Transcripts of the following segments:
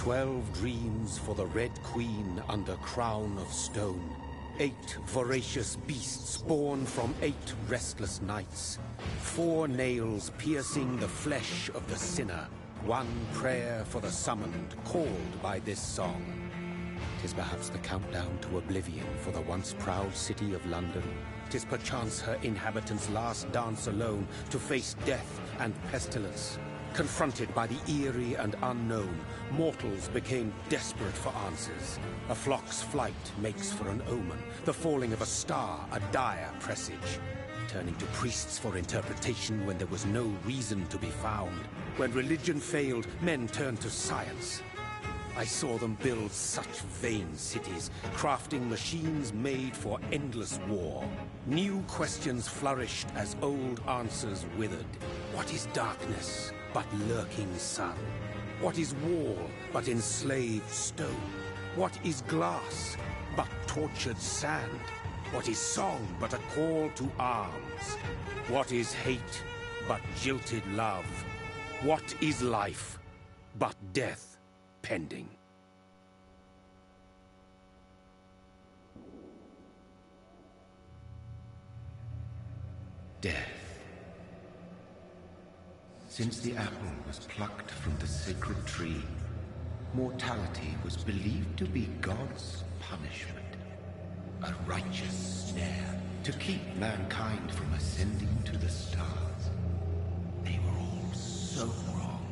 12 dreams for the Red Queen under crown of stone. 8 voracious beasts born from 8 restless nights. 4 nails piercing the flesh of the sinner. 1 prayer for the summoned, called by this song. 'Tis perhaps the countdown to oblivion for the once proud city of London. 'Tis perchance her inhabitants' last dance alone to face death and pestilence. Confronted by the eerie and unknown, mortals became desperate for answers. A flock's flight makes for an omen, the falling of a star a dire presage. Turning to priests for interpretation when there was no reason to be found. When religion failed, men turned to science. I saw them build such vain cities, crafting machines made for endless war. New questions flourished as old answers withered. What is darkness but lurking sun? What is wall but enslaved stone? What is glass but tortured sand? What is song but a call to arms? What is hate but jilted love? What is life but death pending? Death. Since the apple was plucked from the sacred tree, mortality was believed to be God's punishment. A righteous snare to keep mankind from ascending to the stars. They were all so wrong.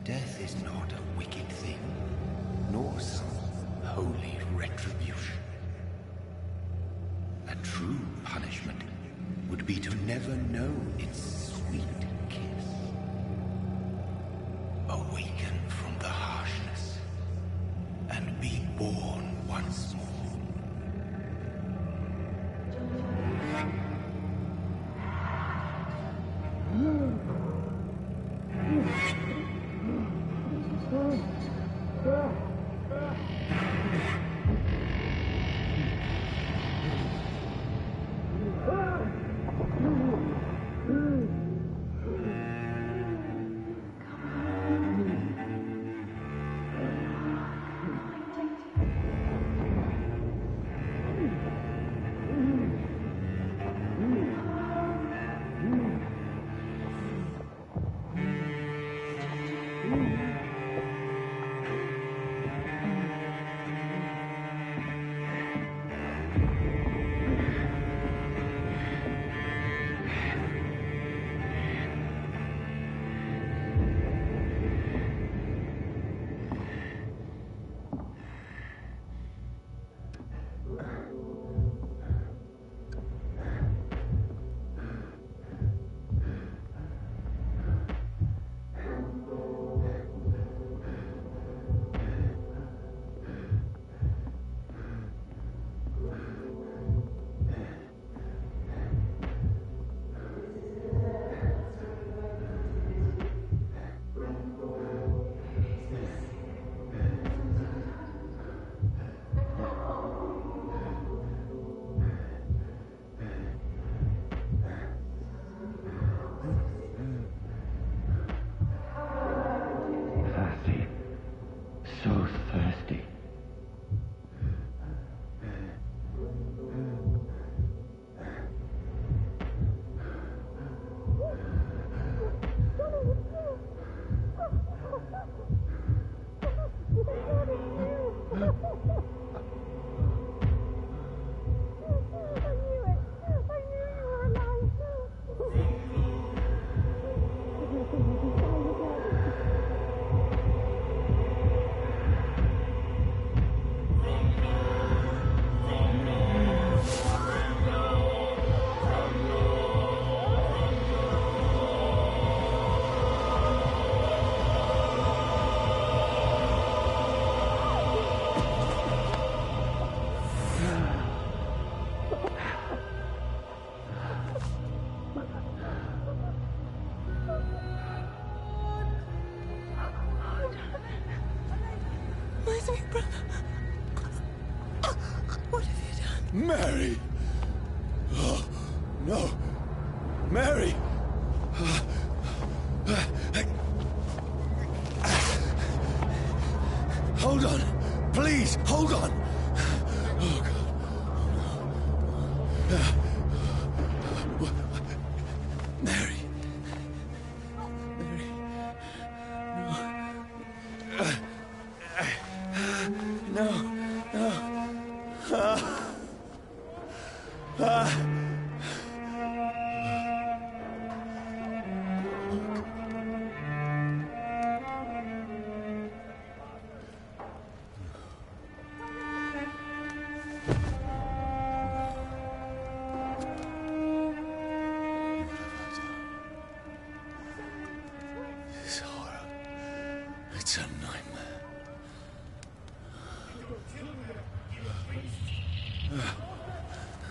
Death is not a wicked thing, nor some holy retribution. A true punishment would be to never know its sweet kiss. Awaken from the harshness and be born once more. What have you done? Mary! Oh, no. Mary! Mary. Mary. No. No. This horror. It's a nightmare.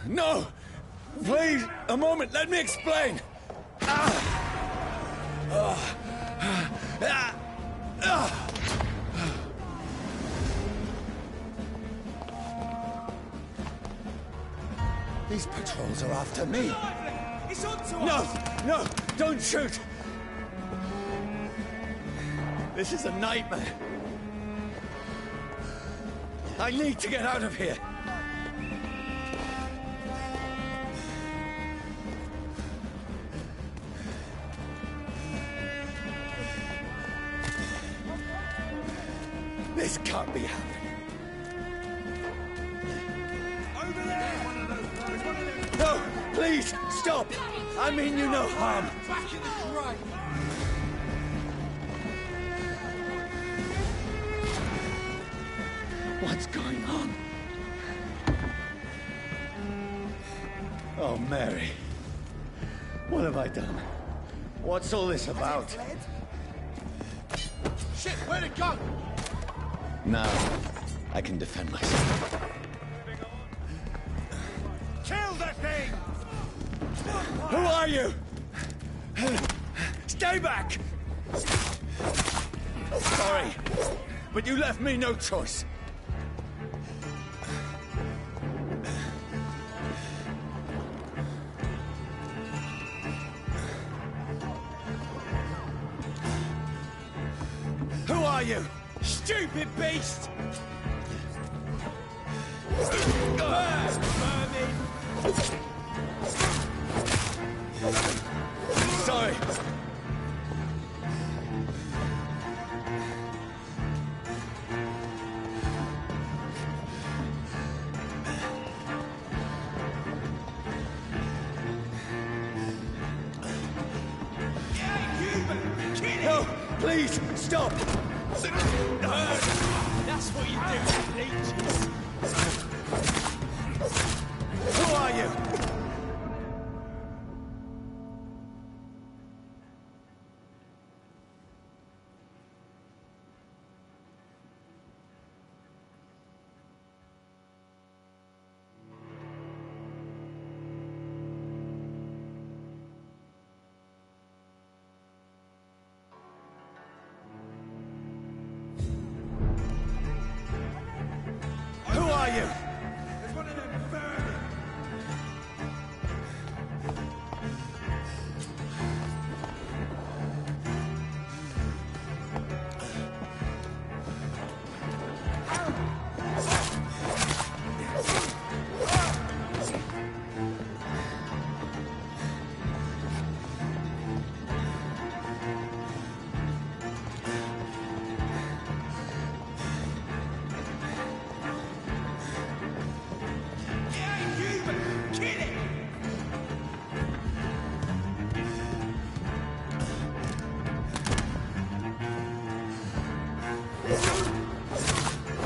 No! Please, a moment, let me explain! These patrols are after me! It's on to No! us! No! Don't shoot! This is a nightmare. I need to get out of here! This can't be happening. Over there! No! Please! Stop! I mean you no harm! Back in the grave! What's going on? Oh, Mary. What have I done? What's all this about? Shit, where'd it go? Now, I can defend myself. Kill the thing! Who are you? Stay back! Sorry, but you left me no choice. Who are you? Stupid beast! Sorry. No, please, stop! That's what you do to leeches. Who are you? Who are you? There's one of them burning.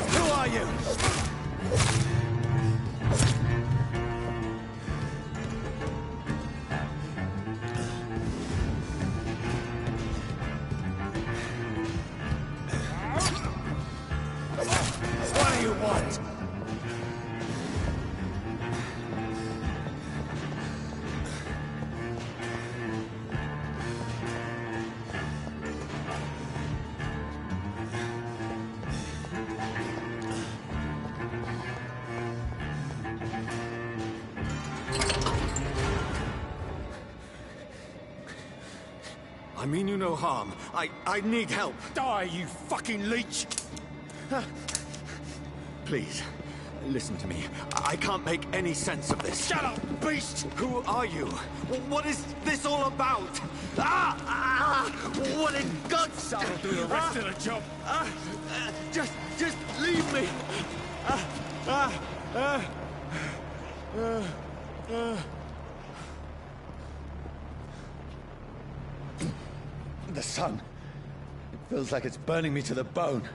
Who are you? What do you want? I mean you no harm. I need help. Die, you fucking leech! Please, Listen to me. I can't make any sense of this. Shut up, beast! Who are you? What is this all about? What in God's... That'll do the rest of the job. Just leave me. The sun. It feels like it's burning me to the bone.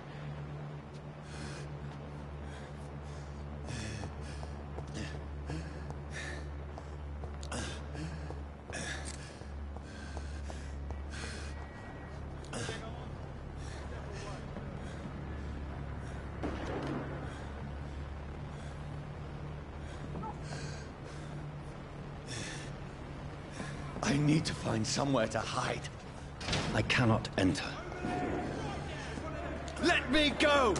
I need to find somewhere to hide. I cannot enter. Let me go!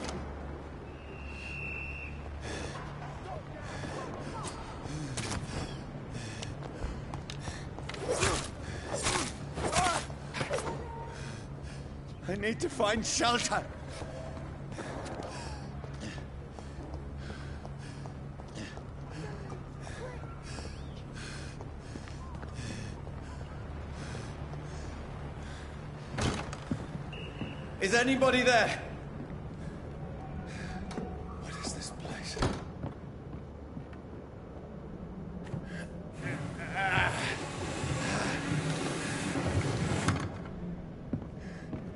I need to find shelter. Is anybody there? What is this place?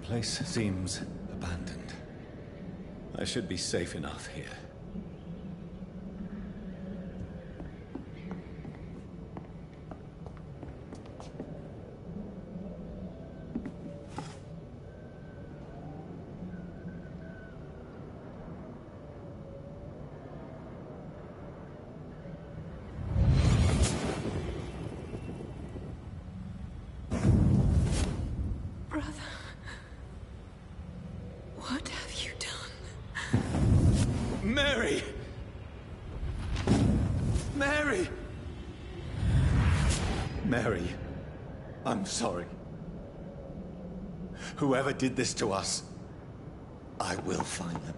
The place seems abandoned. I should be safe enough here. What have you done? Mary! Mary! Mary, I'm sorry. Whoever did this to us, I will find them.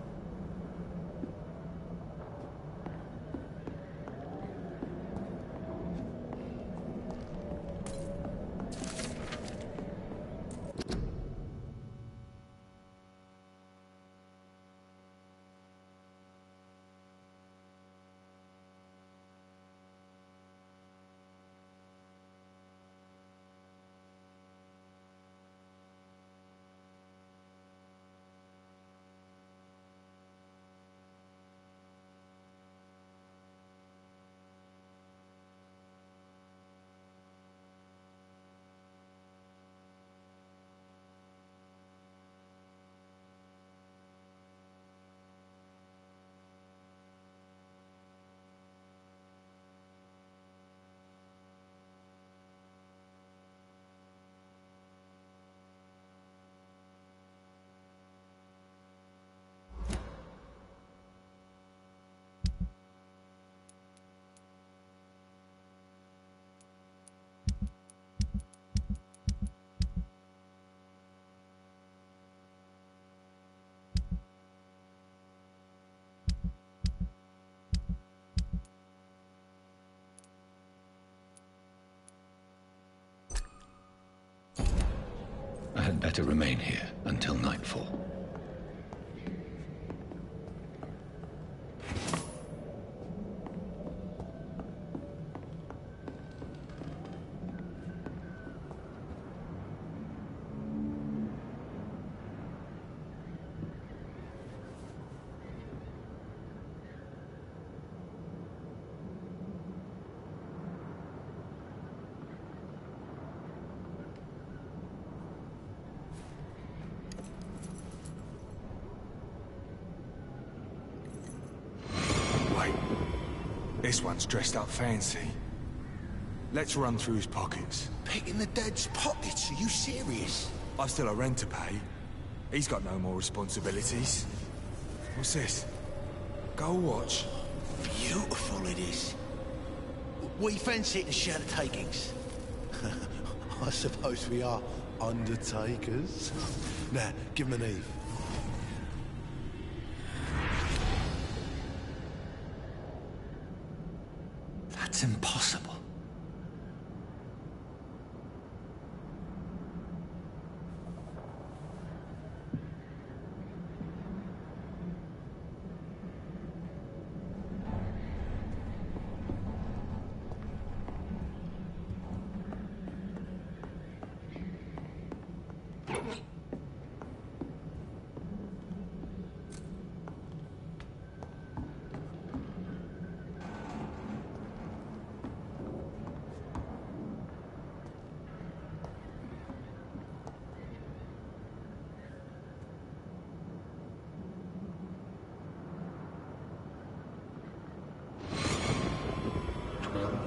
I had better remain here until nightfall. This one's dressed up fancy. Let's run through his pockets. Picking the dead's pockets? Are you serious? I've still a rent to pay. He's got no more responsibilities. What's this? Gold watch. Beautiful it is. We fancy it to share the takings. I suppose we are undertakers. Now, give him an Eve. impossible.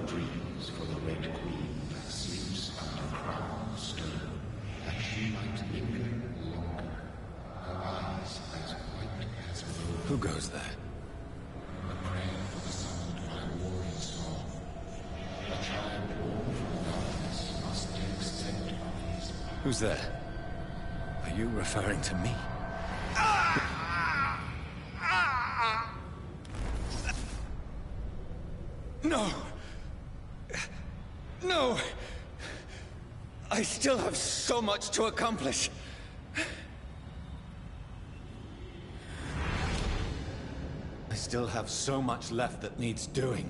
Dreams for the Red Queen that sleeps under crown of stone, that she might linger longer, her eyes as white as wool. Who goes there? A prayer for the sound of my warring song. A child born from darkness must take scent of his power. Who's there? Are you referring to me? No! No! I still have so much to accomplish. I still have so much left that needs doing.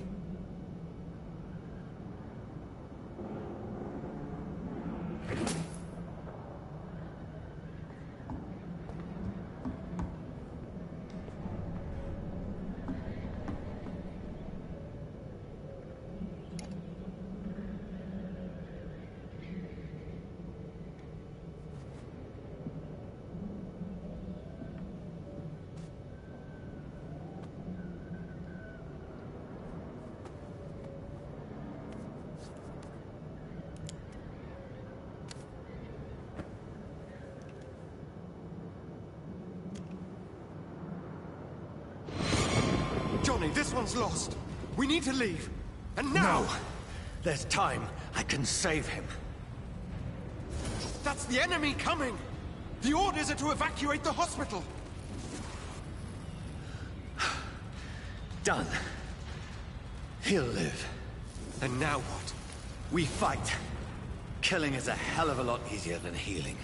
Johnny, this one's lost. We need to leave. And now! No! There's time. I can save him. That's the enemy coming! The orders are to evacuate the hospital! Done. He'll live. And now what? We fight. Killing is a hell of a lot easier than healing.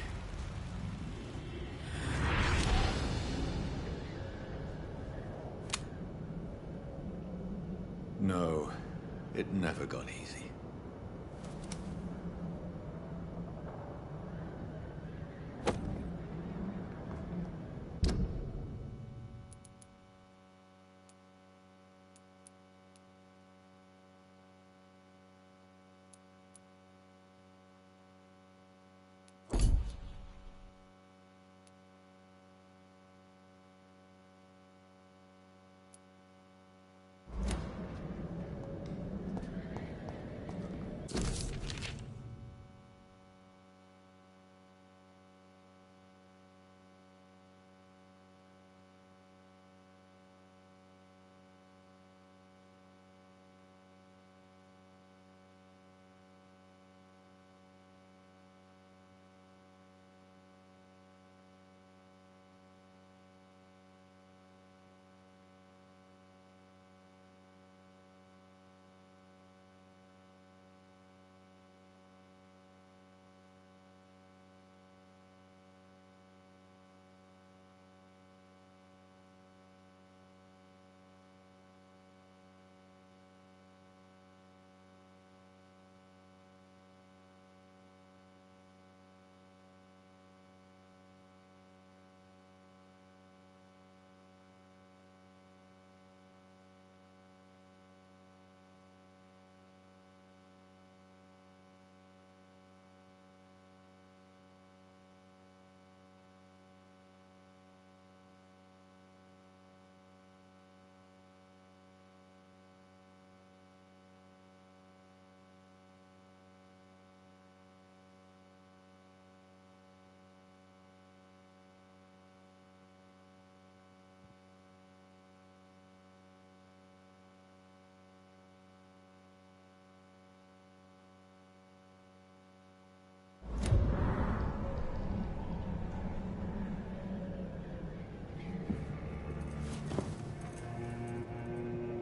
No, it never got easy.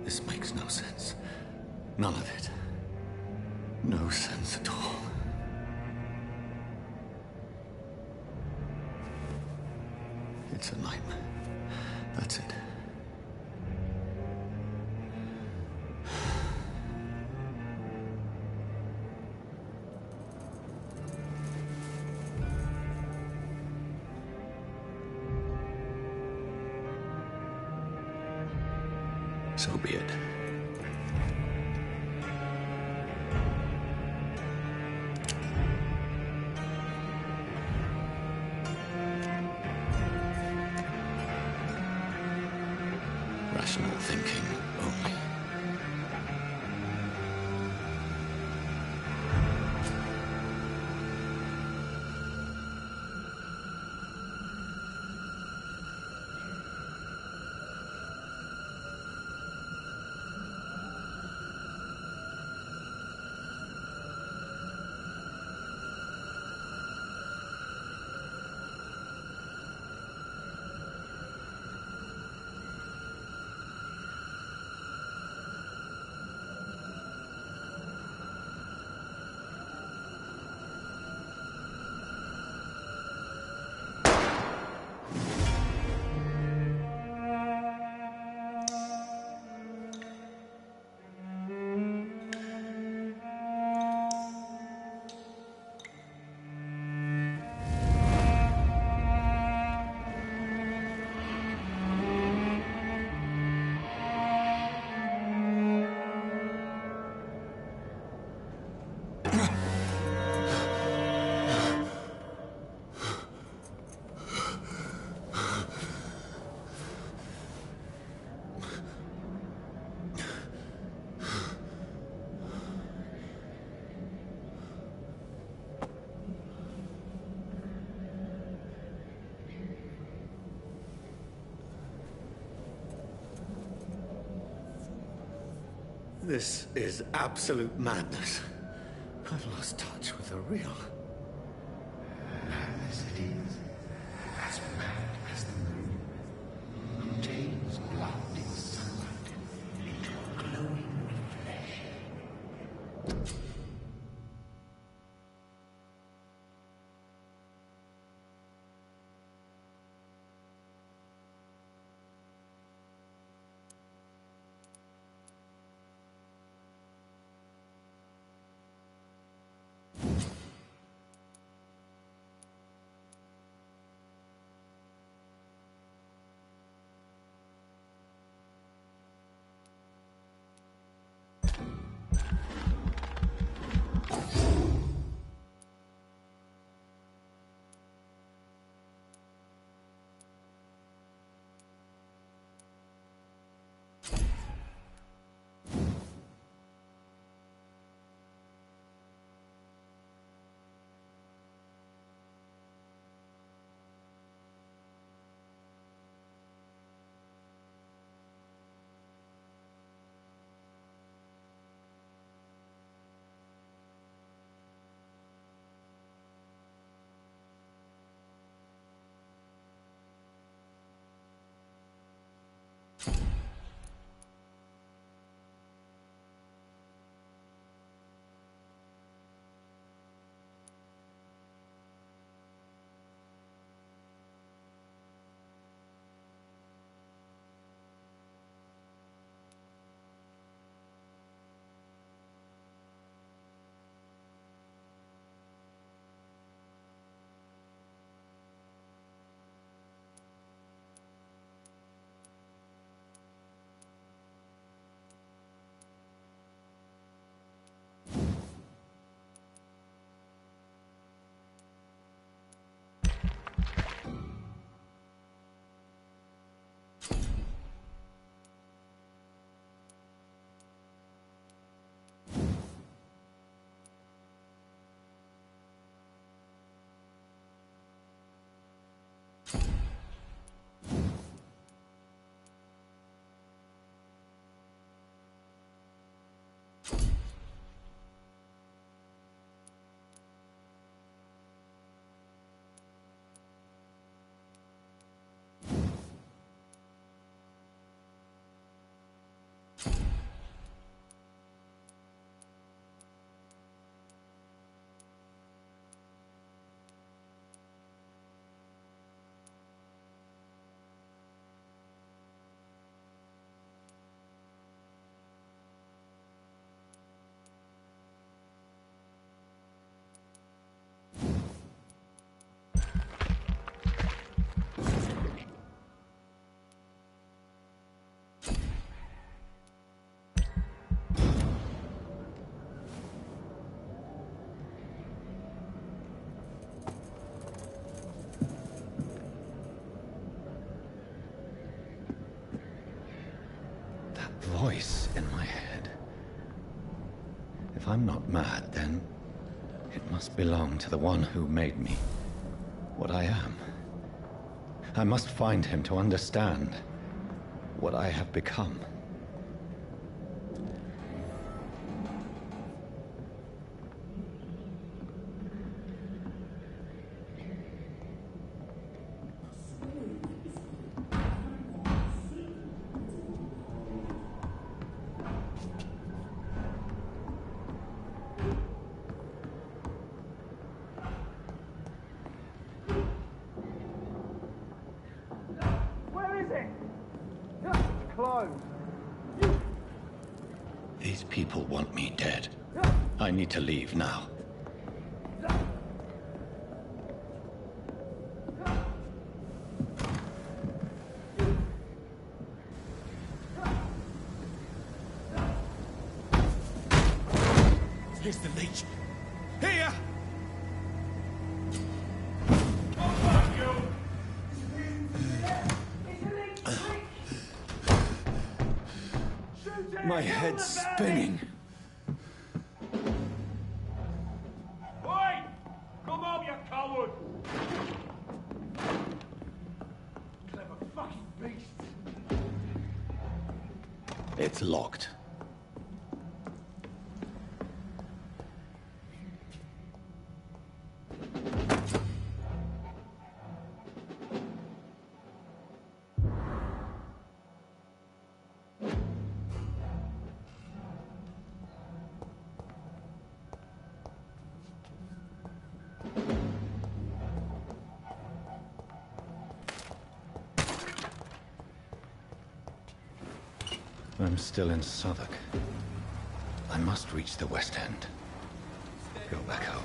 This makes no sense. None of it. No sense at all. It's a nightmare. That's it. So be it. Rational thinking only. This is absolute madness. I've lost touch with the real. Madness it is. As mad as the moon. Contains blinding sunlight into a glowing flesh. If I'm not mad, then it must belong to the one who made me what I am. I must find him to understand what I have become. These people want me dead. I need to leave now. Here's the leech. Here! My head's spinning. Oi! Come home, you coward! Clever fucking beast! It's locked. I'm still in Southwark. I must reach the West End. Go back home.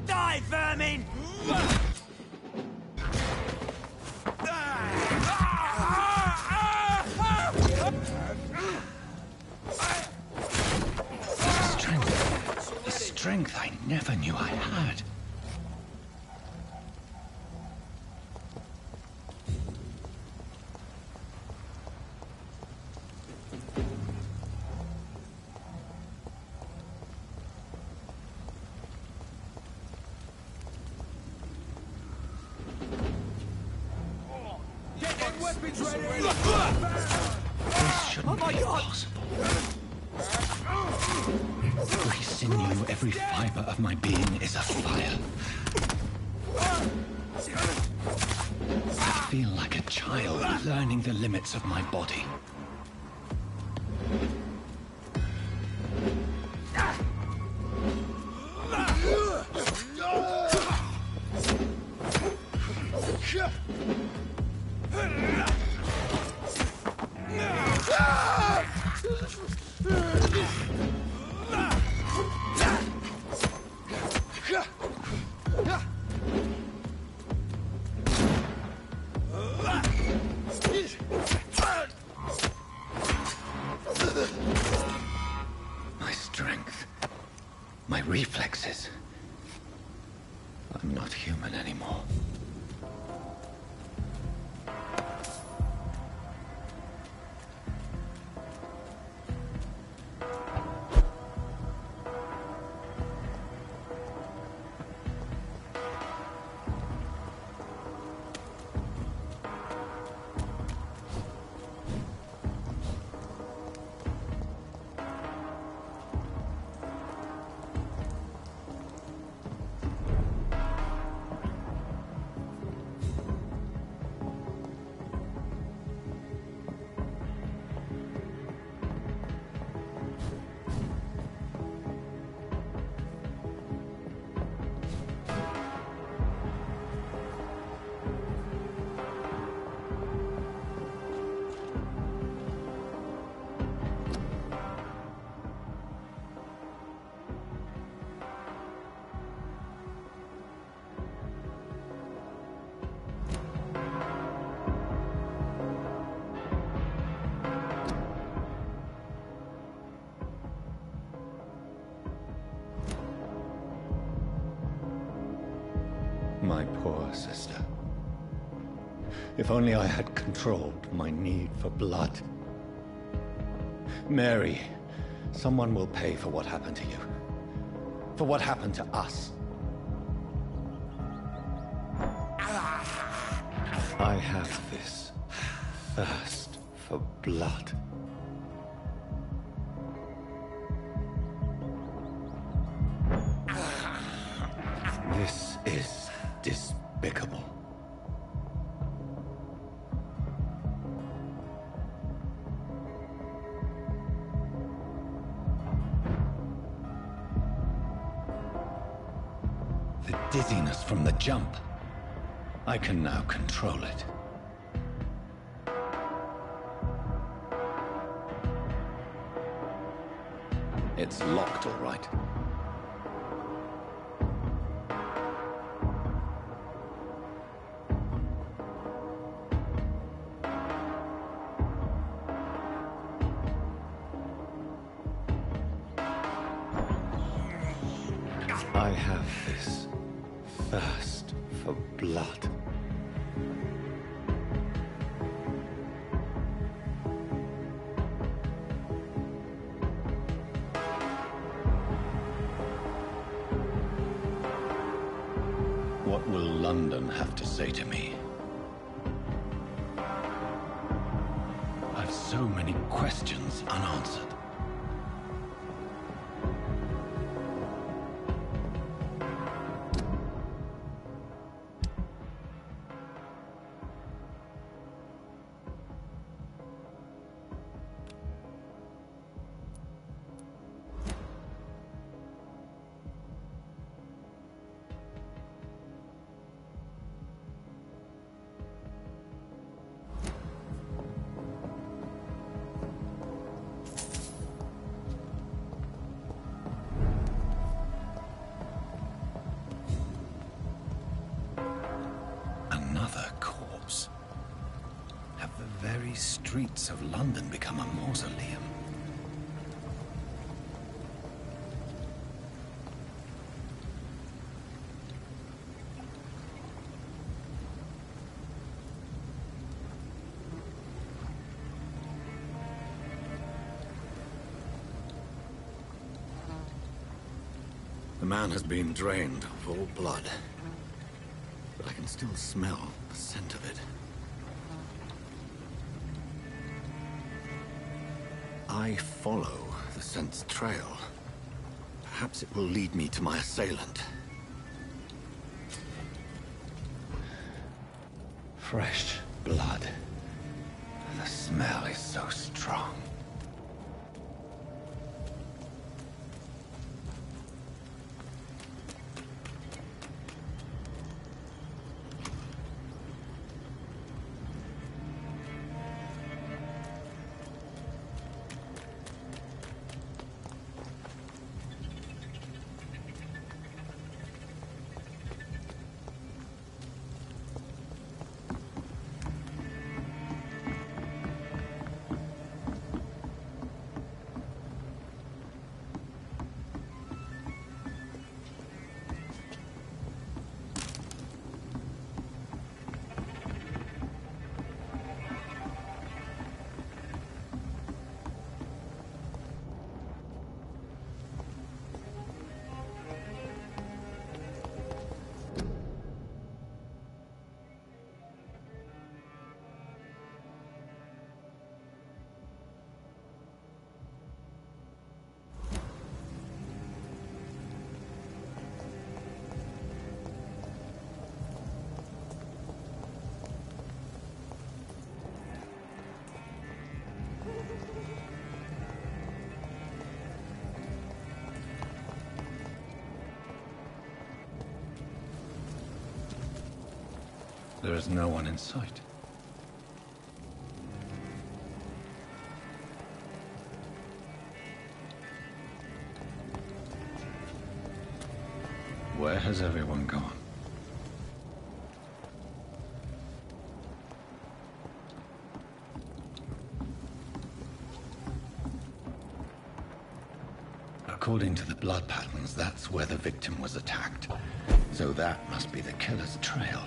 Die, vermin! Strength. A strength I never knew I had. This shouldn't be possible. Every sinew, every fiber of my being is afire. I feel like a child learning the limits of my body. My strength, my reflexes. I'm not human anymore. My poor sister. If only I had controlled my need for blood. Mary, someone will pay for what happened to you. For what happened to us. I have this thirst for blood. This is despicable. The dizziness from the jump. I can now control it. It's locked, all right. I have this thirst for blood. What will London have to say to me? I've so many questions unanswered. The very streets of London become a mausoleum. The man has been drained of all blood, but I can still smell the scent of it. I follow the scent's trail. Perhaps it will lead me to my assailant. Fresh blood. The smell is so strong. There is no one in sight. Where has everyone gone? According to the blood patterns, that's where the victim was attacked. So that must be the killer's trail.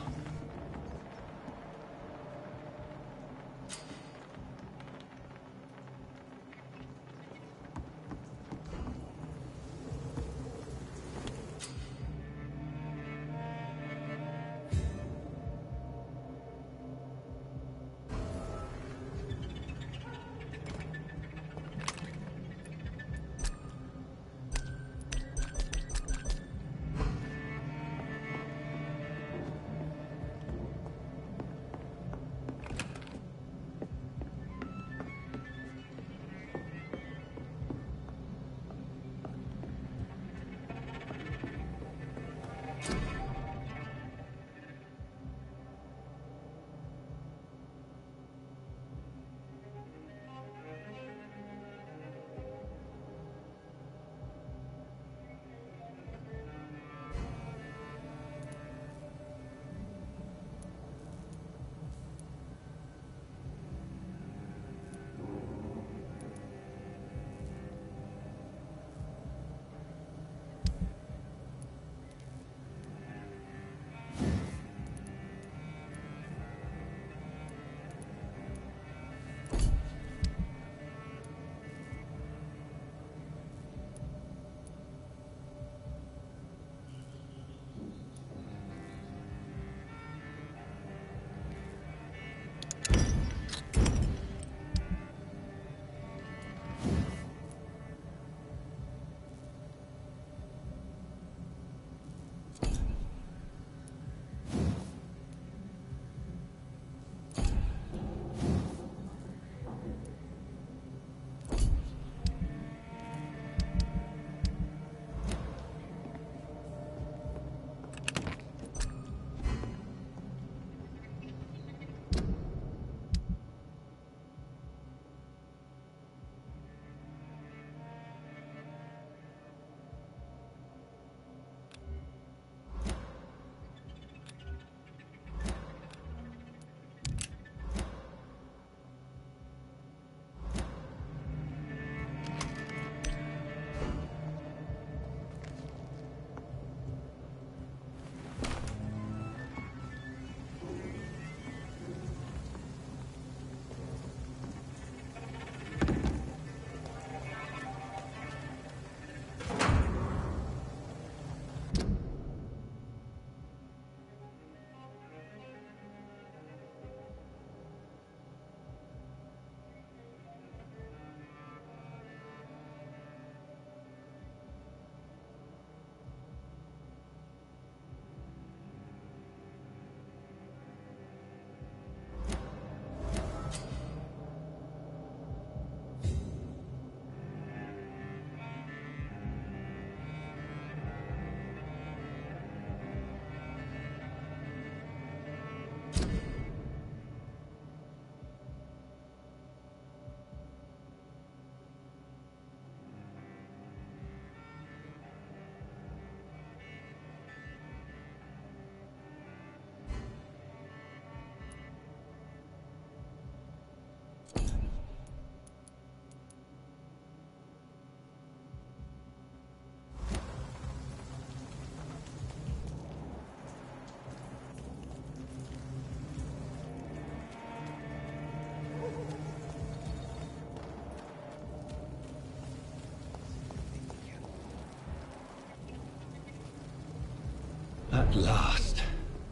At last,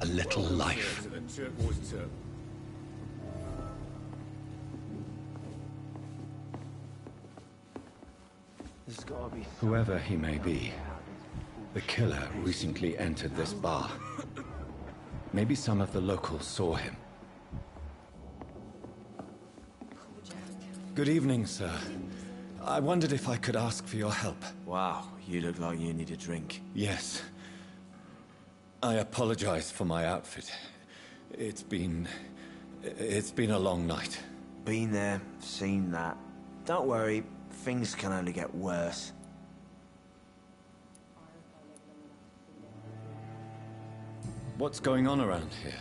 a little life. Whoever he may be, the killer recently entered this bar. Maybe some of the locals saw him. Good evening, sir. I wondered if I could ask for your help. Wow, you look like you need a drink. Yes. I apologize for my outfit. It's been a long night. Been there, seen that. Don't worry, things can only get worse. What's going on around here?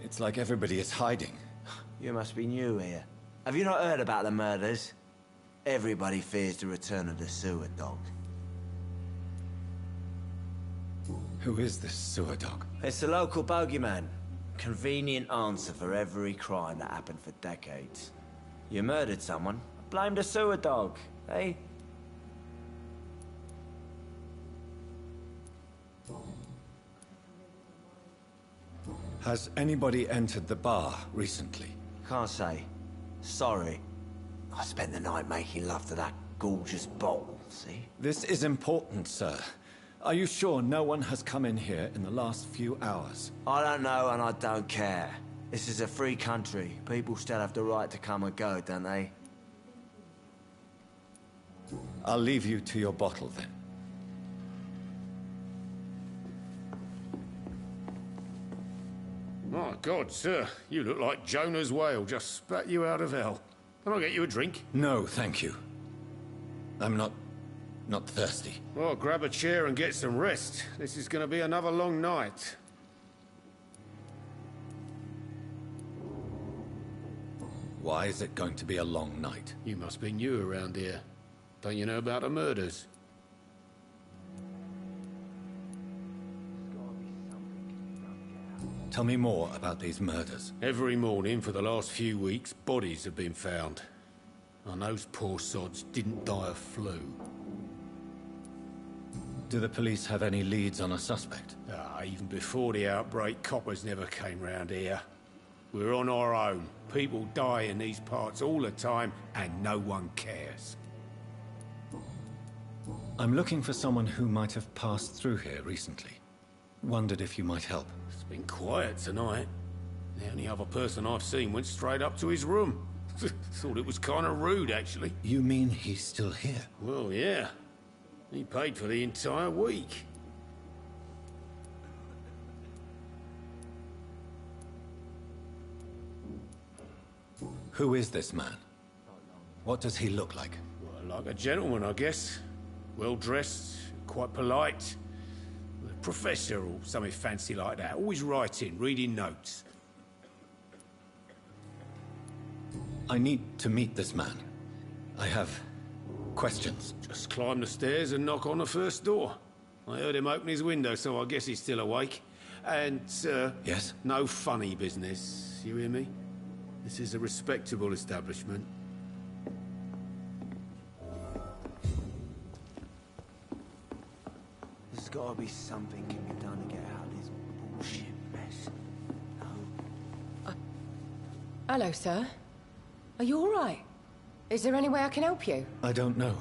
It's like everybody is hiding. You must be new here. Have you not heard about the murders? Everybody fears the return of the sewer dog. Who is this sewer dog? It's the local bogeyman. Convenient answer for every crime that happened for decades. You murdered someone, blame the sewer dog, eh? Has anybody entered the bar recently? Can't say. Sorry. I spent the night making love to that gorgeous bottle, see? This is important, sir. Are you sure no one has come in here in the last few hours? I don't know and I don't care. This is a free country. People still have the right to come and go, don't they? I'll leave you to your bottle then. My God, sir, you look like Jonah's whale just spat you out of hell. Can I get you a drink? No, thank you. I'm not thirsty. Well, grab a chair and get some rest. This is going to be another long night. Why is it going to be a long night? You must be new around here. Don't you know about the murders? Tell me more about these murders. Every morning for the last few weeks, bodies have been found. And those poor sods didn't die of flu. Do the police have any leads on a suspect? Even before the outbreak, coppers never came round here. We're on our own. People die in these parts all the time, and no one cares. I'm looking for someone who might have passed through here recently. Wondered if you might help. It's been quiet tonight. The only other person I've seen went straight up to his room. Thought it was kind of rude, actually. You mean he's still here? Well, yeah. He paid for the entire week. Who is this man? What does he look like? Well, like a gentleman, I guess. Well-dressed, quite polite. A professor or something fancy like that. Always writing, reading notes. I need to meet this man. I have questions. Just climb the stairs and knock on the first door. I heard him open his window, so I guess he's still awake. And, Yes? no funny business. You hear me? This is a respectable establishment. There's gotta be something can be done to get out of this bullshit mess. No? Hello, sir. Are you all right? Is there any way I can help you? I don't know.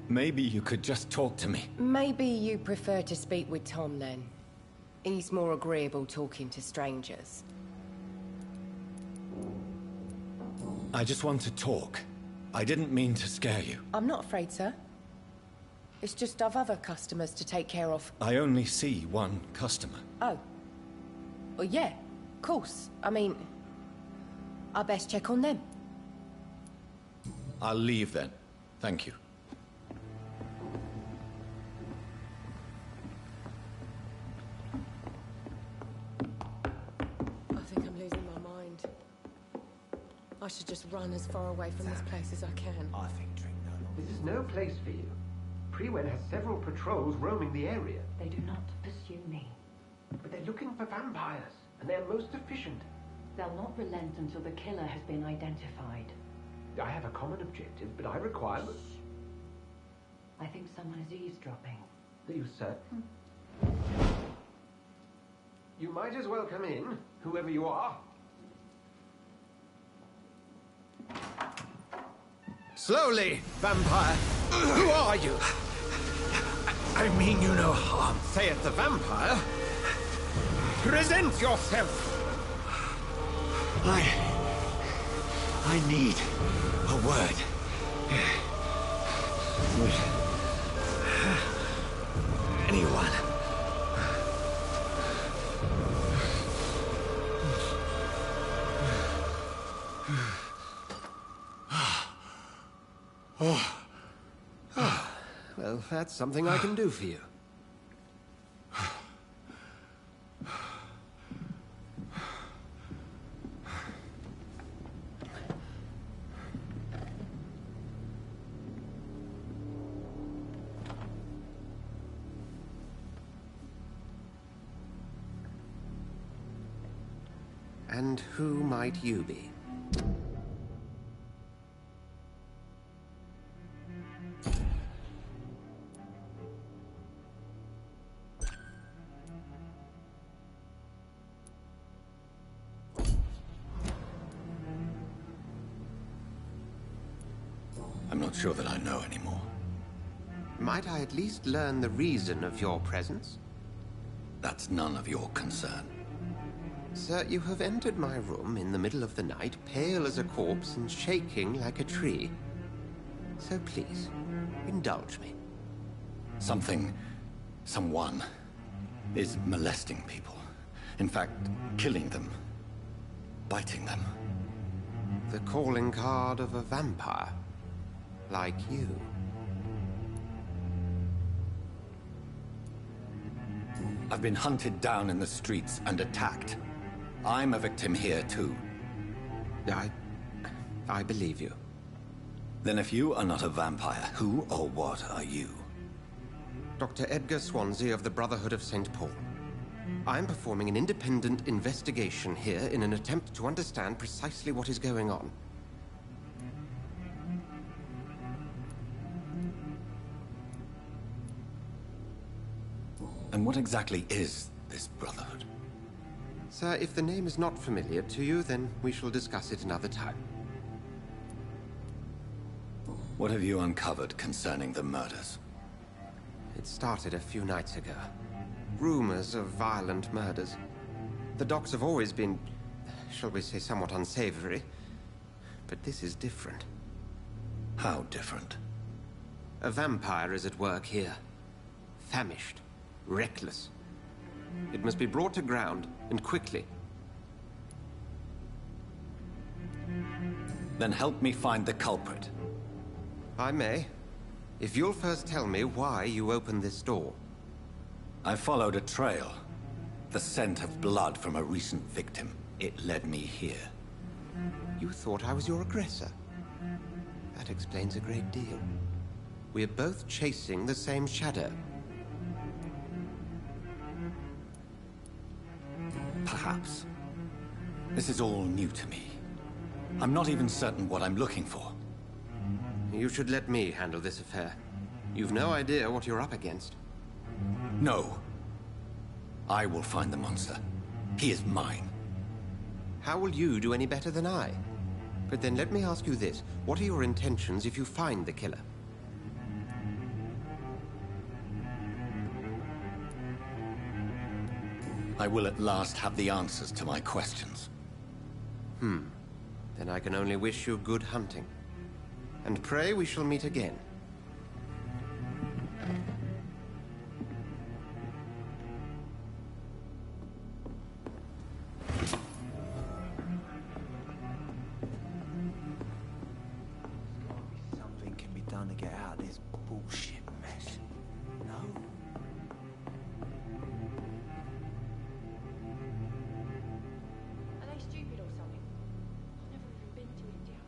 Maybe you could just talk to me. Maybe you prefer to speak with Tom, then. He's more agreeable talking to strangers. I just want to talk. I didn't mean to scare you. I'm not afraid, sir. It's just I've other customers to take care of. I only see one customer. Oh. Well, yeah, of course. I mean, I best check on them. I'll leave then. Thank you. I think I'm losing my mind. I should just run as far away from this place as I can. I think drink no longer. This is no place for you. Prewen has several patrols roaming the area. They do not pursue me. But they're looking for vampires, and they're most efficient. They'll not relent until the killer has been identified. I have a common objective, but I require... I think someone is eavesdropping. Are you certain? You might as well come in, whoever you are. Slowly, vampire! Who are you? I mean you no harm. Saith the vampire. Present yourself! I need a word. Would anyone? Well, that's something I can do for you. And who might you be? I'm not sure that I know anymore. Might I at least learn the reason of your presence? That's none of your concern. Sir, you have entered my room in the middle of the night, pale as a corpse and shaking like a tree. So please, indulge me. Someone is molesting people. In fact, killing them. Biting them. The calling card of a vampire. Like you. I've been hunted down in the streets and attacked. I'm a victim here, too. I believe you. Then if you are not a vampire, who or what are you? Dr. Edgar Swansea of the Brotherhood of St. Paul. I'm performing an independent investigation here in an attempt to understand precisely what is going on. And what exactly is this Brotherhood? Sir, if the name is not familiar to you, then we shall discuss it another time. What have you uncovered concerning the murders? It started a few nights ago. Rumors of violent murders. The docks have always been, shall we say, somewhat unsavory. But this is different. How different? A vampire is at work here. Famished. Reckless. It must be brought to ground, and quickly. Then help me find the culprit. I may. If you'll first tell me why you opened this door. I followed a trail. The scent of blood from a recent victim. It led me here. You thought I was your aggressor. That explains a great deal. We're both chasing the same shadow. Perhaps. This is all new to me. I'm not even certain what I'm looking for. You should let me handle this affair. You've no idea what you're up against. No. I will find the monster. He is mine. How will you do any better than I? But then let me ask you this. What are your intentions if you find the killer? I will at last have the answers to my questions. Then I can only wish you good hunting. And pray we shall meet again. Something can be done to get out of this bullshit mess. No? Are they stupid or something? I've never even been to India.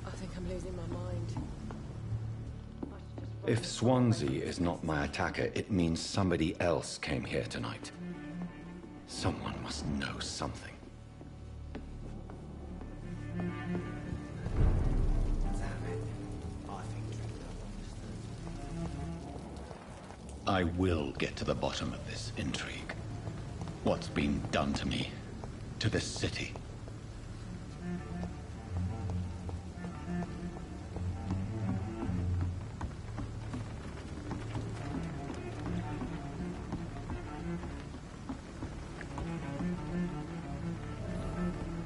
I think I'm losing my mind. If Swansea is not my attacker, it means somebody else came here tonight. Someone must know something. I will get to the bottom of this intrigue. What's been done to me, to this city.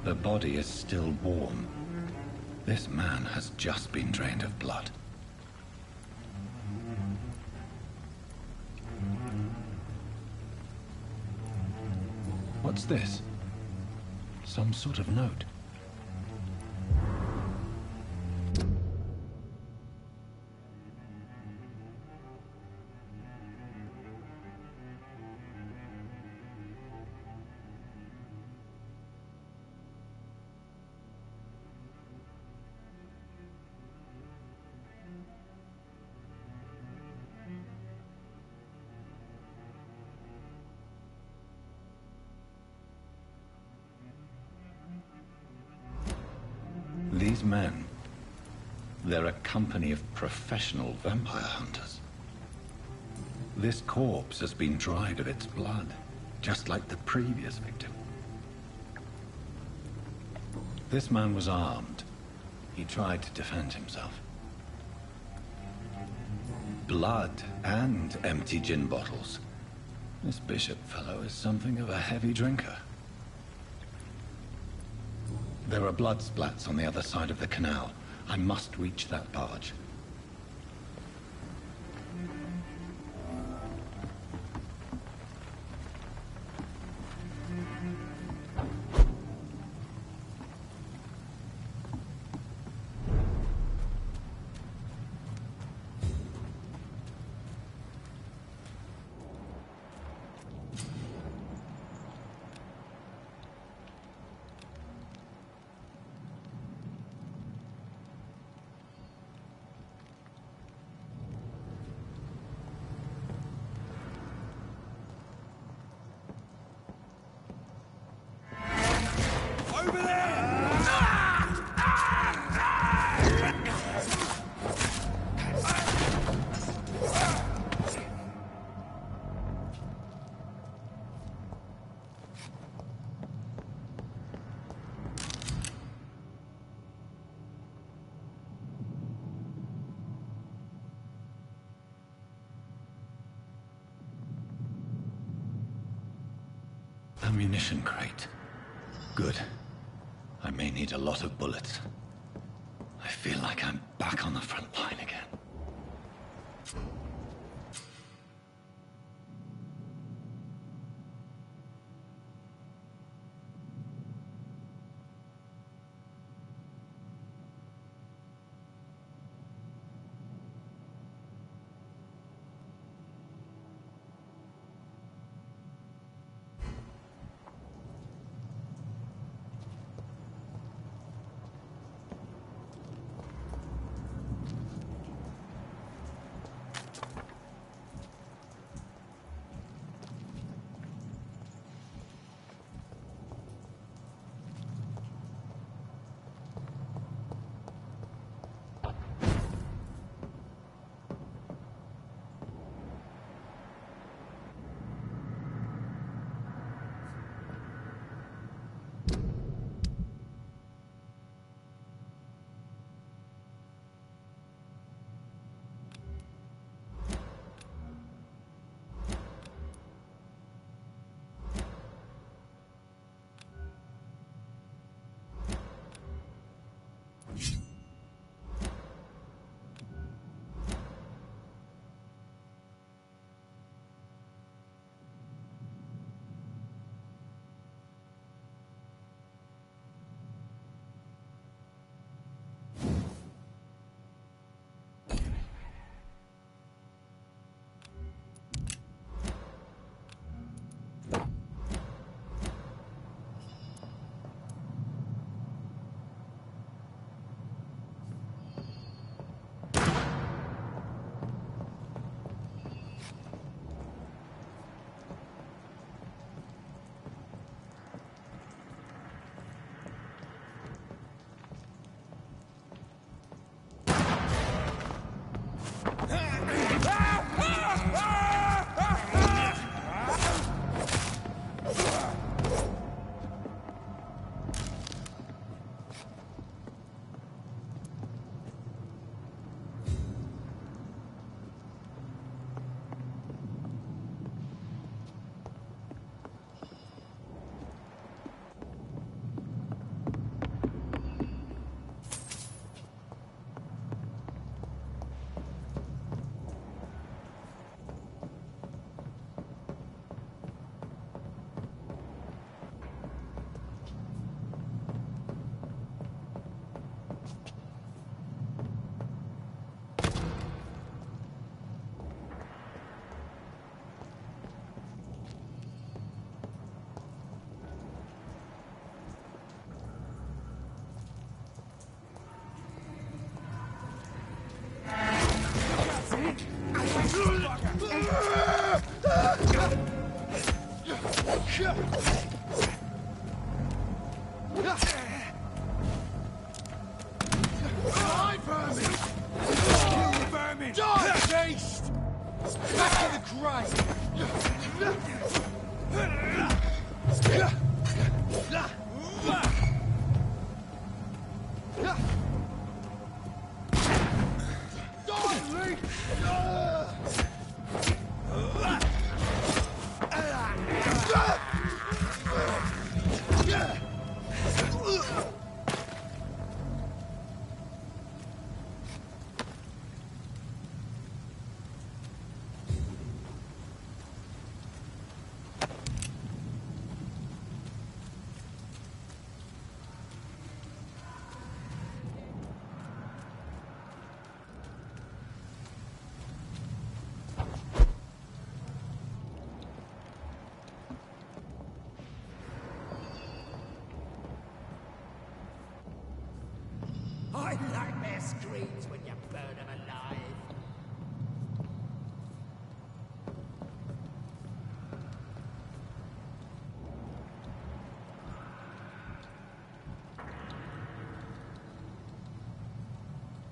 The body is still warm. This man has just been drained of blood. What's this? Some sort of note. These men, they're a company of professional vampire hunters. This corpse has been dried of its blood, just like the previous victim. This man was armed. He tried to defend himself. Blood and empty gin bottles. This bishop fellow is something of a heavy drinker. There are blood splats on the other side of the canal. I must reach that barge. Ammunition crate. Good. I may need a lot of bullets. I feel like I'm back on the front line again. Die, vermin! Kill the vermin! Die, beast! Back to the grave! I like their screams when you burn them alive.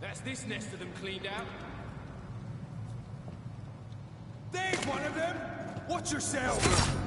That's this nest of them cleaned out. There's one of them! Watch yourself!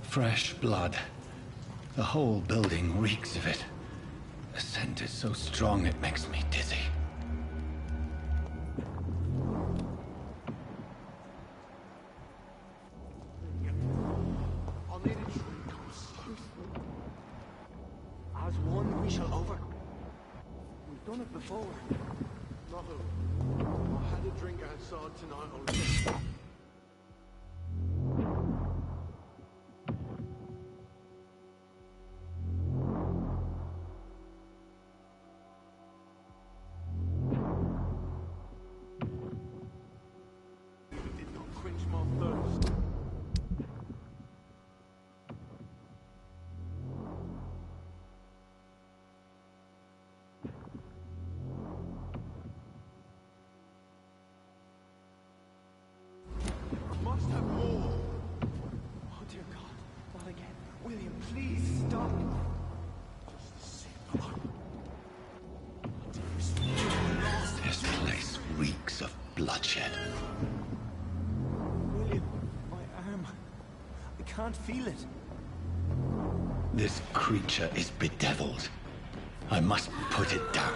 Fresh blood. The whole building reeks of it. The scent is so strong it makes me dizzy. As one, we shall over. We've done it before. Not I had a drink outside tonight already. Did not quench my thirst. Must have more. Oh dear God, not again. William, please stop. Just the same. This place reeks of bloodshed. William, my arm. I can't feel it. This creature is bedeviled. I must put it down.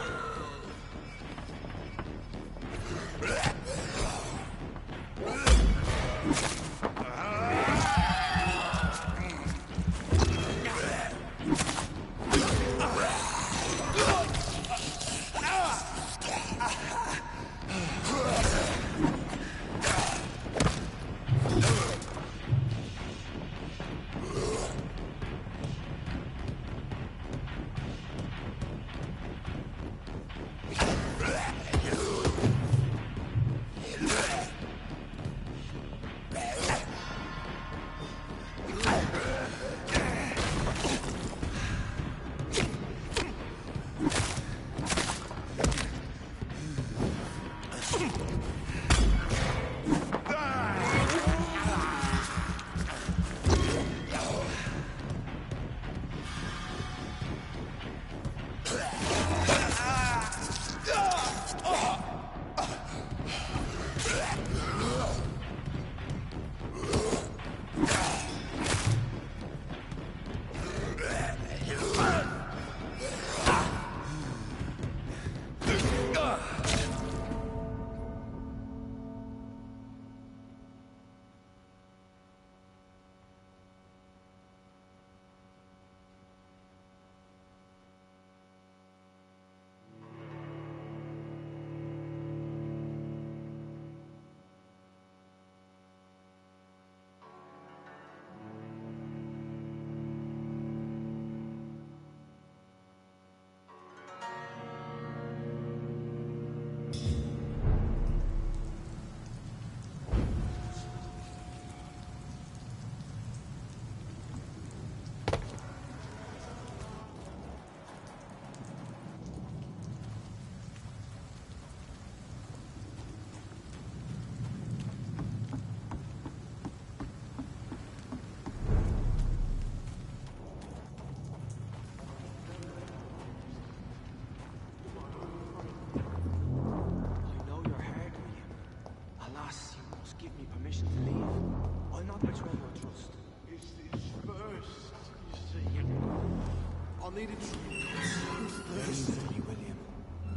needed thirsty, William.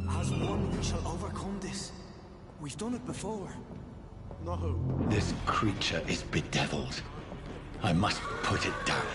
As one, we shall overcome this. We've done it before. No. This creature is bedeviled. I must put it down.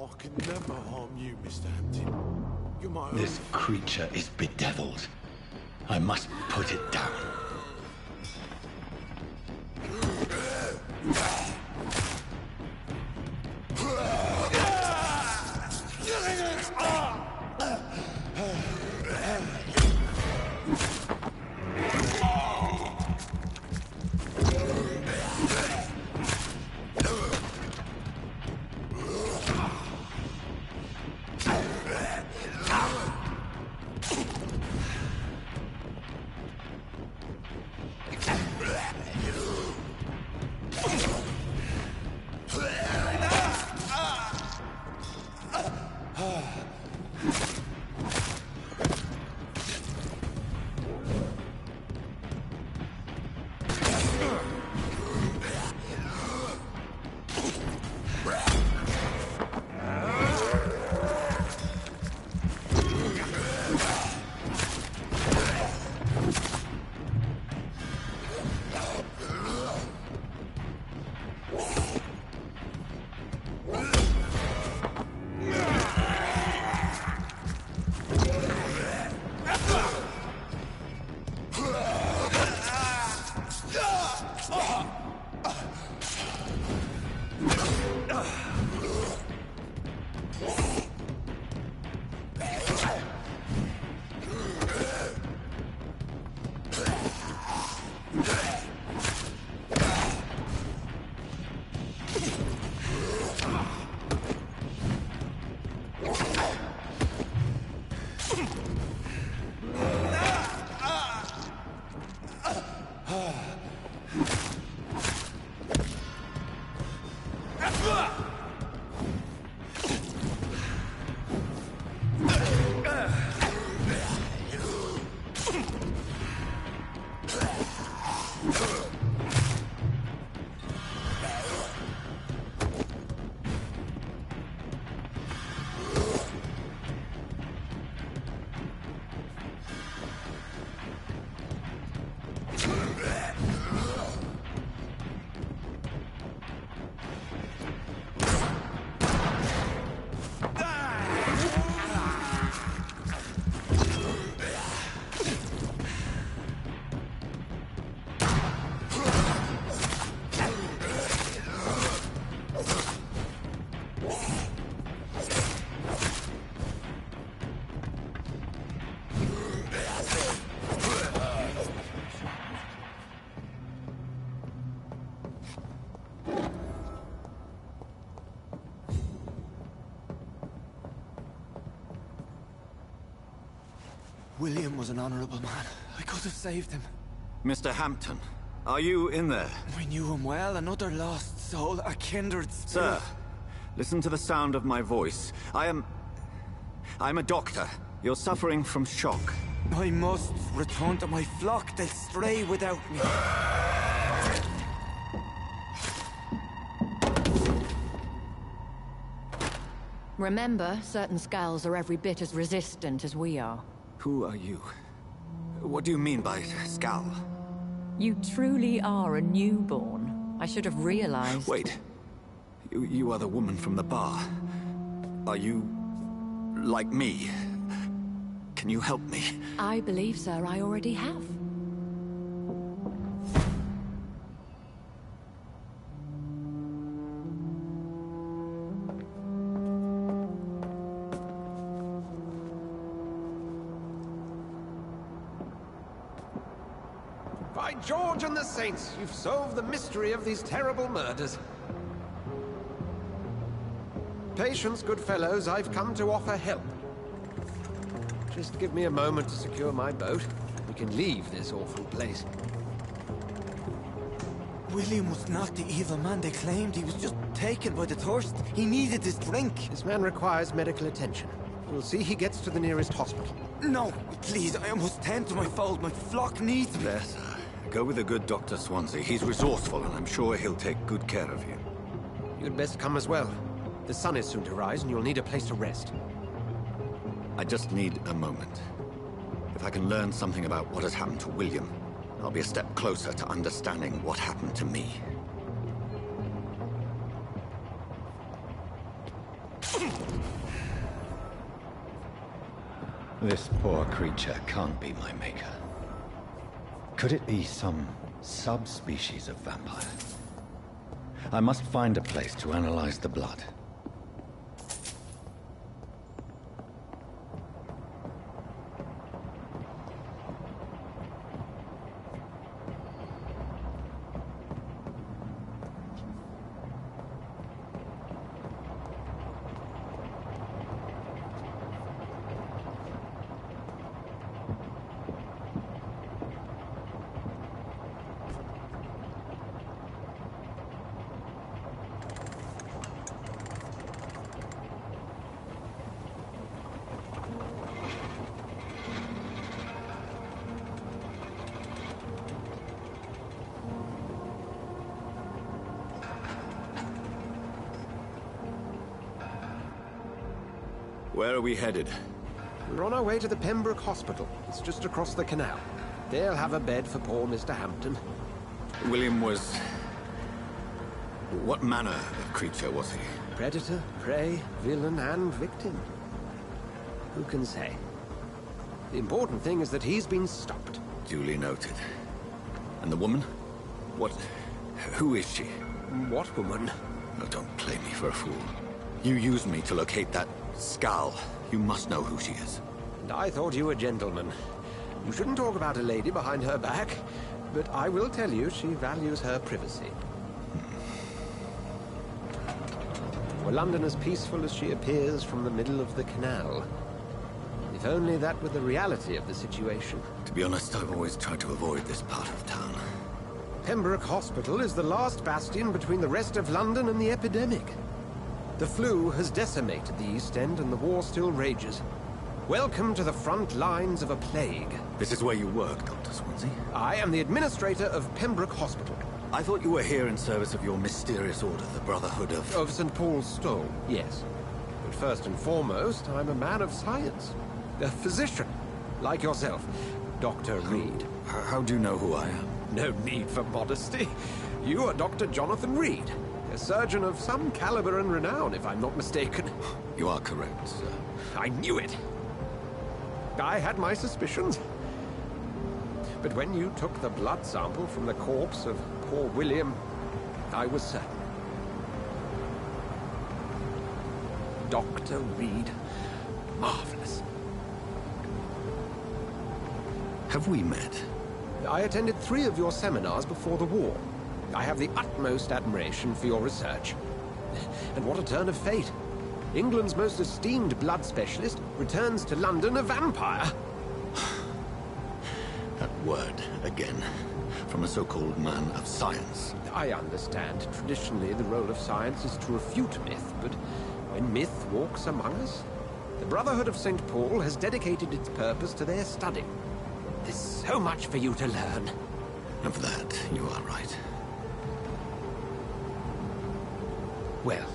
I can never harm you, Mr. Hampton. You're my This creature is bedeviled. I must put it down. William was an honorable man. I could have saved him. Mr. Hampton, are you in there? We knew him well, another lost soul, a kindred spirit. Sir, listen to the sound of my voice. I'm a doctor. You're suffering from shock. I must return to my flock. They'll stray without me. Remember, certain skulls are every bit as resistant as we are. Who are you? What do you mean by skull? You truly are a newborn. I should have realized. Wait. You are the woman from the bar. Are you... like me? Can you help me? I believe, sir, I already have. By George and the Saints, you've solved the mystery of these terrible murders. Patience, good fellows, I've come to offer help. Just give me a moment to secure my boat. We can leave this awful place. William was not the evil man they claimed. He was just taken by the thirst. He needed this drink. This man requires medical attention. We'll see he gets to the nearest hospital. No, please, I must tend to my fold. My flock needs me. There, sir. Go with the good Dr. Swansea. He's resourceful, and I'm sure he'll take good care of you. You'd best come as well. The sun is soon to rise, and you'll need a place to rest. I just need a moment. If I can learn something about what has happened to William, I'll be a step closer to understanding what happened to me. This poor creature can't be my maker. Could it be some subspecies of vampire? I must find a place to analyze the blood. Where are we headed? We're on our way to the Pembroke Hospital. It's just across the canal. They'll have a bed for poor Mr. Hampton. William was... what manner of creature was he? Predator, prey, villain, and victim. Who can say? The important thing is that he's been stopped. Duly noted. And the woman? What... who is she? What woman? Oh, don't play me for a fool. You used me to locate that skull. You must know who she is. And I thought you a gentleman. You shouldn't talk about a lady behind her back, but I will tell you she values her privacy. Were London as peaceful as she appears from the middle of the canal? If only that were the reality of the situation. To be honest, I've always tried to avoid this part of town. Pembroke Hospital is the last bastion between the rest of London and the epidemic. The flu has decimated the East End and the war still rages. Welcome to the front lines of a plague. This is where you work, Dr. Swansea? I am the administrator of Pembroke Hospital. I thought you were here in service of your mysterious order, the Brotherhood of... Of St. Paul's Stone, yes. But first and foremost, I'm a man of science. A physician, like yourself, Dr. Reed. How do you know who I am? No need for modesty. You are Dr. Jonathan Reed. A surgeon of some caliber and renown, if I'm not mistaken. You are correct, sir. I knew it. I had my suspicions. But when you took the blood sample from the corpse of poor William, I was certain. Dr. Reed. Marvelous. Have we met? I attended 3 of your seminars before the war. I have the utmost admiration for your research. And what a turn of fate. England's most esteemed blood specialist returns to London a vampire. word again from a so-called man of science. I understand. Traditionally, the role of science is to refute myth, but when myth walks among us, the Brotherhood of St. Paul has dedicated its purpose to their study. There's so much for you to learn. Of that, you are right. Well,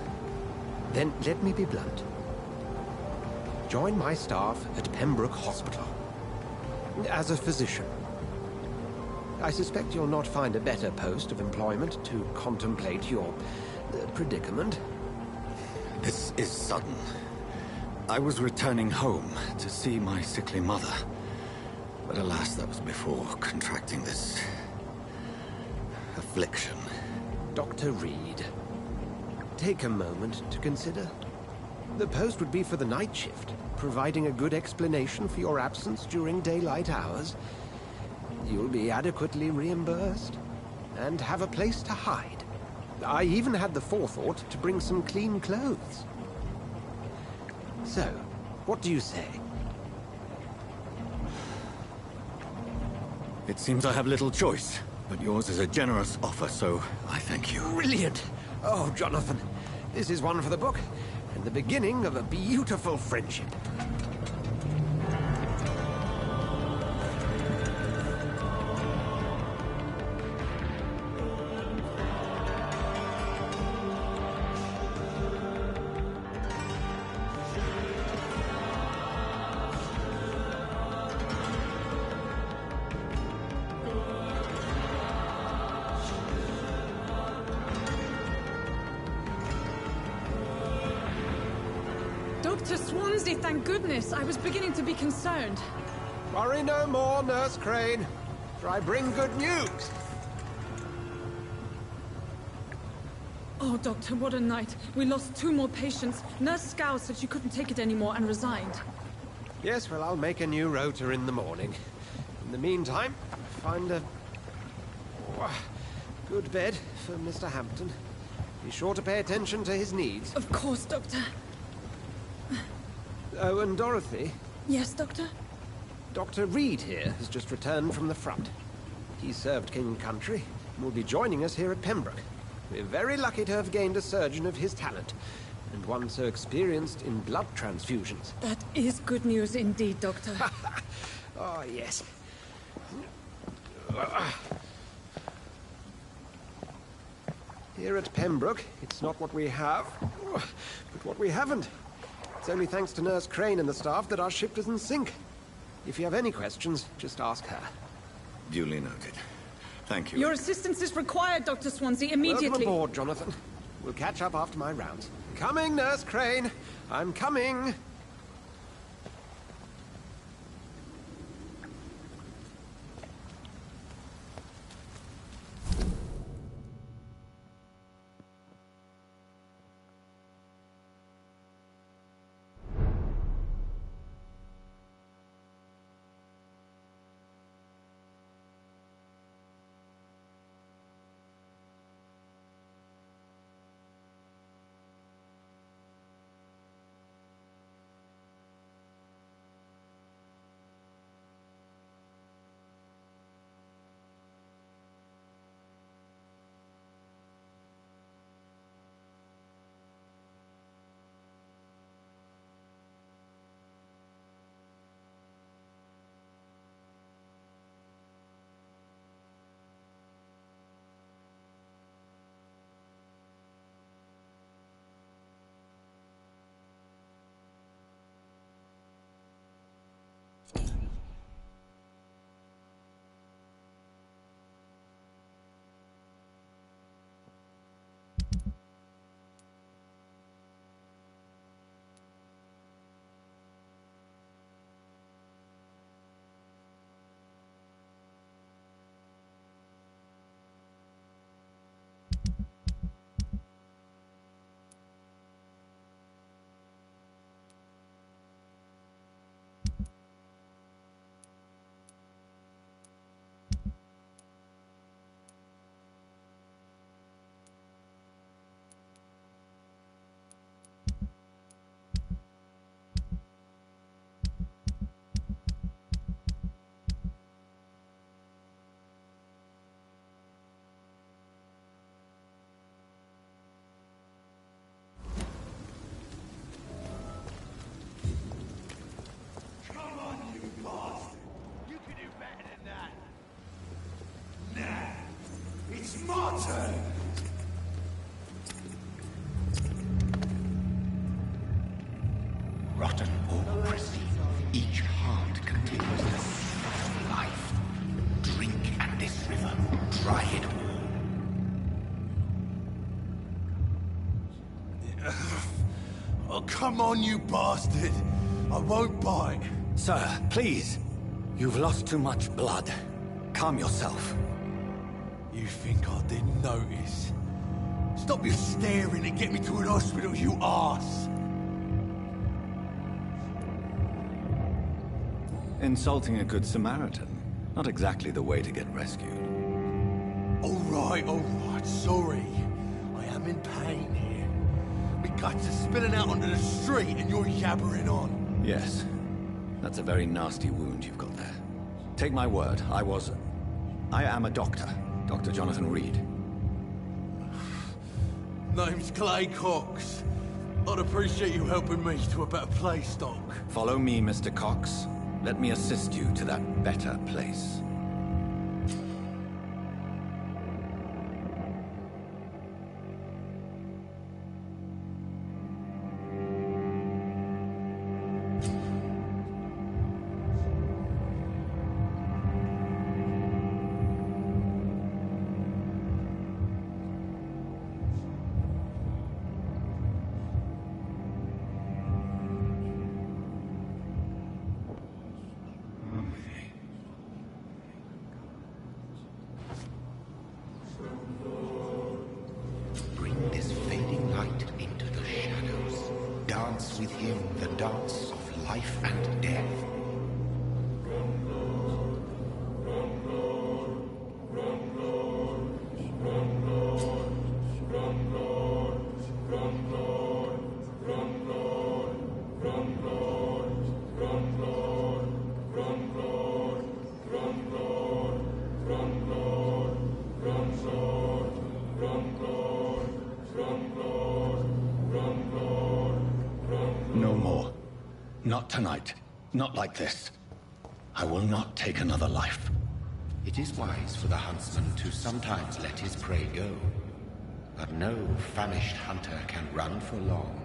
then let me be blunt. Join my staff at Pembroke Hospital. As a physician. I suspect you'll not find a better post of employment to contemplate your predicament. This is sudden. I was returning home to see my sickly mother. But alas, that was before contracting this affliction. Dr. Reed, take a moment to consider. The post would be for the night shift, providing a good explanation for your absence during daylight hours. You'll be adequately reimbursed, and have a place to hide. I even had the forethought to bring some clean clothes. So, what do you say? It seems I have little choice, but yours is a generous offer, so I thank you. Brilliant! Oh, Jonathan, this is one for the book, and the beginning of a beautiful friendship. Dr. Swansea, thank goodness. I was beginning to be concerned. Worry no more, Nurse Crane, for I bring good news. Oh, Doctor, what a night. We lost 2 more patients. Nurse Scow said she couldn't take it anymore and resigned. Yes, well, I'll make a new rota in the morning. In the meantime, find a good bed for Mr. Hampton. Be sure to pay attention to his needs. Of course, Doctor. Oh, and Dorothy? Yes, Doctor? Dr. Reed here has just returned from the front. He served King and Country and will be joining us here at Pembroke. We're very lucky to have gained a surgeon of his talent, and one so experienced in blood transfusions. That is good news indeed, Doctor. Oh, yes. Here at Pembroke, it's not what we have, but what we haven't. It's only thanks to Nurse Crane and the staff that our ship doesn't sink. If you have any questions, just ask her. Duly noted. Thank you. Your assistance is required, Dr. Swansea, immediately. Welcome aboard, Jonathan. We'll catch up after my rounds. Coming, Nurse Crane. I'm coming. It's my turn! Rotten or pristine, each heart contains the seed of life. Drink at this river, try it all. Oh, come on, you bastard! I won't bite. Sir, please. You've lost too much blood. Calm yourself. You think I didn't notice? Stop your staring and get me to an hospital, you arse! Insulting a good Samaritan. Not exactly the way to get rescued. All right, sorry. I am in pain here. My guts are spilling out onto the street and you're yabbering on. Yes. That's a very nasty wound you've got there. Take my word, I am a doctor. Dr. Jonathan Reed. Name's Clay Cox. I'd appreciate you helping me to a better place, Doc. Follow me, Mr. Cox. Let me assist you to that better place. Bring this fading light into the shadows. Dance with him the dance of life and death. No more. Not tonight. Not like this. I will not take another life. It is wise for the huntsman to sometimes let his prey go. But no famished hunter can run for long.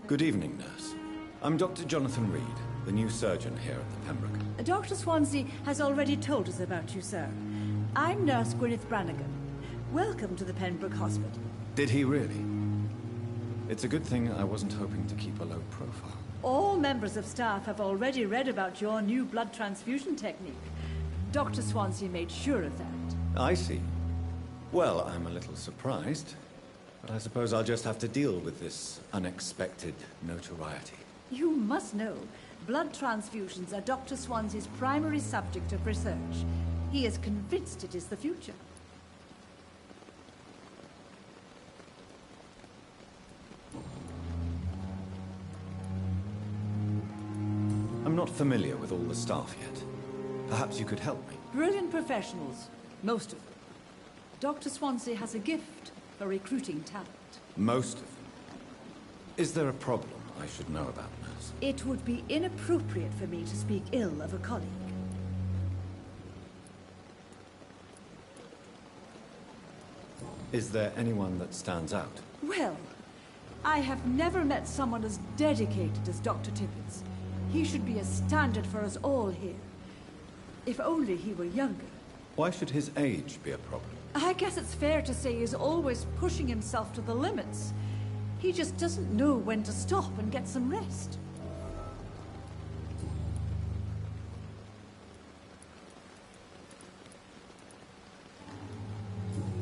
Good evening, nurse. I'm Dr. Jonathan Reed, the new surgeon here at the Pembroke. Dr. Swansea has already told us about you, sir. I'm Nurse Gwyneth Brannigan. Welcome to the Pembroke Hospital. Did he really? It's a good thing I wasn't hoping to keep a low profile. All members of staff have already read about your new blood transfusion technique. Dr. Swansea made sure of that. I see. Well, I'm a little surprised. But I suppose I'll just have to deal with this unexpected notoriety. You must know, blood transfusions are Dr. Swansea's primary subject of research. He is convinced it is the future. I'm not familiar with all the staff yet. Perhaps you could help me. Brilliant professionals, most of them. Dr. Swansea has a gift for recruiting talent. Most of them. Is there a problem I should know about, nurse? It would be inappropriate for me to speak ill of a colleague. Is there anyone that stands out? Well, I have never met someone as dedicated as Dr. Tippins. He should be a standard for us all here. If only he were younger. Why should his age be a problem? I guess it's fair to say he's always pushing himself to the limits. He just doesn't know when to stop and get some rest.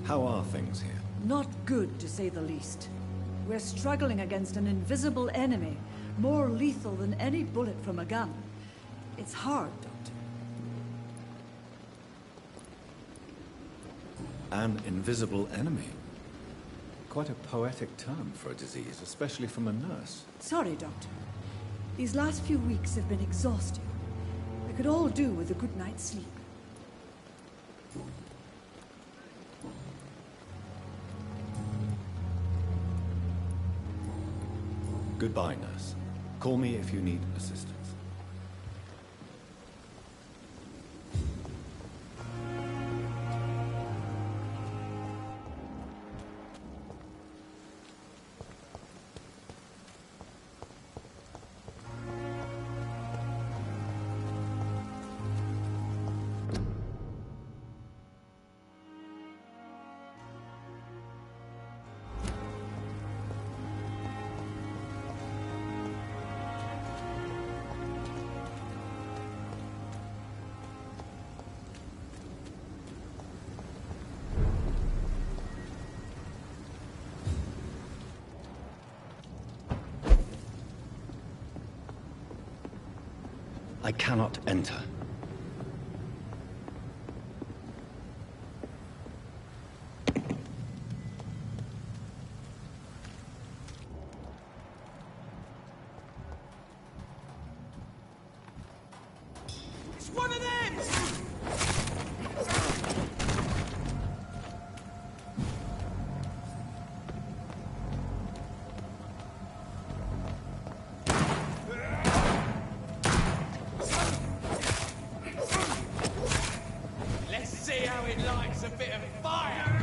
How are things here? Not good, to say the least. We're struggling against an invisible enemy, more lethal than any bullet from a gun. It's hard, Doctor. An invisible enemy? Quite a poetic term for a disease, especially from a nurse. Sorry, Doctor. These last few weeks have been exhausting. We could all do with a good night's sleep. Goodbye, nurse. Call me if you need assistance. I cannot enter. It's one of them! A bit of fire!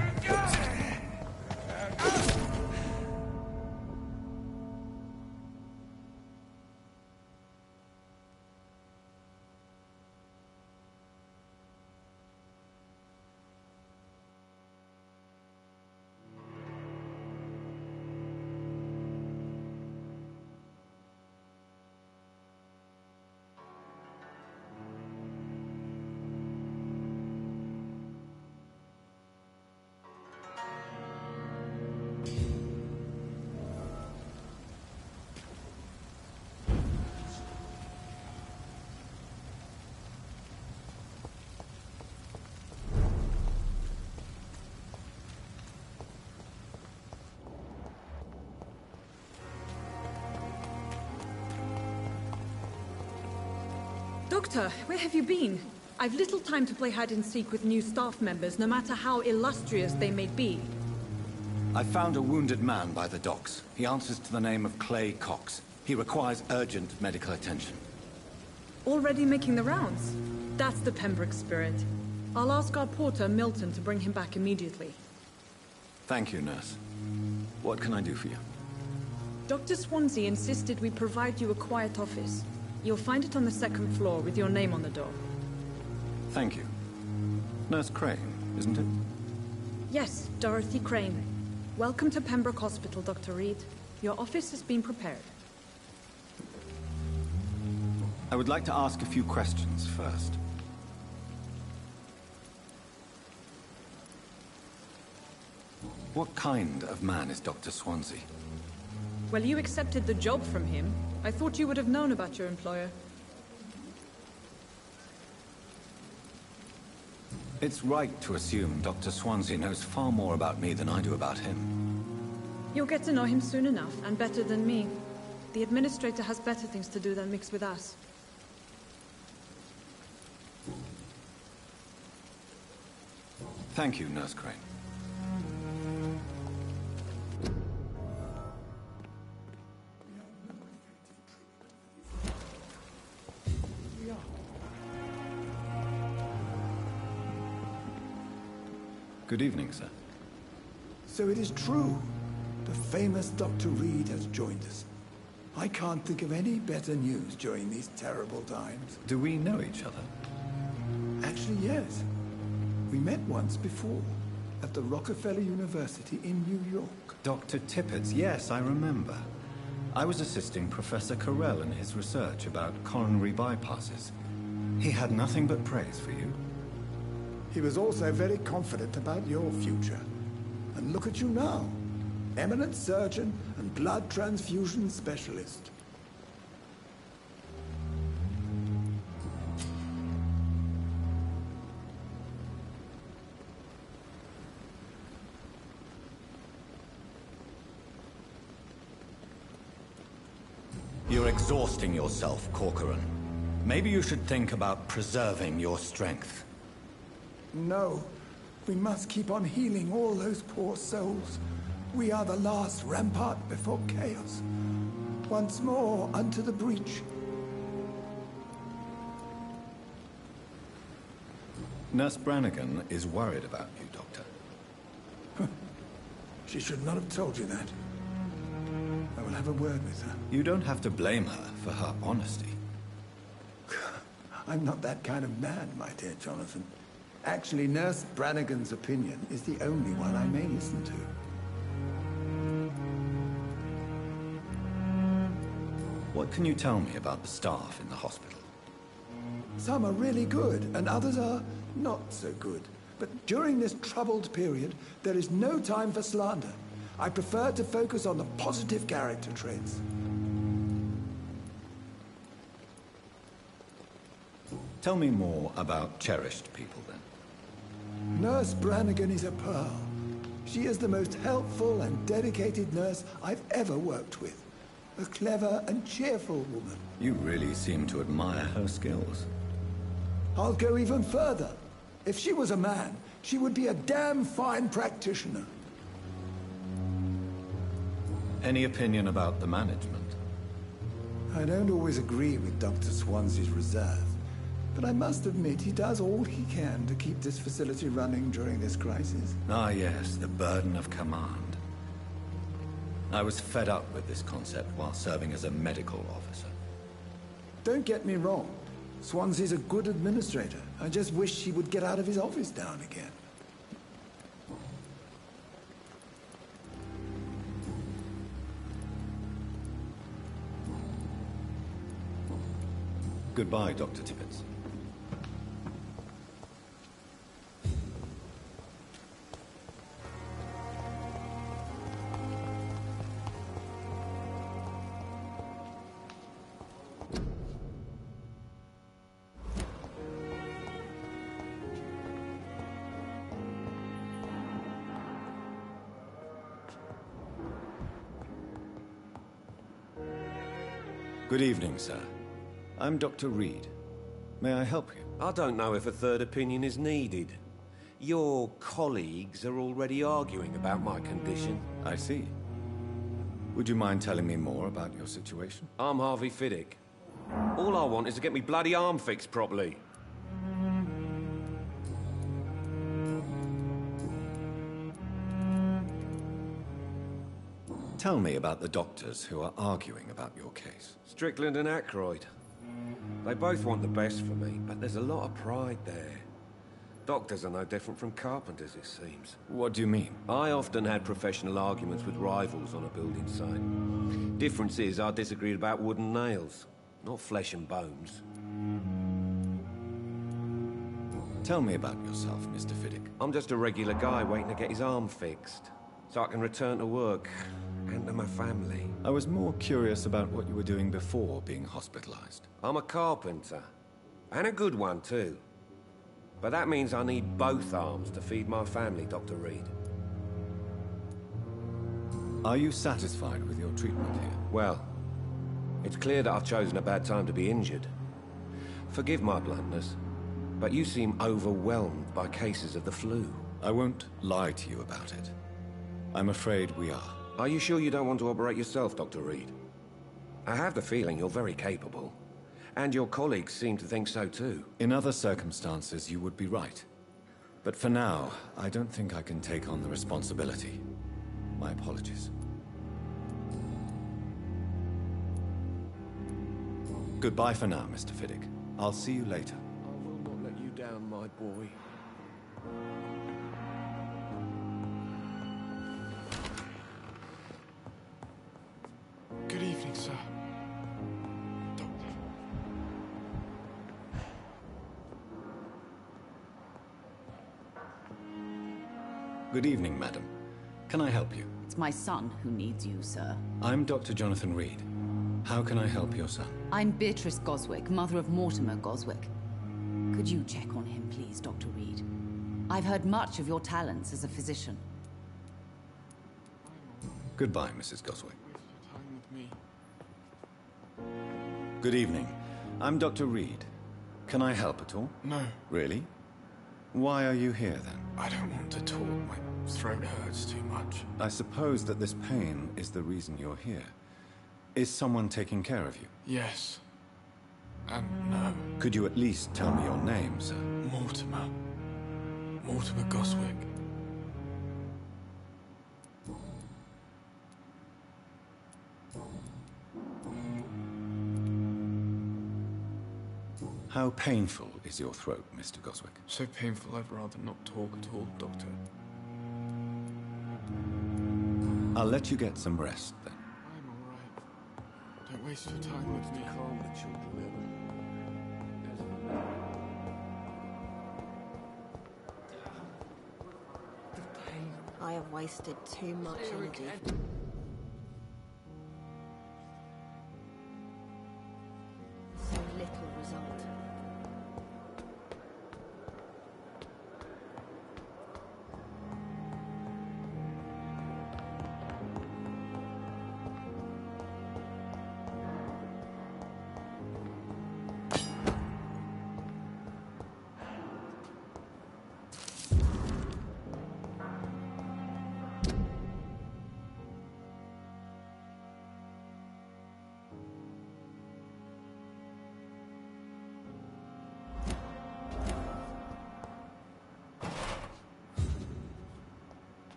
Doctor, where have you been? I've little time to play hide-and-seek with new staff members, no matter how illustrious they may be. I found a wounded man by the docks. He answers to the name of Clay Cox. He requires urgent medical attention. Already making the rounds? That's the Pembroke spirit. I'll ask our porter, Milton, to bring him back immediately. Thank you, nurse. What can I do for you? Dr. Swansea insisted we provide you a quiet office. You'll find it on the second floor with your name on the door. Thank you. Nurse Crane, isn't it? Yes, Dorothy Crane. Welcome to Pembroke Hospital, Dr. Reed. Your office has been prepared. I would like to ask a few questions first. What kind of man is Dr. Swansea? Well, you accepted the job from him. I thought you would have known about your employer. It's right to assume Dr. Swansea knows far more about me than I do about him. You'll get to know him soon enough, and better than me. The administrator has better things to do than mix with us. Thank you, Nurse Crane. Good evening, sir. So it is true. The famous Dr. Reed has joined us. I can't think of any better news during these terrible times. Do we know each other? Actually, yes. We met once before, at the Rockefeller University in New York. Dr. Tippett, yes, I remember. I was assisting Professor Carell in his research about coronary bypasses. He had nothing but praise for you. He was also very confident about your future. And look at you now. Eminent surgeon and blood transfusion specialist. You're exhausting yourself, Corcoran. Maybe you should think about preserving your strength. No. We must keep on healing all those poor souls. We are the last rampart before chaos. Once more unto the breach. Nurse Brannigan is worried about you, Doctor. She should not have told you that. I will have a word with her. You don't have to blame her for her honesty. I'm not that kind of man, my dear Jonathan. Actually, Nurse Brannigan's opinion is the only one I may listen to. What can you tell me about the staff in the hospital? Some are really good, and others are not so good. But during this troubled period, there is no time for slander. I prefer to focus on the positive character traits. Tell me more about cherished people, then. Nurse Brannigan is a pearl. She is the most helpful and dedicated nurse I've ever worked with. A clever and cheerful woman. You really seem to admire her skills. I'll go even further. If she was a man, she would be a damn fine practitioner. Any opinion about the management? I don't always agree with Dr. Swansea's reserve, but I must admit he does all he can to keep this facility running during this crisis. Ah, yes, the burden of command. I was fed up with this concept while serving as a medical officer. Don't get me wrong. Swansea's a good administrator. I just wish he would get out of his office now and again. Goodbye, Dr. Tippett. Good evening, sir. I'm Dr. Reed. May I help you? I don't know if a third opinion is needed. Your colleagues are already arguing about my condition. I see. Would you mind telling me more about your situation? I'm Harvey Fiddick. All I want is to get me bloody arm fixed properly. Tell me about the doctors who are arguing about your case. Strickland and Aykroyd. They both want the best for me, but there's a lot of pride there. Doctors are no different from carpenters, it seems. What do you mean? I often had professional arguments with rivals on a building site. Difference is I disagreed about wooden nails, not flesh and bones. Tell me about yourself, Mr. Fiddick. I'm just a regular guy waiting to get his arm fixed, so I can return to work and to my family. I was more curious about what you were doing before being hospitalized. I'm a carpenter, and a good one too. But that means I need both arms to feed my family, Dr. Reed. Are you satisfied with your treatment here? Well, it's clear that I've chosen a bad time to be injured. Forgive my bluntness, but you seem overwhelmed by cases of the flu. I won't lie to you about it. I'm afraid we are. Are you sure you don't want to operate yourself, Dr. Reed? I have the feeling you're very capable. And your colleagues seem to think so too. In other circumstances, you would be right. But for now, I don't think I can take on the responsibility. My apologies. Goodbye for now, Mr. Fiddick. I'll see you later. I will not let you down, my boy. Good evening, sir. Doctor. Good evening, madam. Can I help you? It's my son who needs you, sir. I'm Dr. Jonathan Reed. How can I help your son? I'm Beatrice Goswick, mother of Mortimer Goswick. Could you check on him, please, Dr. Reed? I've heard much of your talents as a physician. Goodbye, Mrs. Goswick. Waste your time with me. Good evening. I'm Dr. Reed. Can I help at all? No. Really? Why are you here, then? I don't want to talk. My throat hurts too much. I suppose that this pain is the reason you're here. Is someone taking care of you? Yes. And no. Could you at least tell me your name, sir? Mortimer. Mortimer Goswick. How painful is your throat, Mr. Goswick? So painful I'd rather not talk at all, Doctor. I'll let you get some rest, then. I'm alright. Don't waste your time with me. Calm the children, The pain. I have wasted too much energy. So little result.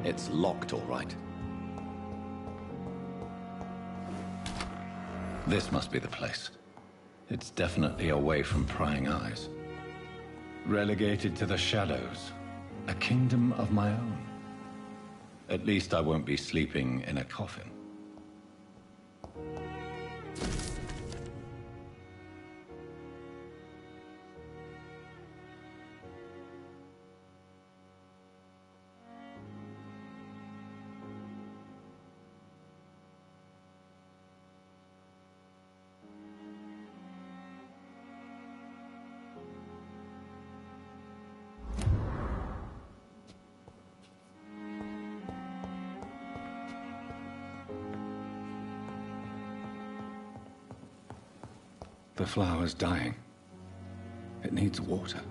It's locked, all right. This must be the place. It's definitely away from prying eyes. Relegated to the shadows. A kingdom of my own. At least I won't be sleeping in a coffin. The flower's dying. It needs water.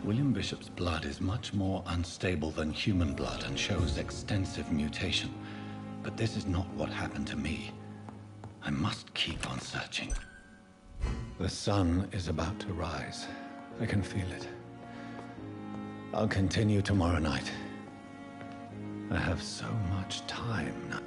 William Bishop's blood is much more unstable than human blood and shows extensive mutation. But this is not what happened to me. I must keep on searching. The sun is about to rise. I can feel it. I'll continue tomorrow night. I have so much time now.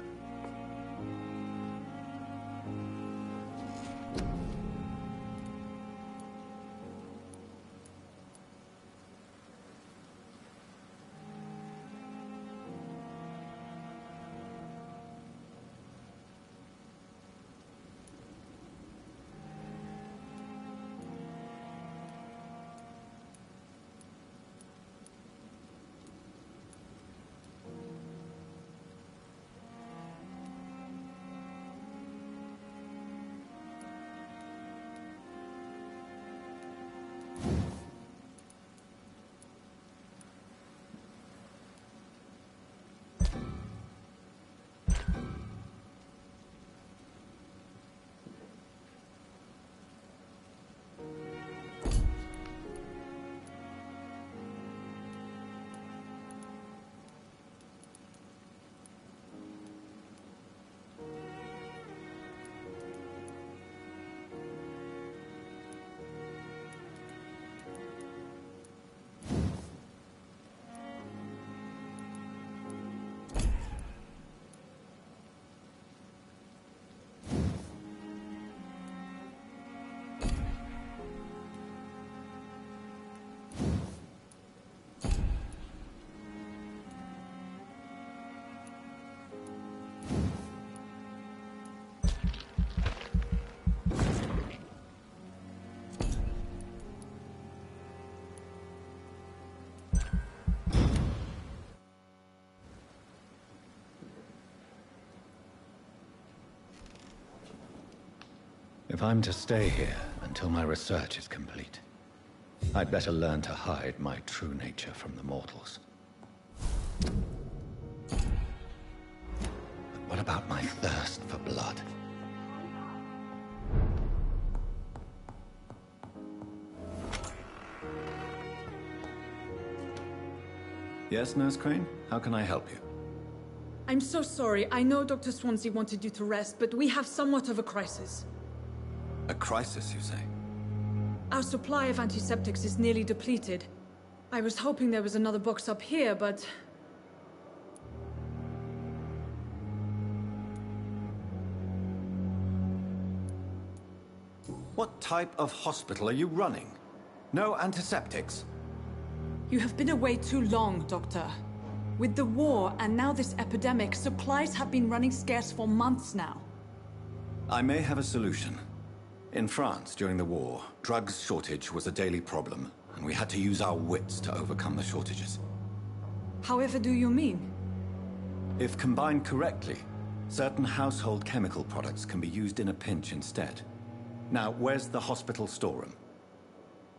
If I'm to stay here until my research is complete, I'd better learn to hide my true nature from the mortals. But what about my thirst for blood? Yes, Nurse Crane? How can I help you? I'm so sorry. I know Dr. Swansea wanted you to rest, but we have somewhat of a crisis. A crisis, you say? Our supply of antiseptics is nearly depleted. I was hoping there was another box up here, but... What type of hospital are you running? No antiseptics? You have been away too long, Doctor. With the war and now this epidemic, supplies have been running scarce for months now. I may have a solution. In France, during the war, drugs shortage was a daily problem, and we had to use our wits to overcome the shortages. However do you mean? If combined correctly, certain household chemical products can be used in a pinch instead. Now, where's the hospital storeroom?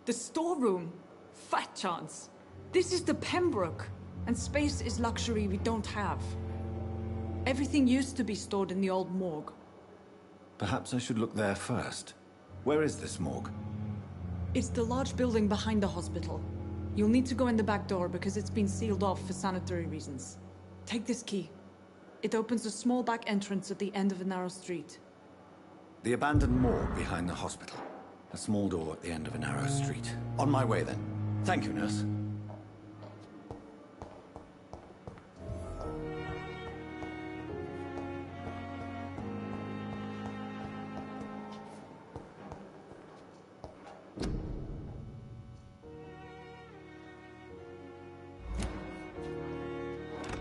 The storeroom? Fat chance. This is the Pembroke, and space is luxury we don't have. Everything used to be stored in the old morgue. Perhaps I should look there first. Where is this morgue? It's the large building behind the hospital. You'll need to go in the back door because it's been sealed off for sanitary reasons. Take this key. It opens a small back entrance at the end of a narrow street. The abandoned morgue behind the hospital. A small door at the end of a narrow street. On my way then. Thank you, nurse.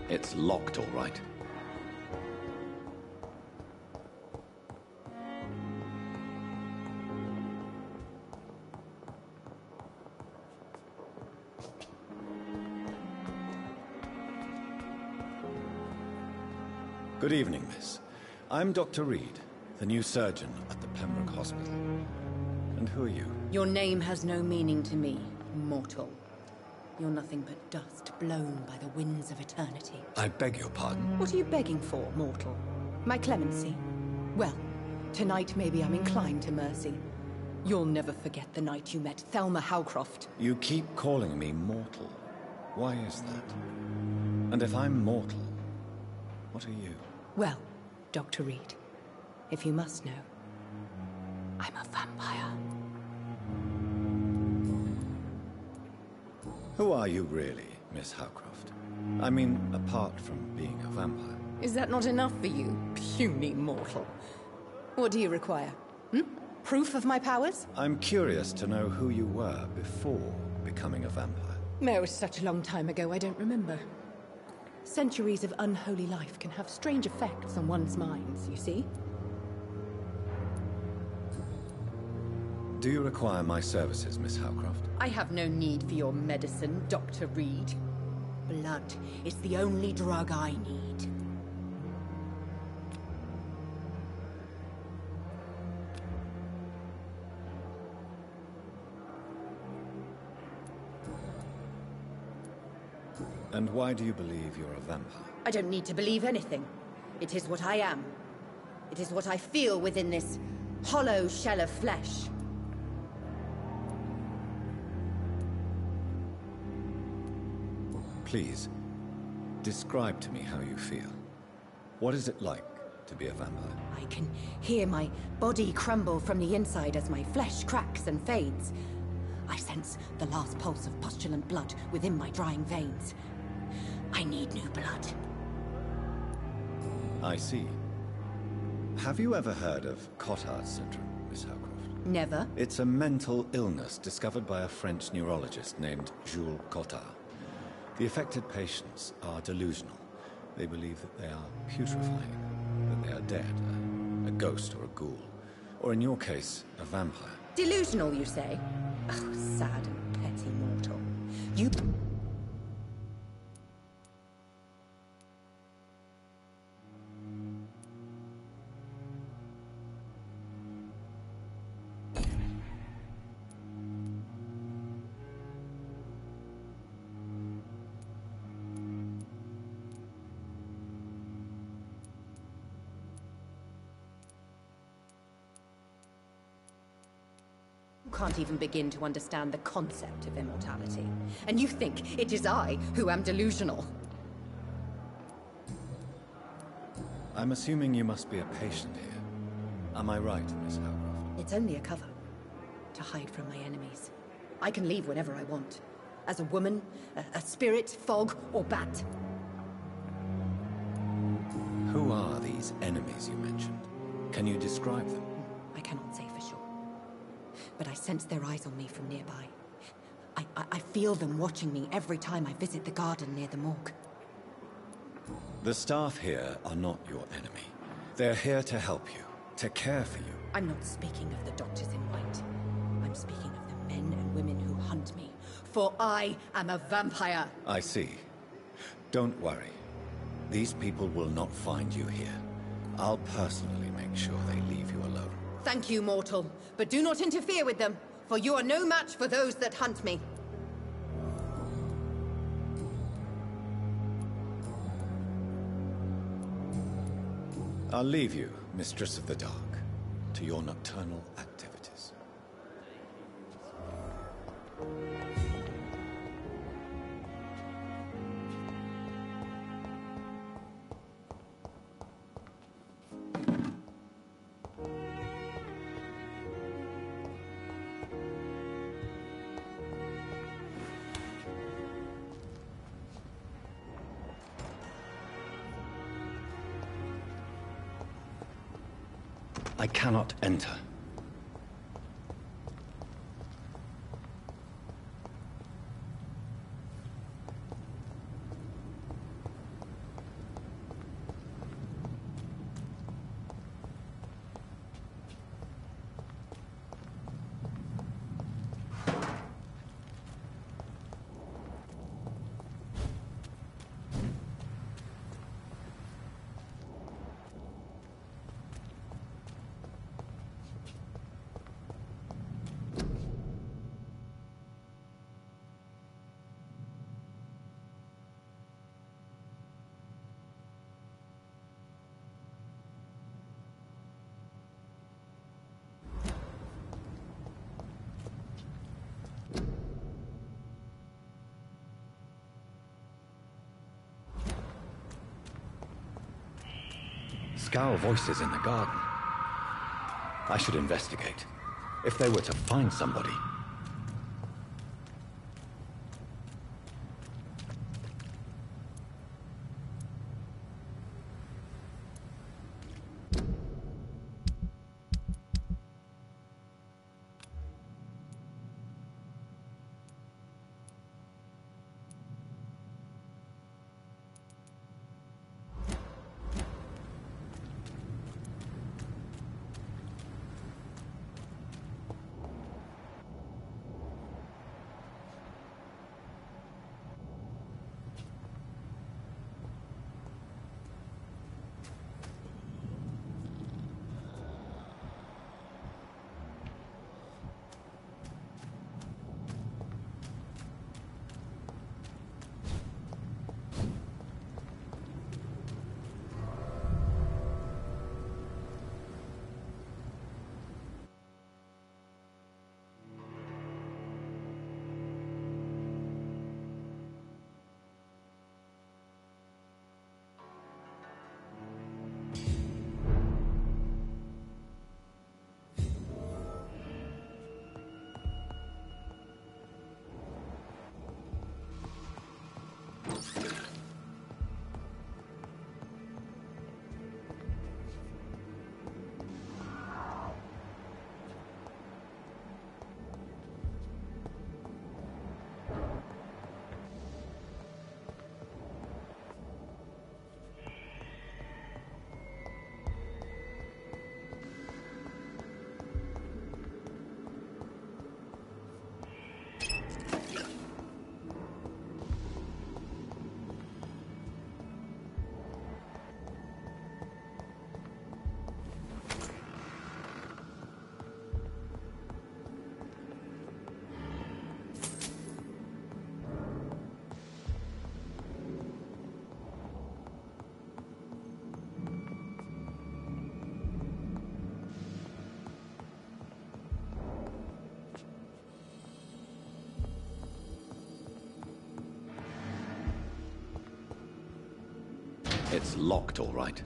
It's locked, all right. Good evening, miss. I'm Dr. Reed, the new surgeon at the Pembroke Hospital. And who are you? Your name has no meaning to me, mortal. You're nothing but dust blown by the winds of eternity. I beg your pardon? What are you begging for, mortal? My clemency? Well, tonight maybe I'm inclined to mercy. You'll never forget the night you met Thelma Howcroft. You keep calling me mortal. Why is that? And if I'm mortal, what are you? Well, Dr. Reed, if you must know, I'm a vampire. Who are you really, Miss Howcroft? I mean, apart from being a vampire. Is that not enough for you, puny mortal? What do you require? Proof of my powers? I'm curious to know who you were before becoming a vampire. It was such a long time ago, I don't remember. Centuries of unholy life can have strange effects on one's minds, you see? Do you require my services, Miss Howcroft? I have no need for your medicine, Dr. Reed. Blood is the only drug I need. And why do you believe you're a vampire? I don't need to believe anything. It is what I am. It is what I feel within this hollow shell of flesh. Please, describe to me how you feel. What is it like to be a vampire? I can hear my body crumble from the inside as my flesh cracks and fades. I sense the last pulse of postulant blood within my drying veins. I need new blood. I see. Have you ever heard of Cotard's syndrome, Miss Howcroft? Never. It's a mental illness discovered by a French neurologist named Jules Cotard. The affected patients are delusional. They believe that they are putrefying, that they are dead, a ghost or a ghoul, or in your case, a vampire. Delusional, you say? Oh, sad and petty mortal. You... can't even begin to understand the concept of immortality. And you think it is I who am delusional. I'm assuming you must be a patient here. Am I right, Miss Howcroft? It's only a cover. To hide from my enemies. I can leave whenever I want. As a woman, a spirit, fog, or bat. Who are these enemies you mentioned? Can you describe them? I cannot say for sure. But I sense their eyes on me from nearby. I feel them watching me every time I visit the garden near the morgue. The staff here are not your enemy. They're here to help you, to care for you. I'm not speaking of the doctors in white. I'm speaking of the men and women who hunt me. For I am a vampire. I see. Don't worry. These people will not find you here. I'll personally make sure they leave you alone. Thank you, mortal. But do not interfere with them, for you are no match for those that hunt me. I'll leave you, Mistress of the Dark, to your nocturnal activities. I cannot enter. Scowl voices in the garden. I should investigate. If they were to find somebody... It's locked, all right.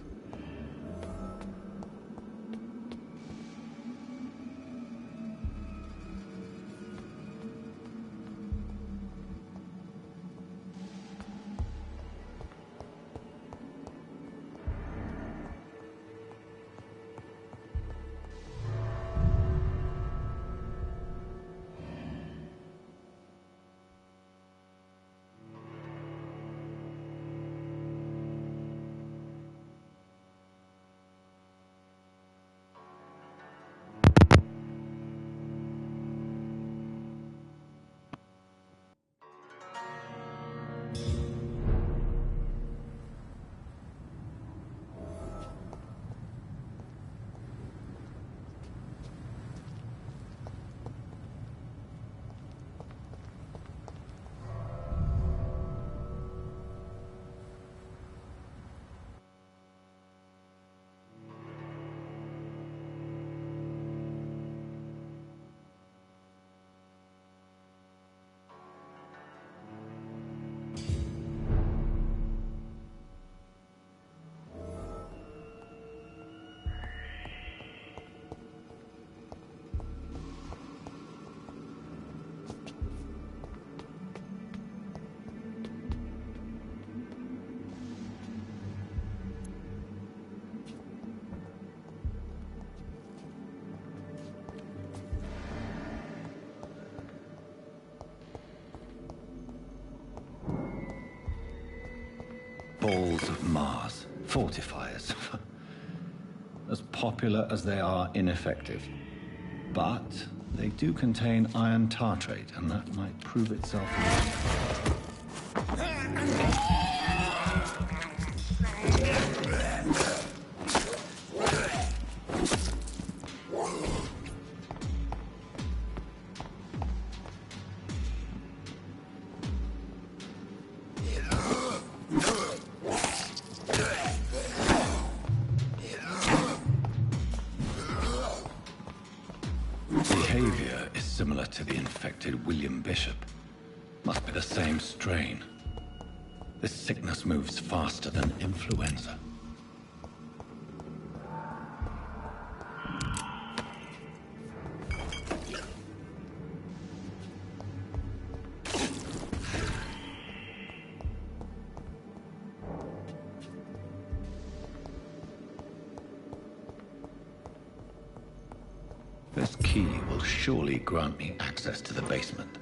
Balls of Mars. Fortifiers. As popular as they are ineffective. But they do contain iron tartrate, and that might prove itself useful. Behavior is similar to the infected William Bishop. Must be the same strain. This sickness moves faster than influenza. This key will surely grant me access to the basement.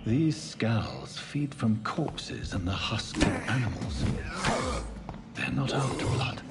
These scowls feed from corpses and the husks of animals. They're not after blood.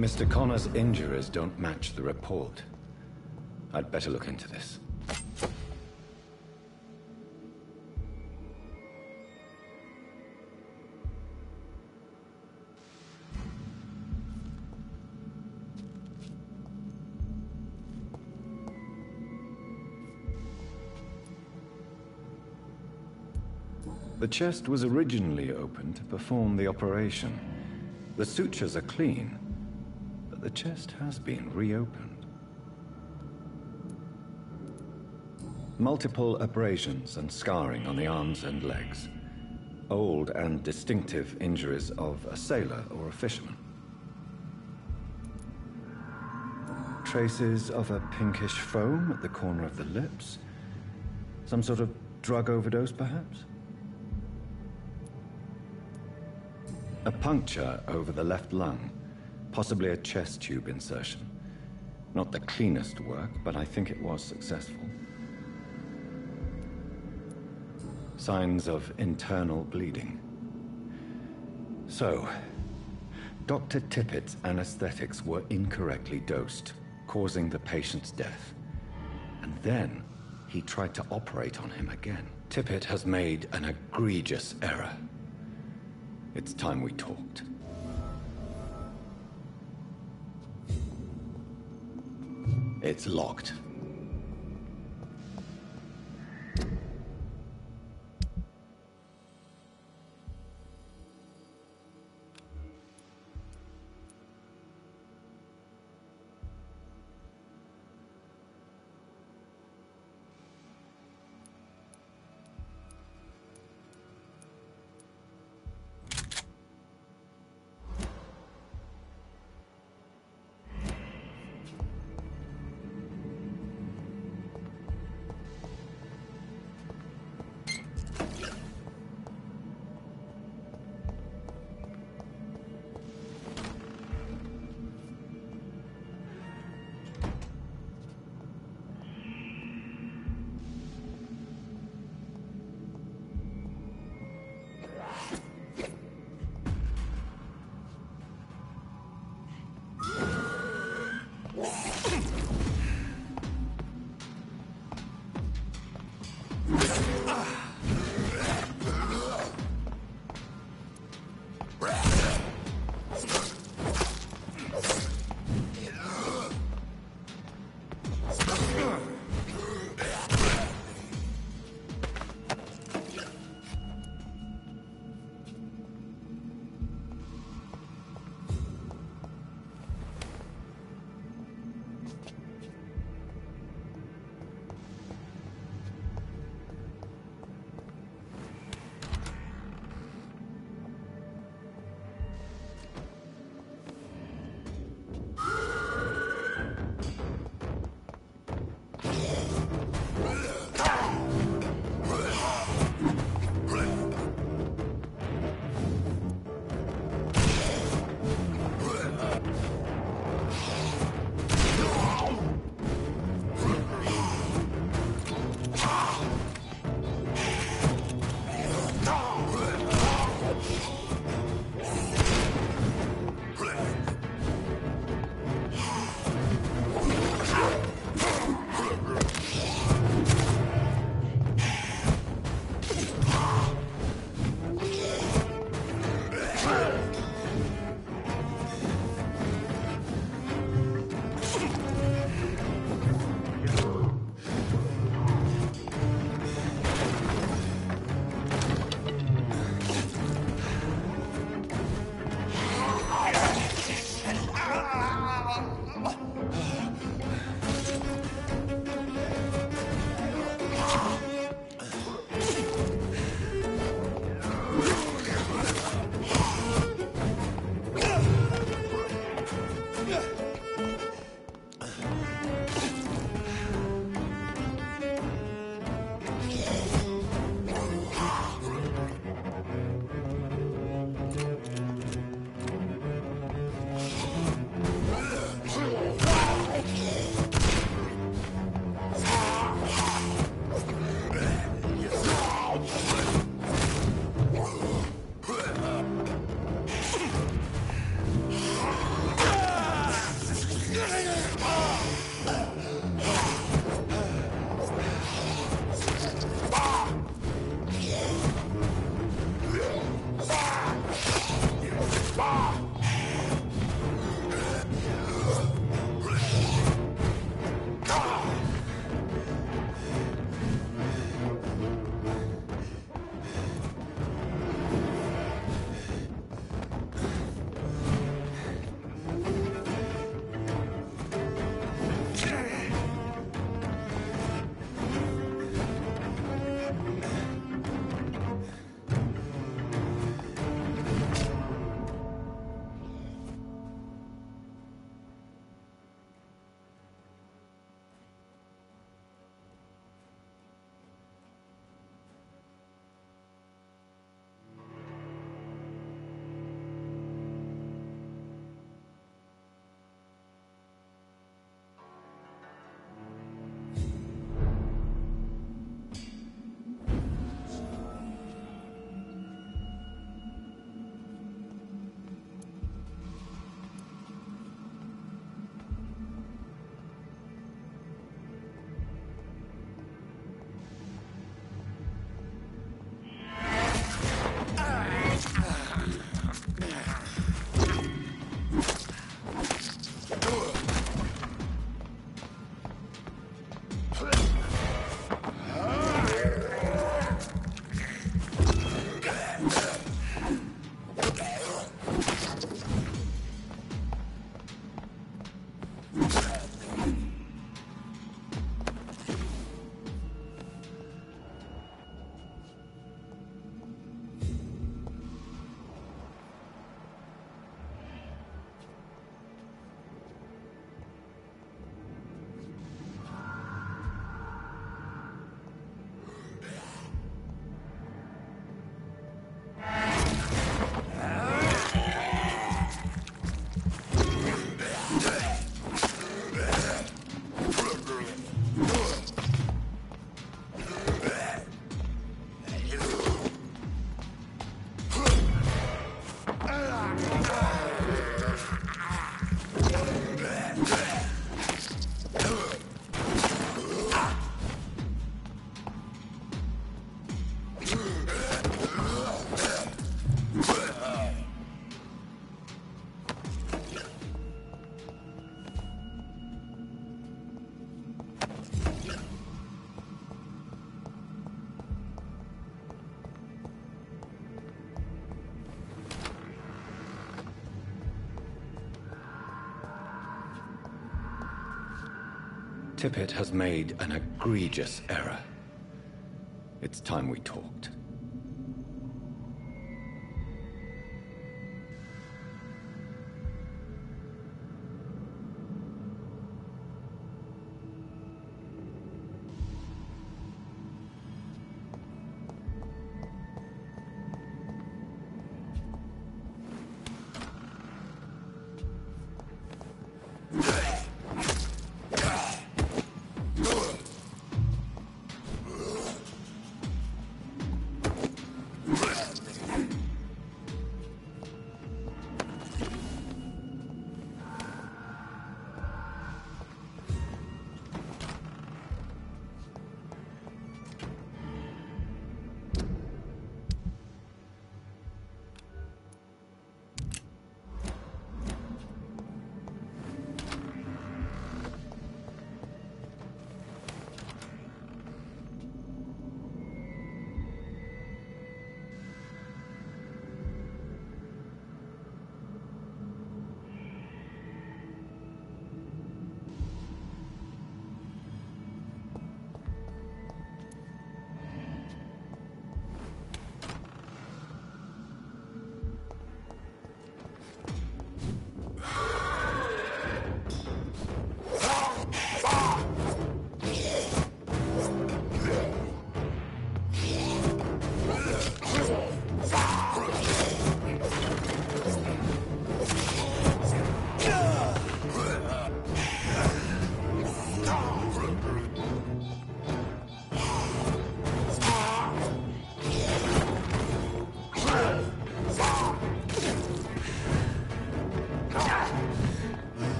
Mr. Connor's injuries don't match the report. I'd better look into this. The chest was originally opened to perform the operation. The sutures are clean, but the chest has been reopened. Multiple abrasions and scarring on the arms and legs. Old and distinctive injuries of a sailor or a fisherman. Traces of a pinkish foam at the corner of the lips. Some sort of drug overdose, perhaps? A puncture over the left lung, possibly a chest tube insertion. Not the cleanest work, but I think it was successful. Signs of internal bleeding. So, Dr. Tippett's anesthetics were incorrectly dosed, causing the patient's death. And then, he tried to operate on him again. Tippett has made an egregious error. It's time we talked. It's locked. Tippett has made an egregious error. It's time we talked.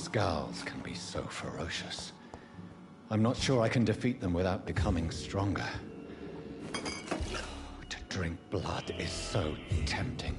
Scowls can be so ferocious. I'm not sure I can defeat them without becoming stronger. To drink blood is so tempting.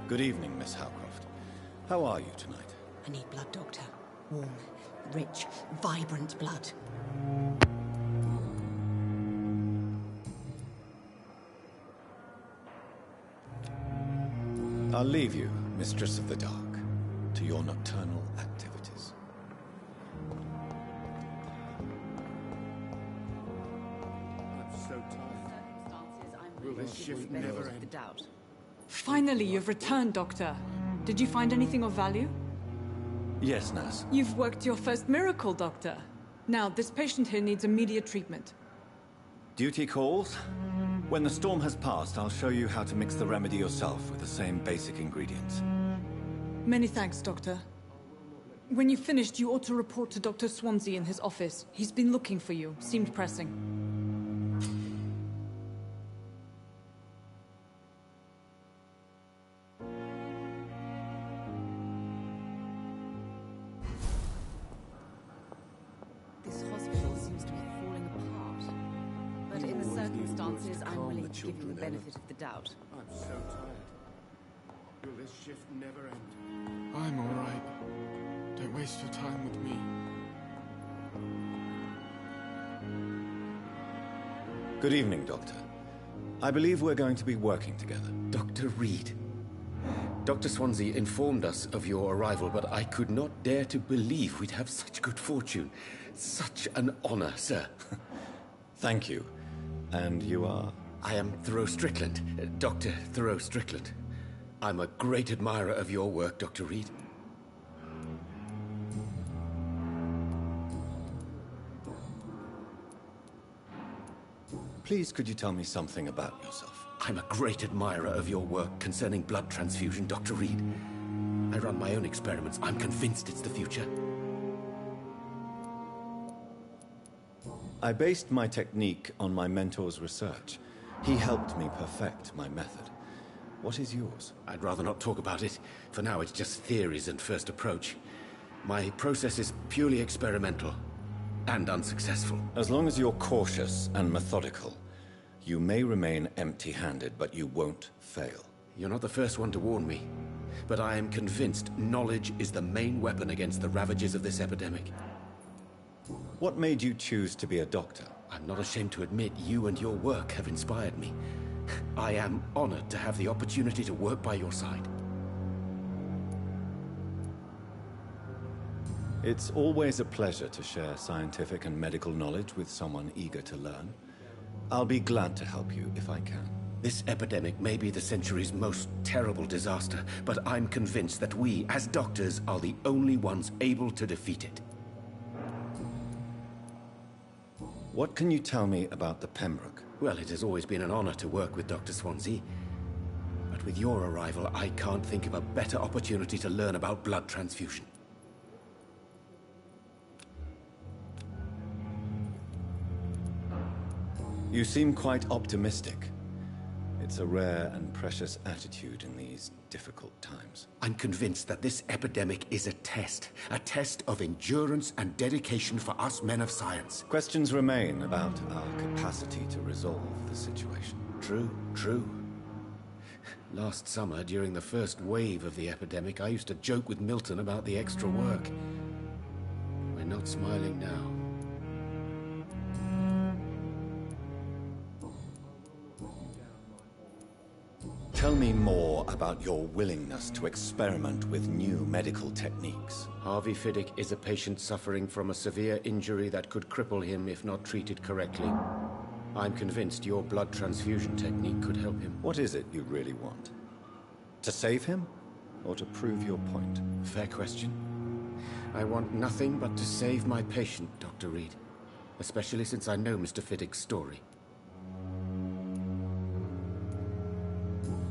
Good evening, Miss Howcroft. How are you tonight? I need blood, Doctor. Warm, rich, vibrant blood. I'll leave you, Mistress of the Dark, to your nocturnal activities. I'm so tired. Will this shift never end? Finally, you've returned, Doctor. Did you find anything of value? Yes, nurse. You've worked your first miracle, Doctor. Now, this patient here needs immediate treatment. Duty calls. When the storm has passed, I'll show you how to mix the remedy yourself with the same basic ingredients. Many thanks, Doctor. When you've finished, you ought to report to Dr. Swansea in his office. He's been looking for you. Seemed pressing. This hospital seems to be falling apart. But in the circumstances, I'm willing to give you the benefit of the doubt. I'm so tired. Will this shift never end? I'm all right. Don't waste your time with me. Good evening, Doctor. I believe we're going to be working together. Dr. Reed. Dr. Swansea informed us of your arrival, but I could not dare to believe we'd have such good fortune. Such an honor, sir. Thank you. And you are? I am Thoreau Strickland, Dr. Thoreau Strickland. I'm a great admirer of your work, Dr. Reed. Please, could you tell me something about yourself? I'm a great admirer of your work concerning blood transfusion, Dr. Reed. I run my own experiments. I'm convinced it's the future. I based my technique on my mentor's research. He helped me perfect my method. What is yours? I'd rather not talk about it. For now, it's just theories and first approach. My process is purely experimental and unsuccessful. As long as you're cautious and methodical, you may remain empty-handed, but you won't fail. You're not the first one to warn me, but I am convinced knowledge is the main weapon against the ravages of this epidemic. What made you choose to be a doctor? I'm not ashamed to admit you and your work have inspired me. I am honored to have the opportunity to work by your side. It's always a pleasure to share scientific and medical knowledge with someone eager to learn. I'll be glad to help you if I can. This epidemic may be the century's most terrible disaster, but I'm convinced that we, as doctors, are the only ones able to defeat it. What can you tell me about the Pembroke? Well, it has always been an honor to work with Dr. Swansea. But with your arrival, I can't think of a better opportunity to learn about blood transfusion. You seem quite optimistic. It's a rare and precious attitude in these difficult times. I'm convinced that this epidemic is a test of endurance and dedication for us men of science. Questions remain about our capacity to resolve the situation. True. Last summer, during the first wave of the epidemic, I used to joke with Milton about the extra work. We're not smiling now. Tell me more about your willingness to experiment with new medical techniques. Harvey Fiddick is a patient suffering from a severe injury that could cripple him if not treated correctly. I'm convinced your blood transfusion technique could help him. What is it you really want? To save him? Or to prove your point? Fair question. I want nothing but to save my patient, Dr. Reed. Especially since I know Mr. Fiddick's story.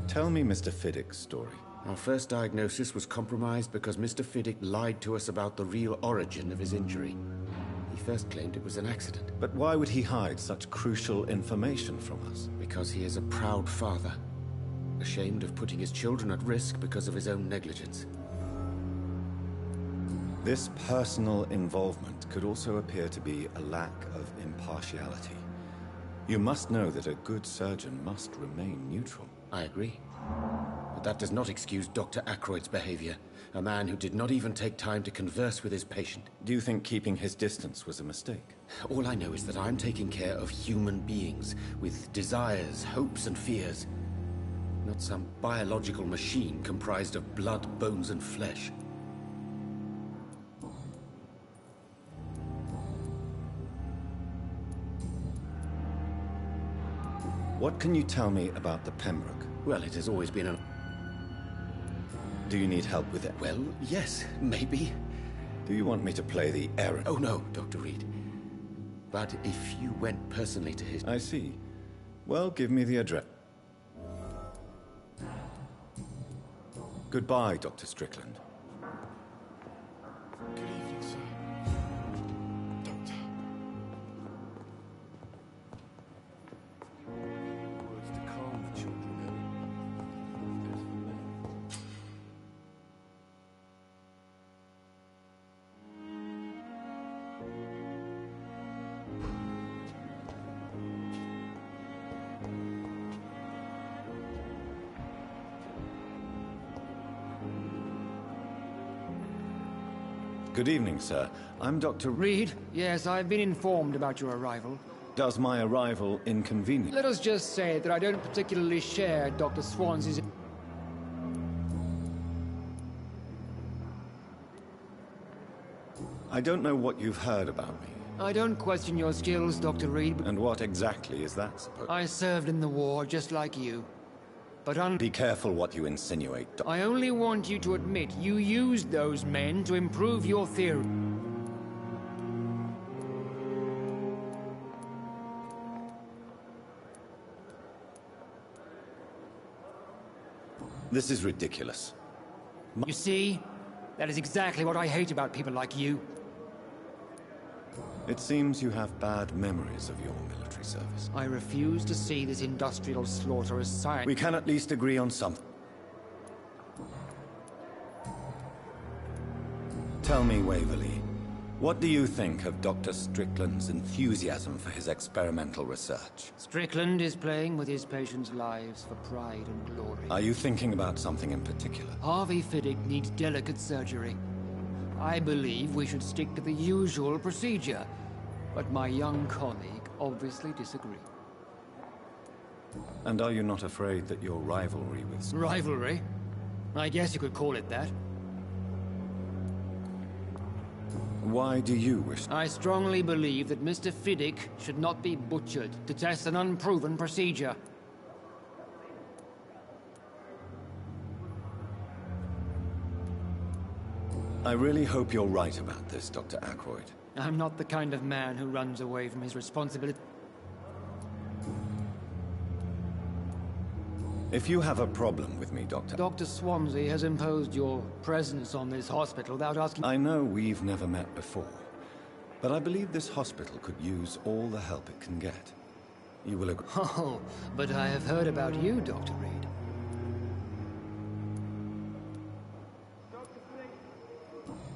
Tell me Mr. Fiddick's story. Our first diagnosis was compromised because Mr. Fiddick lied to us about the real origin of his injury. He first claimed it was an accident. But why would he hide such crucial information from us? Because he is a proud father, ashamed of putting his children at risk because of his own negligence. This personal involvement could also appear to be a lack of impartiality. You must know that a good surgeon must remain neutral. I agree. But That does not excuse Dr. Ackroyd's behavior. A man who did not even take time to converse with his patient. Do you think keeping his distance was a mistake? All I know is that I'm taking care of human beings with desires, hopes, and fears. Not some biological machine comprised of blood, bones, and flesh. What can you tell me about the Pembroke? Well, it has always been an... Do you need help with it? Well, yes, maybe. Do you want me to play the errand? Oh, no, Dr. Reed. But if you went personally to his... I see. Well, give me the address. Goodbye, Dr. Strickland. Good evening, sir. Doctor. Words to calm the children, Ellie. As for me. Good evening, sir. I'm Dr. Reed? Yes, I've been informed about your arrival. Does my arrival inconvenience? Let us just say that I don't particularly share Dr. Swansea's... I don't know what you've heard about me. I don't question your skills, Dr. Reed. And what exactly is that supposed? I served in the war, just like you. But Be careful what you insinuate, I only want you to admit you used those men to improve your theory. This is ridiculous. You see? That is exactly what I hate about people like you. It seems you have bad memories of your military service. I refuse to see this industrial slaughter as science. We can at least agree on something. Tell me, Waverly, what do you think of Dr. Strickland's enthusiasm for his experimental research? Strickland is playing with his patients' lives for pride and glory. Are you thinking about something in particular? Harvey Fiddick needs delicate surgery. I believe we should stick to the usual procedure, but my young colleague obviously disagrees. And are you not afraid that your rivalry with... Rivalry? I guess you could call it that. Why do you wish... I strongly believe that Mr. Fiddick should not be butchered to test an unproven procedure. I really hope you're right about this, Dr. Ackroyd. I'm not the kind of man who runs away from his responsibility. If you have a problem with me, Doctor... Dr. Swansea has imposed your presence on this hospital without asking... I know we've never met before, but I believe this hospital could use all the help it can get. You will agree... Oh, but I have heard about you, Dr. Reed.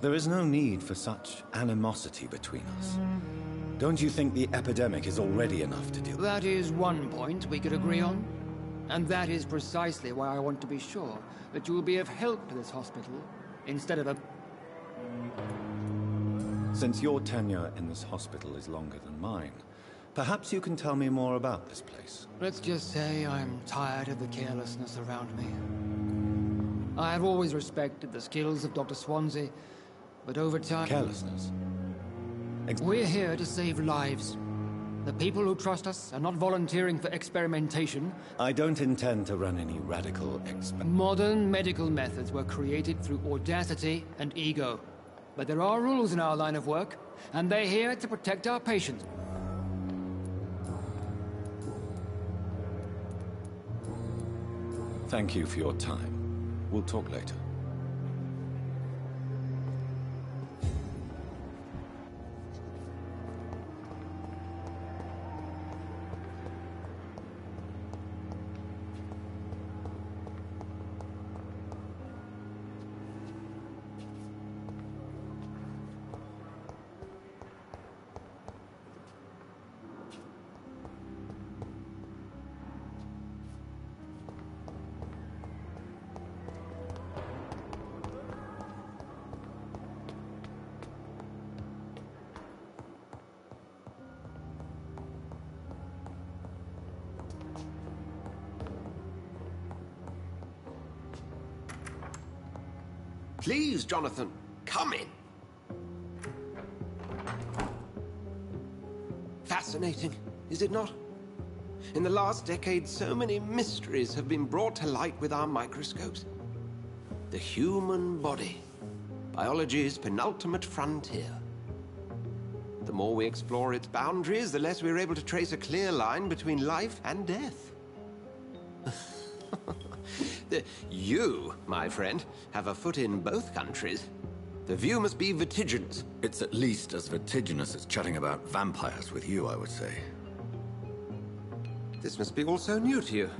There is no need for such animosity between us. Don't you think the epidemic is already enough to deal with? That is one point we could agree on. And that is precisely why I want to be sure that you will be of help to this hospital, instead of a... Since your tenure in this hospital is longer than mine, perhaps you can tell me more about this place. Let's just say I'm tired of the carelessness around me. I have always respected the skills of Dr. Swansea, but over time... Carelessness? We're here to save lives. The people who trust us are not volunteering for experimentation. I don't intend to run any radical Modern medical methods were created through audacity and ego. But there are rules in our line of work, and they're here to protect our patients. Thank you for your time. We'll talk later. Please, Jonathan, come in. Fascinating, is it not? In the last decade, so many mysteries have been brought to light with our microscopes. The human body, biology's penultimate frontier. The more we explore its boundaries, the less we're able to trace a clear line between life and death. You, my friend, have a foot in both countries. The view must be vertiginous. It's at least as vertiginous as chatting about vampires with you, I would say. This must be all so new to you.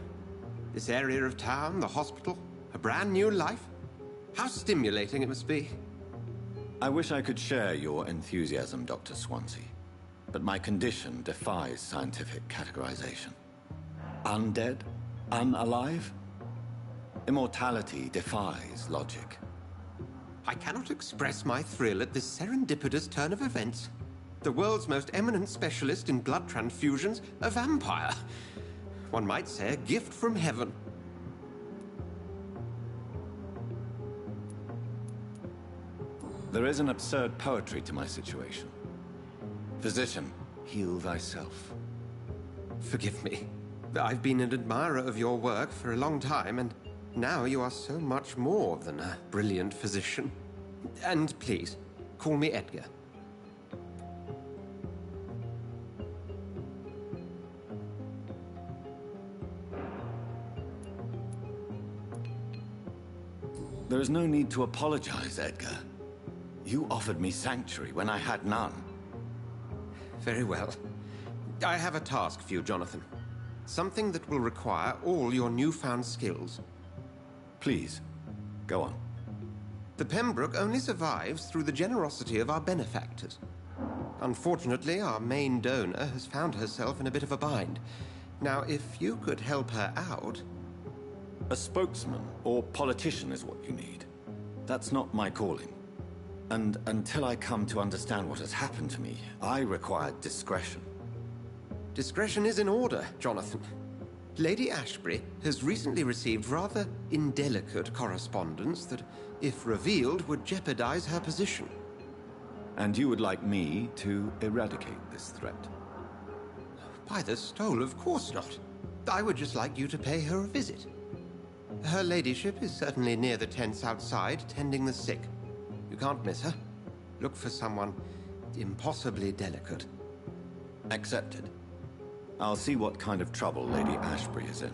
This area of town, the hospital, a brand new life. How stimulating it must be. I wish I could share your enthusiasm, Dr. Swansea, but my condition defies scientific categorization. Undead? Unalive? Immortality defies logic. I cannot express my thrill at this serendipitous turn of events. The world's most eminent specialist in blood transfusions, a vampire. One might say a gift from heaven. There is an absurd poetry to my situation. Physician, heal thyself. Forgive me. I've been an admirer of your work for a long time, and now you are so much more than a brilliant physician. And please, call me Edgar. There is no need to apologize, Edgar. You offered me sanctuary when I had none. Very well. I have a task for you, Jonathan. Something that will require all your newfound skills. Please, go on. The Pembroke only survives through the generosity of our benefactors. Unfortunately, our main donor has found herself in a bit of a bind. Now, if you could help her out... A spokesman or politician is what you need. That's not my calling. And until I come to understand what has happened to me, I require discretion. Discretion is in order, Jonathan. Lady Ashbury has recently received rather indelicate correspondence that, if revealed, would jeopardize her position. And you would like me to eradicate this threat? By the stole, of course not. I would just like you to pay her a visit. Her ladyship is certainly near the tents outside, tending the sick. You can't miss her. Look for someone impossibly delicate. Accepted. I'll see what kind of trouble Lady Ashbury is in.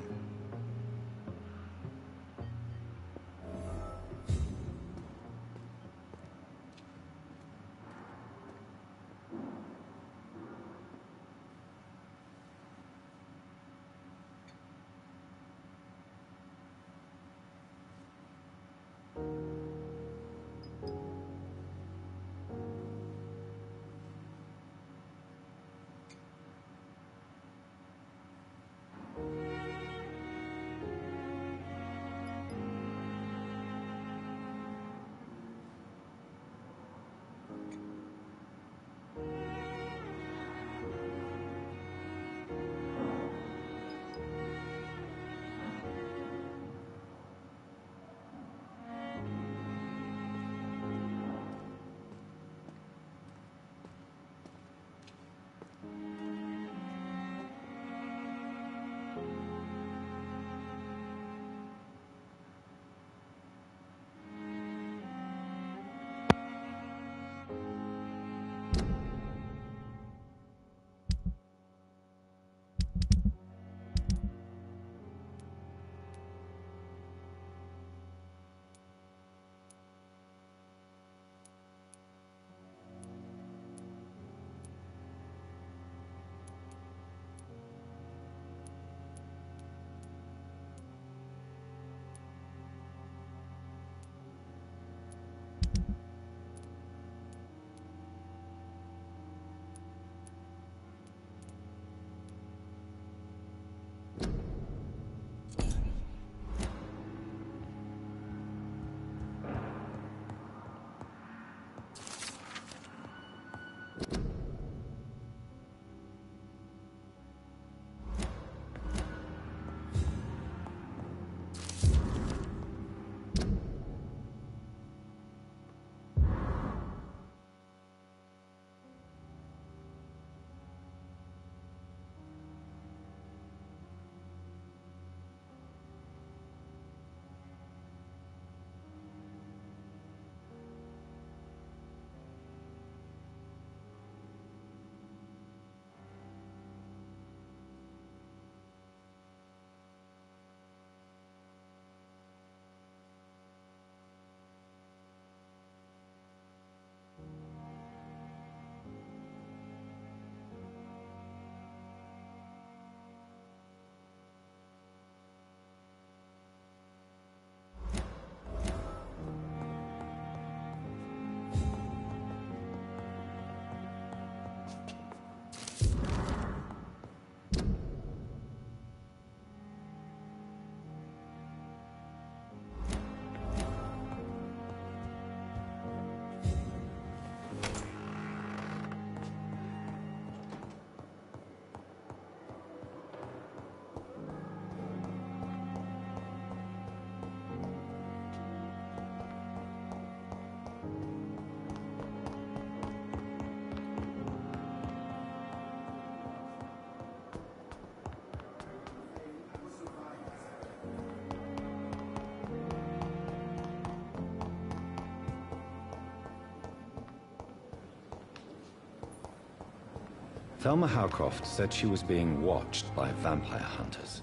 Thelma Howcroft said she was being watched by vampire hunters.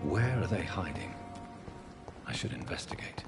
Where are they hiding? I should investigate.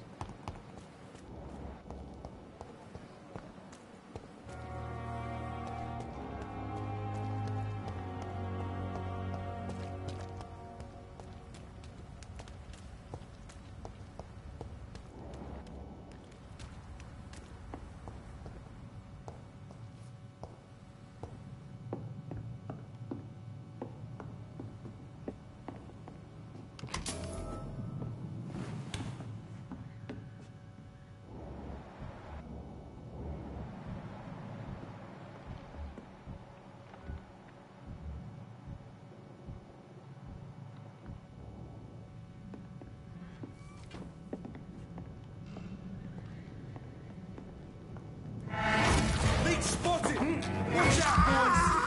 Spotted! Watch out, boys!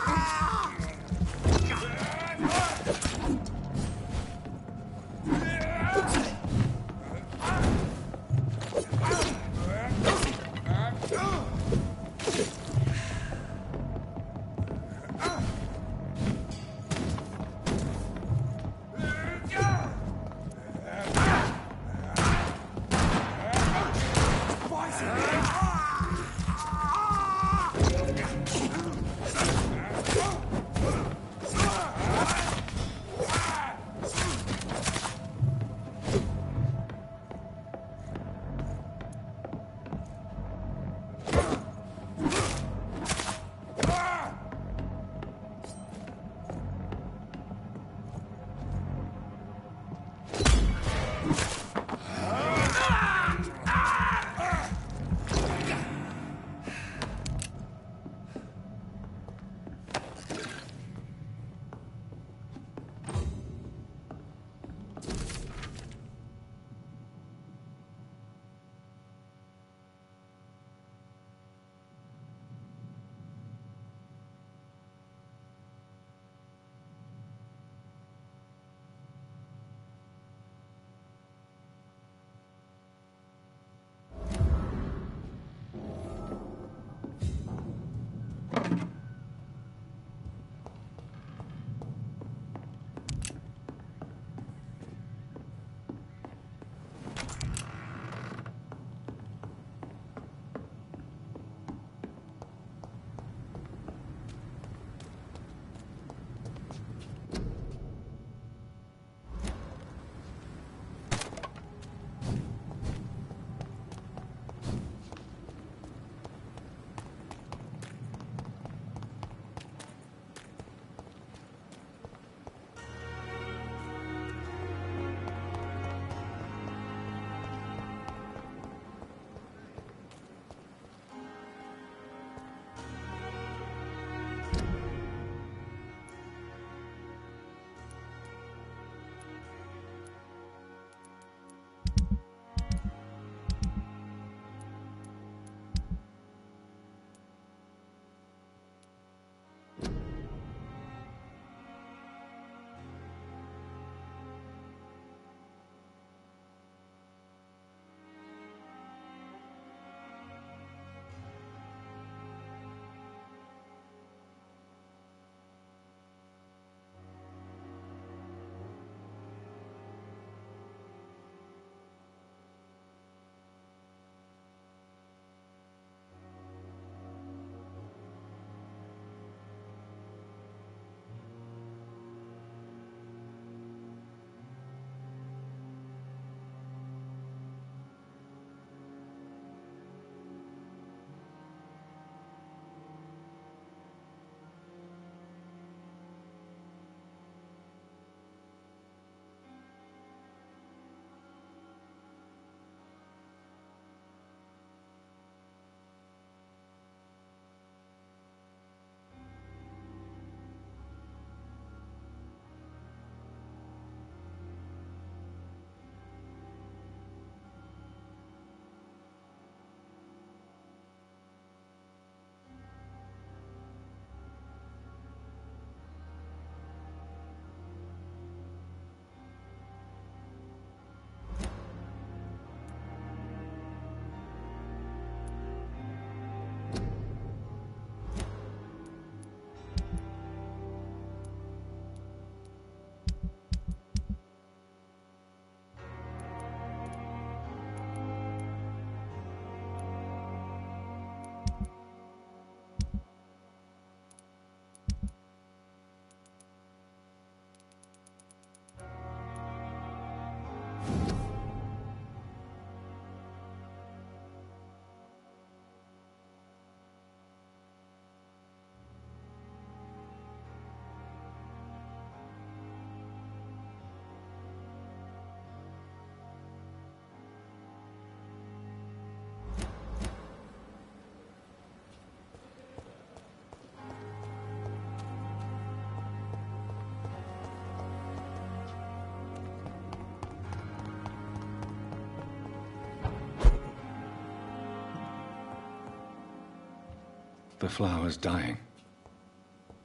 The flower's dying.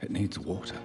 It needs water.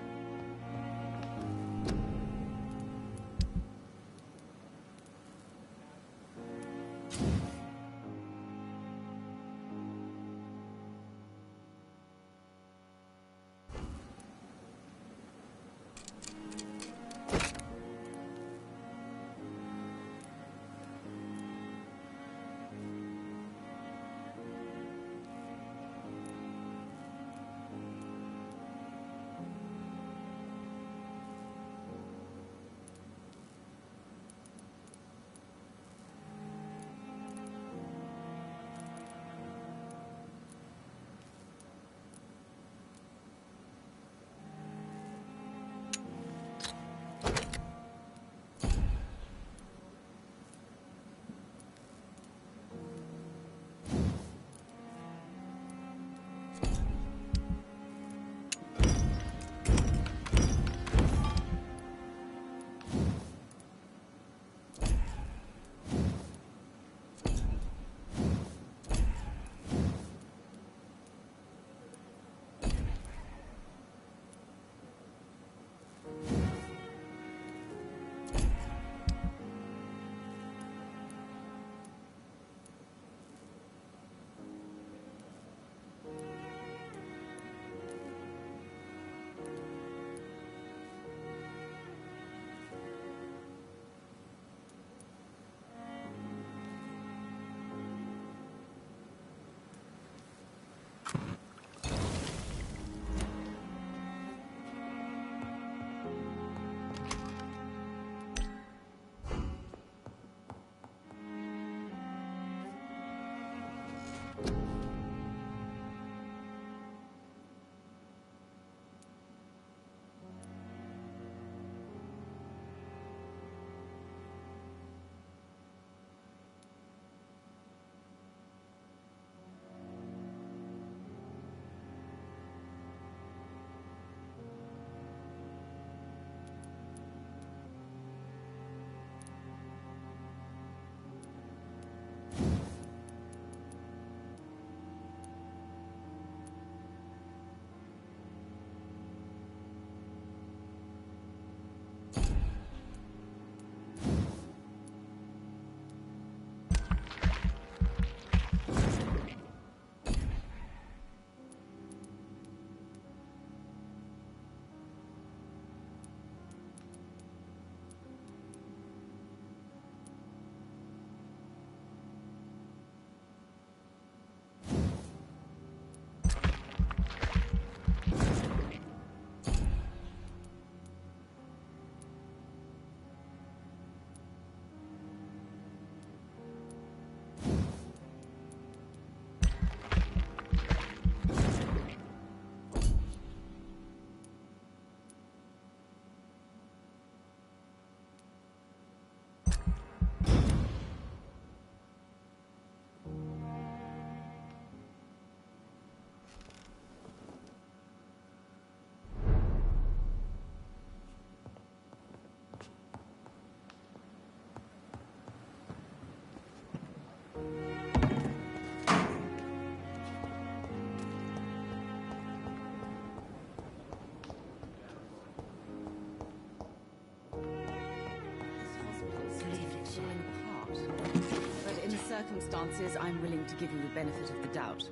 Circumstances, I'm willing to give you the benefit of the doubt.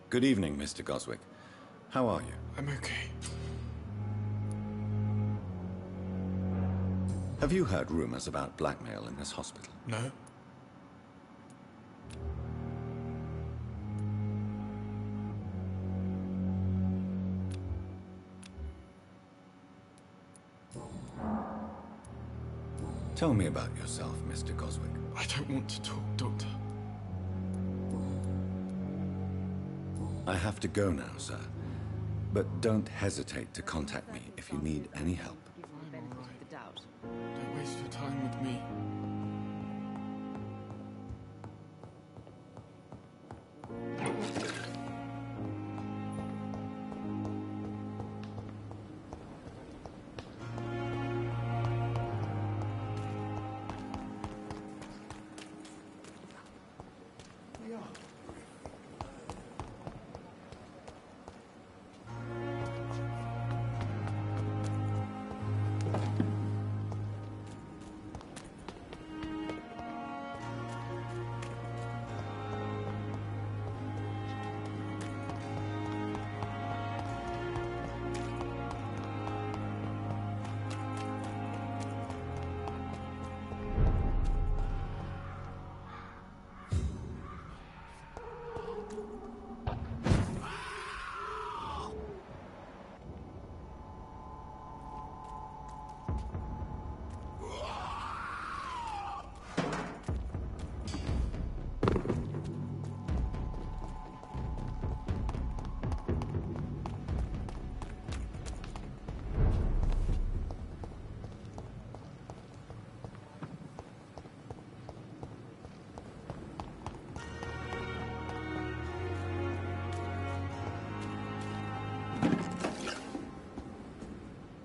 Good evening, Mr. Goswick. How are you? I'm okay. Have you heard rumors about blackmail in this hospital? No. Tell me about yourself, Mr. Goswick. I don't want to talk, Doctor. I have to go now, sir. But don't hesitate to contact me if you need any help. Don't waste your time with me.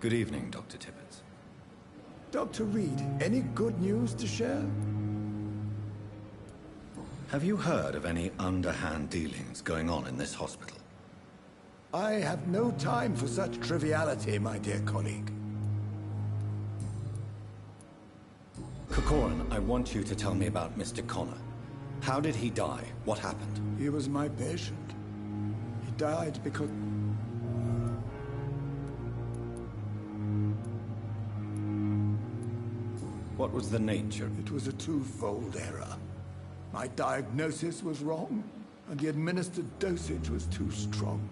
Good evening, Dr. Tippett. Dr. Reed, any good news to share? Have you heard of any underhand dealings going on in this hospital? I have no time for such triviality, my dear colleague. Corcoran, I want you to tell me about Mr. Connor. How did he die? What happened? He was my patient. He died because... What was the nature? It was a twofold error. My diagnosis was wrong, and the administered dosage was too strong.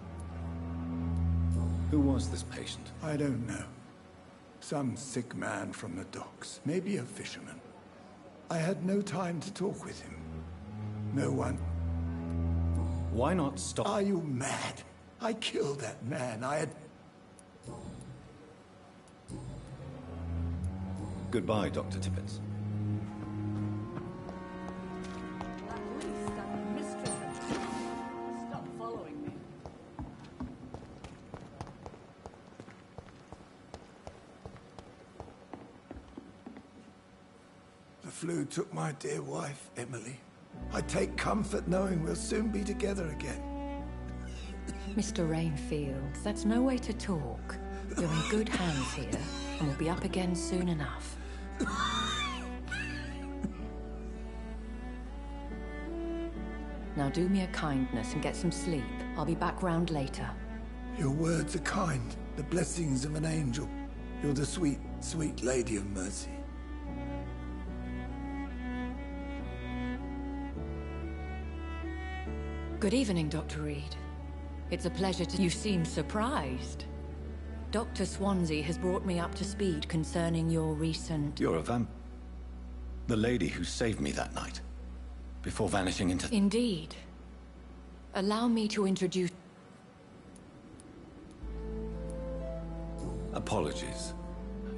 Who was this patient? I don't know. Some sick man from the docks, maybe a fisherman. I had no time to talk with him. No one. Why not stop? Are you mad? I killed that man. I had... Goodbye, Dr. Tippett. At least I'm mistress of truth. Stop following me. The flu took my dear wife, Emily. I take comfort knowing we'll soon be together again. Mr. Rainfield, that's no way to talk. You're in good hands here, and we'll be up again soon enough. Now do me a kindness and get some sleep. I'll be back round later. Your words are kind, the blessings of an angel. You're the sweet, sweet Lady of Mercy. Good evening, Dr. Reed. It's a pleasure to... You seem surprised. Dr. Swansea has brought me up to speed concerning your recent... You're a the lady who saved me that night, before vanishing into... Indeed. Allow me to introduce... Apologies.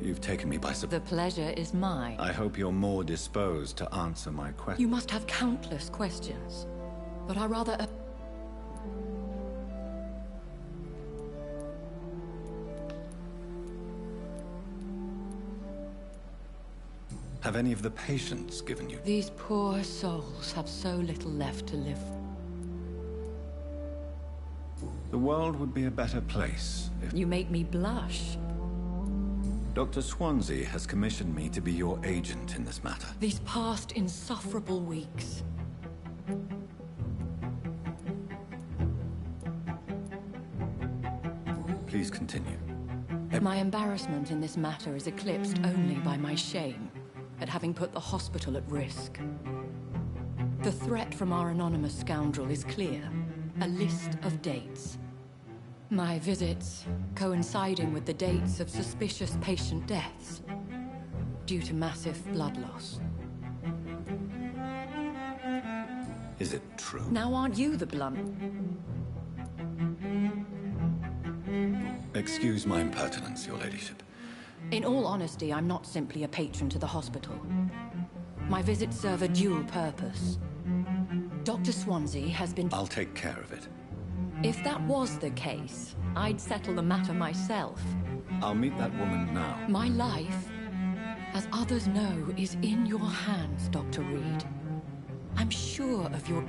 You've taken me by surprise. The pleasure is mine. I hope you're more disposed to answer my questions. You must have countless questions, but I rather... Have any of the patients given you... These poor souls have so little left to live. The world would be a better place if... You make me blush. Dr. Swansea has commissioned me to be your agent in this matter. These past insufferable weeks. Please continue. My embarrassment in this matter is eclipsed only by my shame at having put the hospital at risk. The threat from our anonymous scoundrel is clear. A list of dates. My visits coinciding with the dates of suspicious patient deaths due to massive blood loss. Is it true? Now aren't you the blunt? Excuse my impertinence, your ladyship. In all honesty, I'm not simply a patron to the hospital. My visits serve a dual purpose. Dr. Swansea has been... I'll take care of it. If that was the case, I'd settle the matter myself. I'll meet that woman now. My life, as others know, is in your hands, Dr. Reed. I'm sure of your...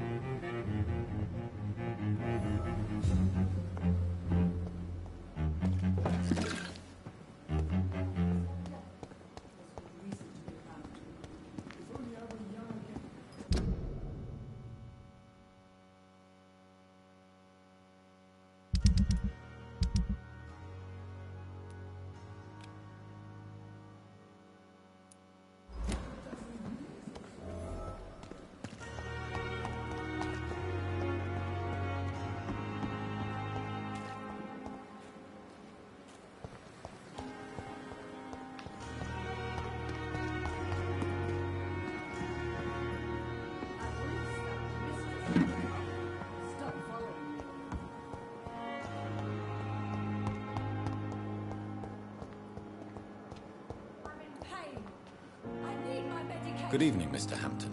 Good evening, Mr. Hampton.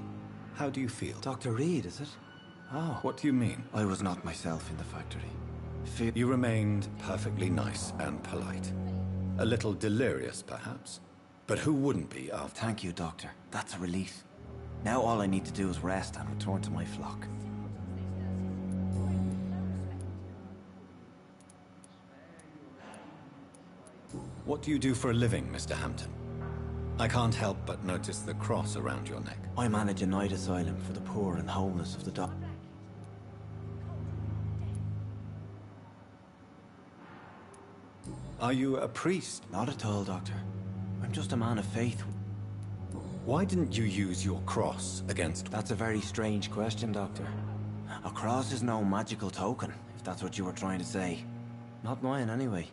How do you feel? Dr. Reed, is it? Oh. What do you mean? I was not myself in the factory. You remained perfectly nice and polite. A little delirious, perhaps. But who wouldn't be after... Thank you, Doctor. That's a relief. Now all I need to do is rest and return to my flock. What do you do for a living, Mr. Hampton? I can't help but notice the cross around your neck. I manage a night asylum for the poor and homeless of the dock. Are you a priest? Not at all, Doctor. I'm just a man of faith. Why didn't you use your cross against... That's a very strange question, Doctor. A cross is no magical token, if that's what you were trying to say. Not mine, anyway.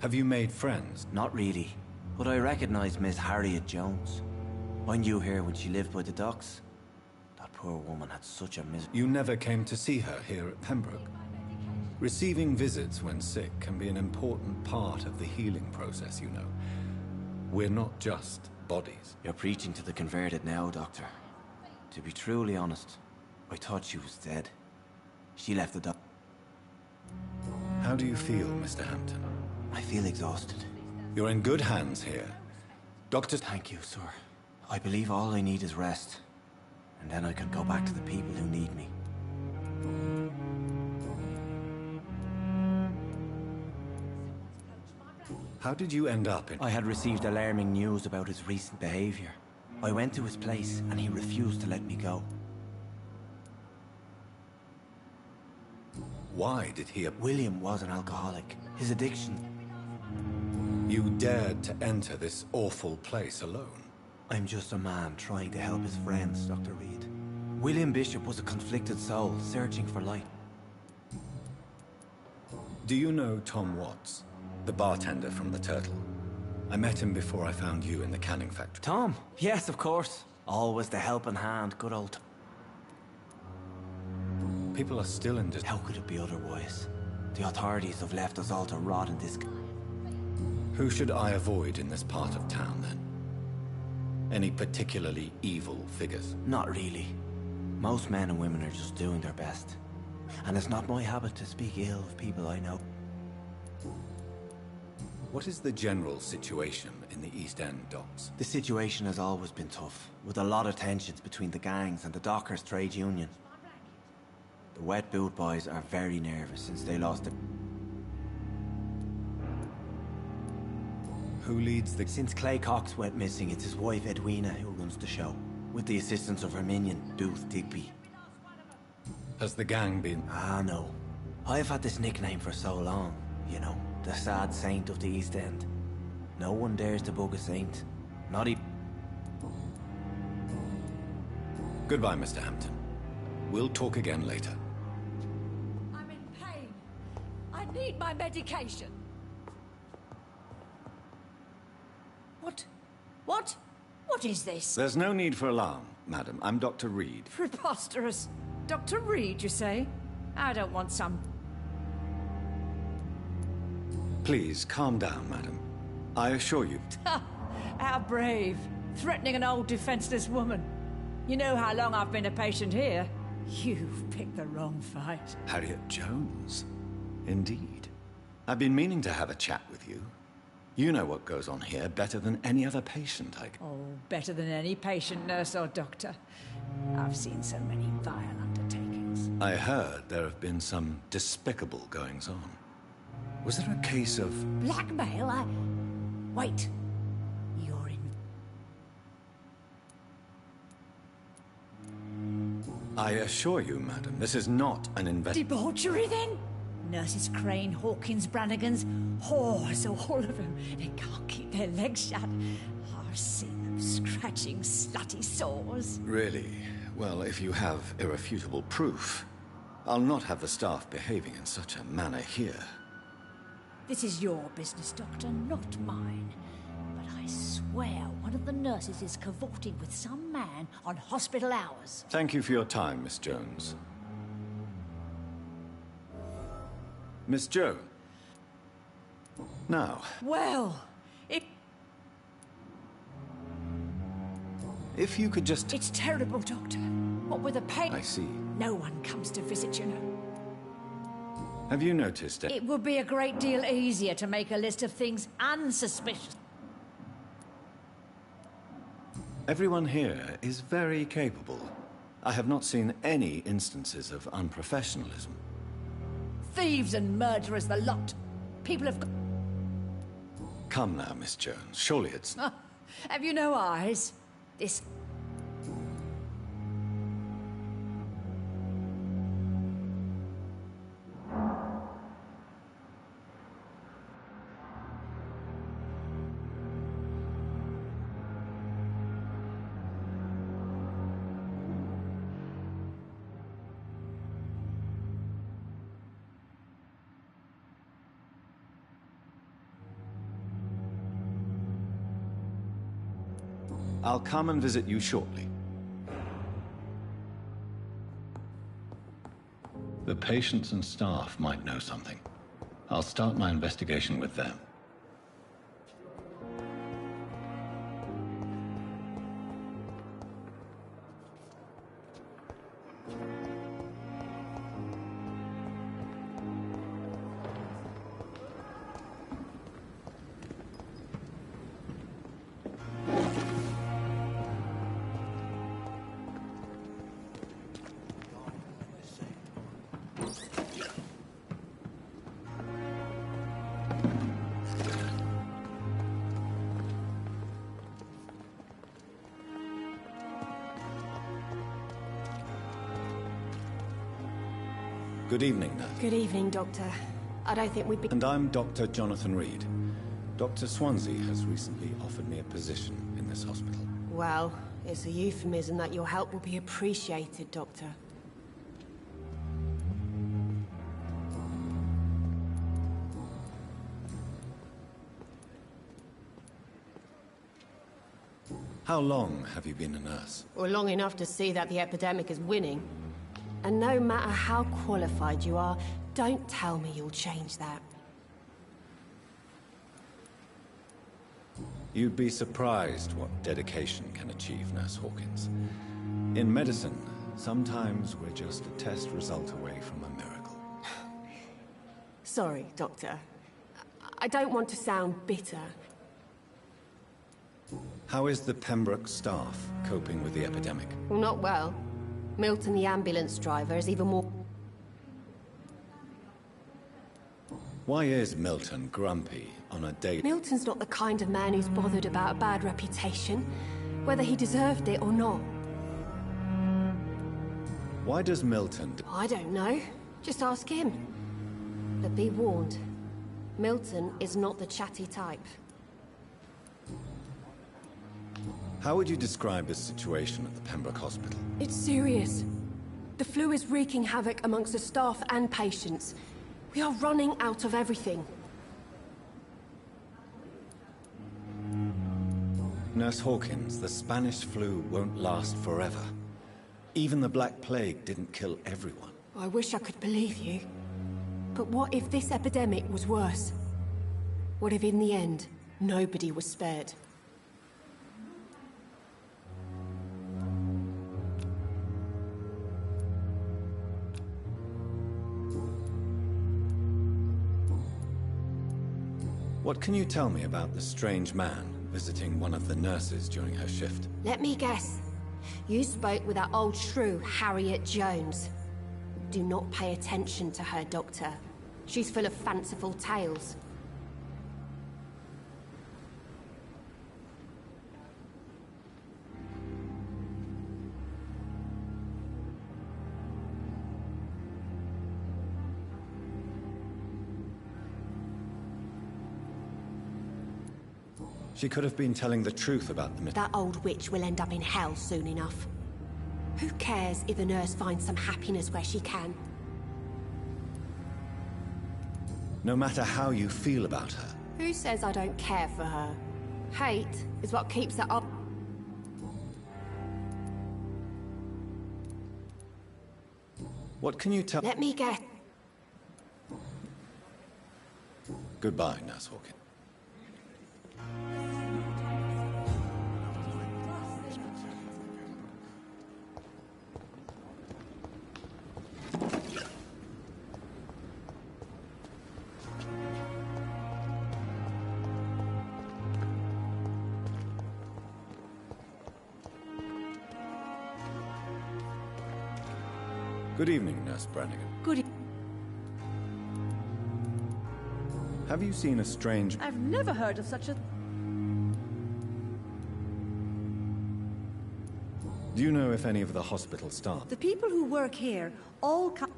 Have you made friends? Not really, but I recognize Miss Harriet Jones. I knew her when she lived by the docks. That poor woman had such a You never came to see her here at Pembroke? Receiving visits when sick can be an important part of the healing process, you know. We're not just bodies. You're preaching to the converted now, Doctor. To be truly honest, I thought she was dead. She left the dock. How do you feel, Mr. Hampton? I feel exhausted. You're in good hands here. Doctor... Thank you, sir. I believe all I need is rest. And then I can go back to the people who need me. How did you end up in... I had received alarming news about his recent behavior. I went to his place and he refused to let me go. Why did he... William was an alcoholic. His addiction... You dared to enter this awful place alone? I'm just a man trying to help his friends, Dr. Reed. William Bishop was a conflicted soul, searching for light. Do you know Tom Watts, the bartender from the Turtle? I met him before I found you in the canning factory. Tom? Yes, of course. Always the helping hand, good old... People are still in... How could it be otherwise? The authorities have left us all to rot in this... Who should I avoid in this part of town, then? Any particularly evil figures? Not really. Most men and women are just doing their best. And it's not my habit to speak ill of people I know. What is the general situation in the East End docks? The situation has always been tough, with a lot of tensions between the gangs and the dockers' trade union. The wet boot boys are very nervous since they lost their... Who leads the... Since Clay Cox went missing, it's his wife Edwina who runs the show, with the assistance of her minion, Booth Digby. Has the gang been... Ah, no. I've had this nickname for so long, you know, the sad saint of the East End. No one dares to bug a saint. Not even... Goodbye, Mr. Hampton. We'll talk again later. I'm in pain. I need my medication. What is this? There's no need for alarm, madam. I'm Dr. Reed. Preposterous. Dr. Reed, you say? I don't want some... Please, calm down, madam. I assure you... How brave. Threatening an old defenseless woman. You know how long I've been a patient here. You've picked the wrong fight. Harriet Jones? Indeed. I've been meaning to have a chat with you. You know what goes on here better than any other patient I can... Oh, better than any patient, nurse or doctor. I've seen so many vile undertakings. I heard there have been some despicable goings-on. Was there a case of... Blackmail? Wait. You're in... I assure you, madam, this is not an Debauchery, then? Nurses Crane, Hawkins, Brannigans, whores, all of them. They can't keep their legs shut. I've seen them scratching slutty sores. Really? Well, if you have irrefutable proof, I'll not have the staff behaving in such a manner here. This is your business, Doctor, not mine. But I swear one of the nurses is cavorting with some man on hospital hours. Thank you for your time, Miss Jones. Miss Jones. Now... Well, if you could just... It's terrible, Doctor. What with the pain... I see. No one comes to visit, you know. Have you noticed it? It would be a great deal easier to make a list of things unsuspicious. Everyone here is very capable. I have not seen any instances of unprofessionalism. Thieves and murderers, the lot. People have... Come now, Miss Jones. Surely it's... Have you no eyes? This... I'll come and visit you shortly. The patients and staff might know something. I'll start my investigation with them. Good evening, nurse. Good evening, Doctor. I don't think we'd be... And I'm Dr. Jonathan Reed. Dr. Swansea has recently offered me a position in this hospital. Well, it's a euphemism that your help will be appreciated, Doctor. How long have you been a nurse? Well, long enough to see that the epidemic is winning. And no matter how qualified you are, don't tell me you'll change that. You'd be surprised what dedication can achieve, Nurse Hawkins. In medicine, sometimes we're just a test result away from a miracle. Sorry, Doctor. I don't want to sound bitter. How is the Pembroke staff coping with the epidemic? Well, not well. Milton, the ambulance driver, is even more... Why is Milton grumpy on a day... Milton's not the kind of man who's bothered about a bad reputation, whether he deserved it or not. Why does Milton... I don't know. Just ask him. But be warned, Milton is not the chatty type. How would you describe his situation at the Pembroke Hospital? It's serious. The flu is wreaking havoc amongst the staff and patients. We are running out of everything. Nurse Hawkins, the Spanish flu won't last forever. Even the Black Plague didn't kill everyone. I wish I could believe you. But what if this epidemic was worse? What if in the end, nobody was spared? What can you tell me about the strange man visiting one of the nurses during her shift? Let me guess. You spoke with that old shrew, Harriet Jones. Do not pay attention to her, Doctor. She's full of fanciful tales. She could have been telling the truth about the... That old witch will end up in hell soon enough. Who cares if the nurse finds some happiness where she can? No matter how you feel about her. Who says I don't care for her? Hate is what keeps her up. What can you tell... Let me guess. Goodbye, Nurse Hawkins. Good evening, Nurse Brannigan. Good Have you seen a strange... I've never heard of such a... Do you know if any of the hospital staff... The people who work here all come...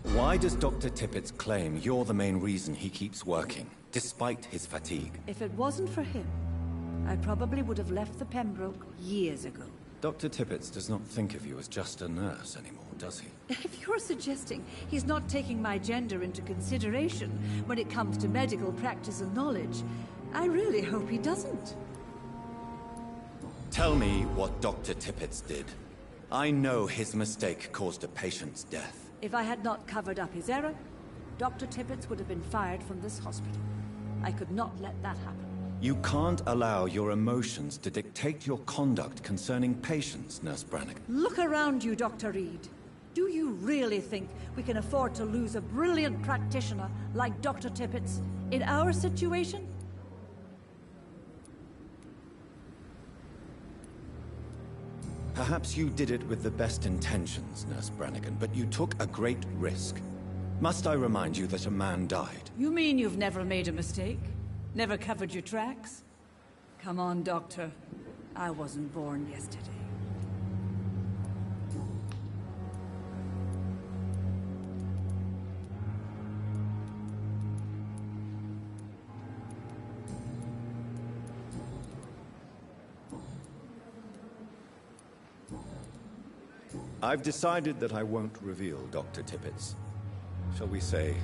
Why does Dr. Tippett's claim you're the main reason he keeps working, despite his fatigue? If it wasn't for him, I probably would have left the Pembroke years ago. Dr. Tippett does not think of you as just a nurse anymore, does he? If you're suggesting he's not taking my gender into consideration when it comes to medical practice and knowledge, I really hope he doesn't. Tell me what Dr. Tippett did. I know his mistake caused a patient's death. If I had not covered up his error, Dr. Tippett would have been fired from this hospital. I could not let that happen. You can't allow your emotions to dictate your conduct concerning patients, Nurse Brannigan. Look around you, Dr. Reed. Do you really think we can afford to lose a brilliant practitioner like Dr. Tippett's in our situation? Perhaps you did it with the best intentions, Nurse Brannigan, but you took a great risk. Must I remind you that a man died? You mean you've never made a mistake? Never covered your tracks? Come on, Doctor. I wasn't born yesterday. I've decided that I won't reveal Dr. Tippett's, shall we say,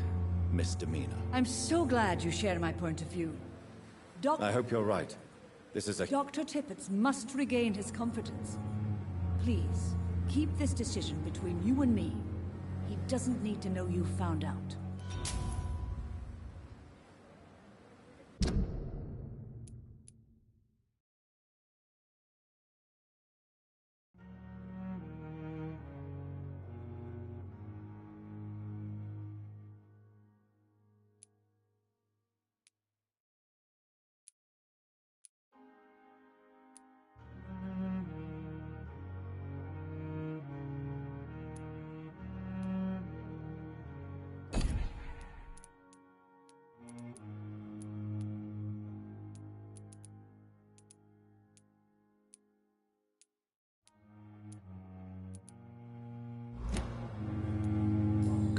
misdemeanor. I'm so glad you share my point of view. I hope you're right. This is a... Dr. Tippett must regain his confidence. Please, keep this decision between you and me. He doesn't need to know you found out.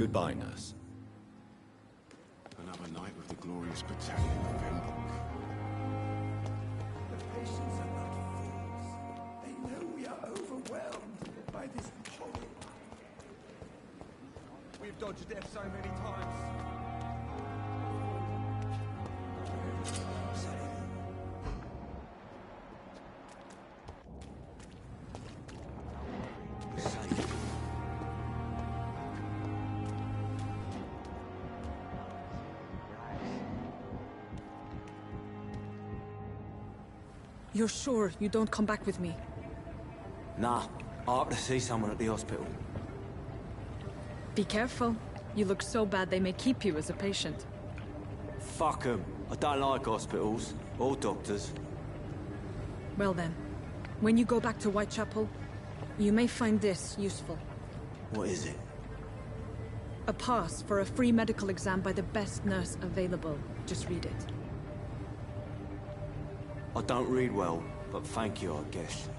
Goodbye, nurse. Another night with the glorious battalion of Pembroke. The patients are not fools. They know we are overwhelmed by this horror. We've dodged death so many times. You're sure you don't come back with me? Nah, I have to see someone at the hospital. Be careful. You look so bad they may keep you as a patient. Fuck 'em. I don't like hospitals, or doctors. Well then, when you go back to Whitechapel, you may find this useful. What is it? A pass for a free medical exam by the best nurse available. Just read it. I don't read well, but thank you, I guess.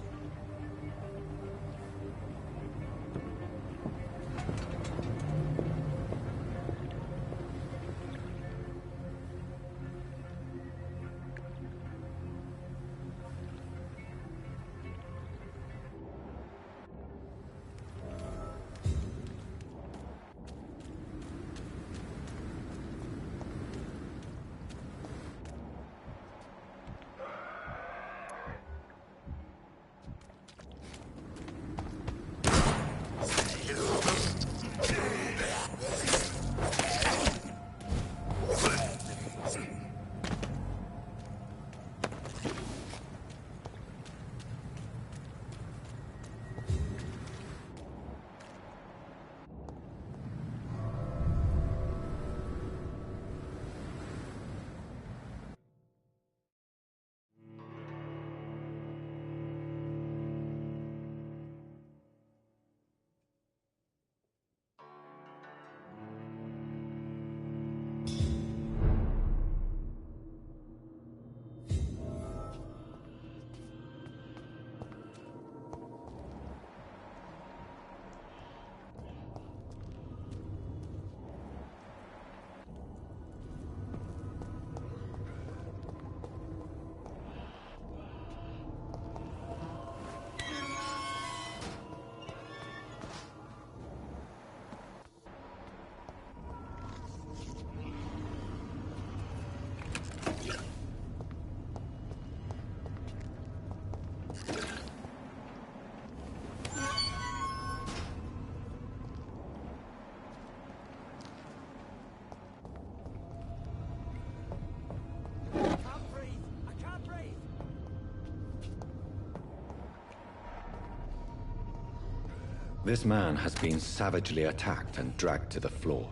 This man has been savagely attacked and dragged to the floor.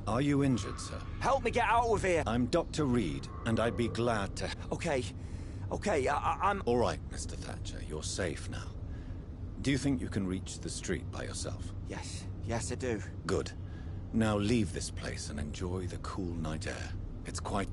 Are you injured, sir? Help me get out of here! I'm Dr. Reed, and I'd be glad to... Okay. Okay, I'm... All right, Mr. Thatcher, you're safe now. Do you think you can reach the street by yourself? Yes. Yes, I do. Good. Now leave this place and enjoy the cool night air. It's quite...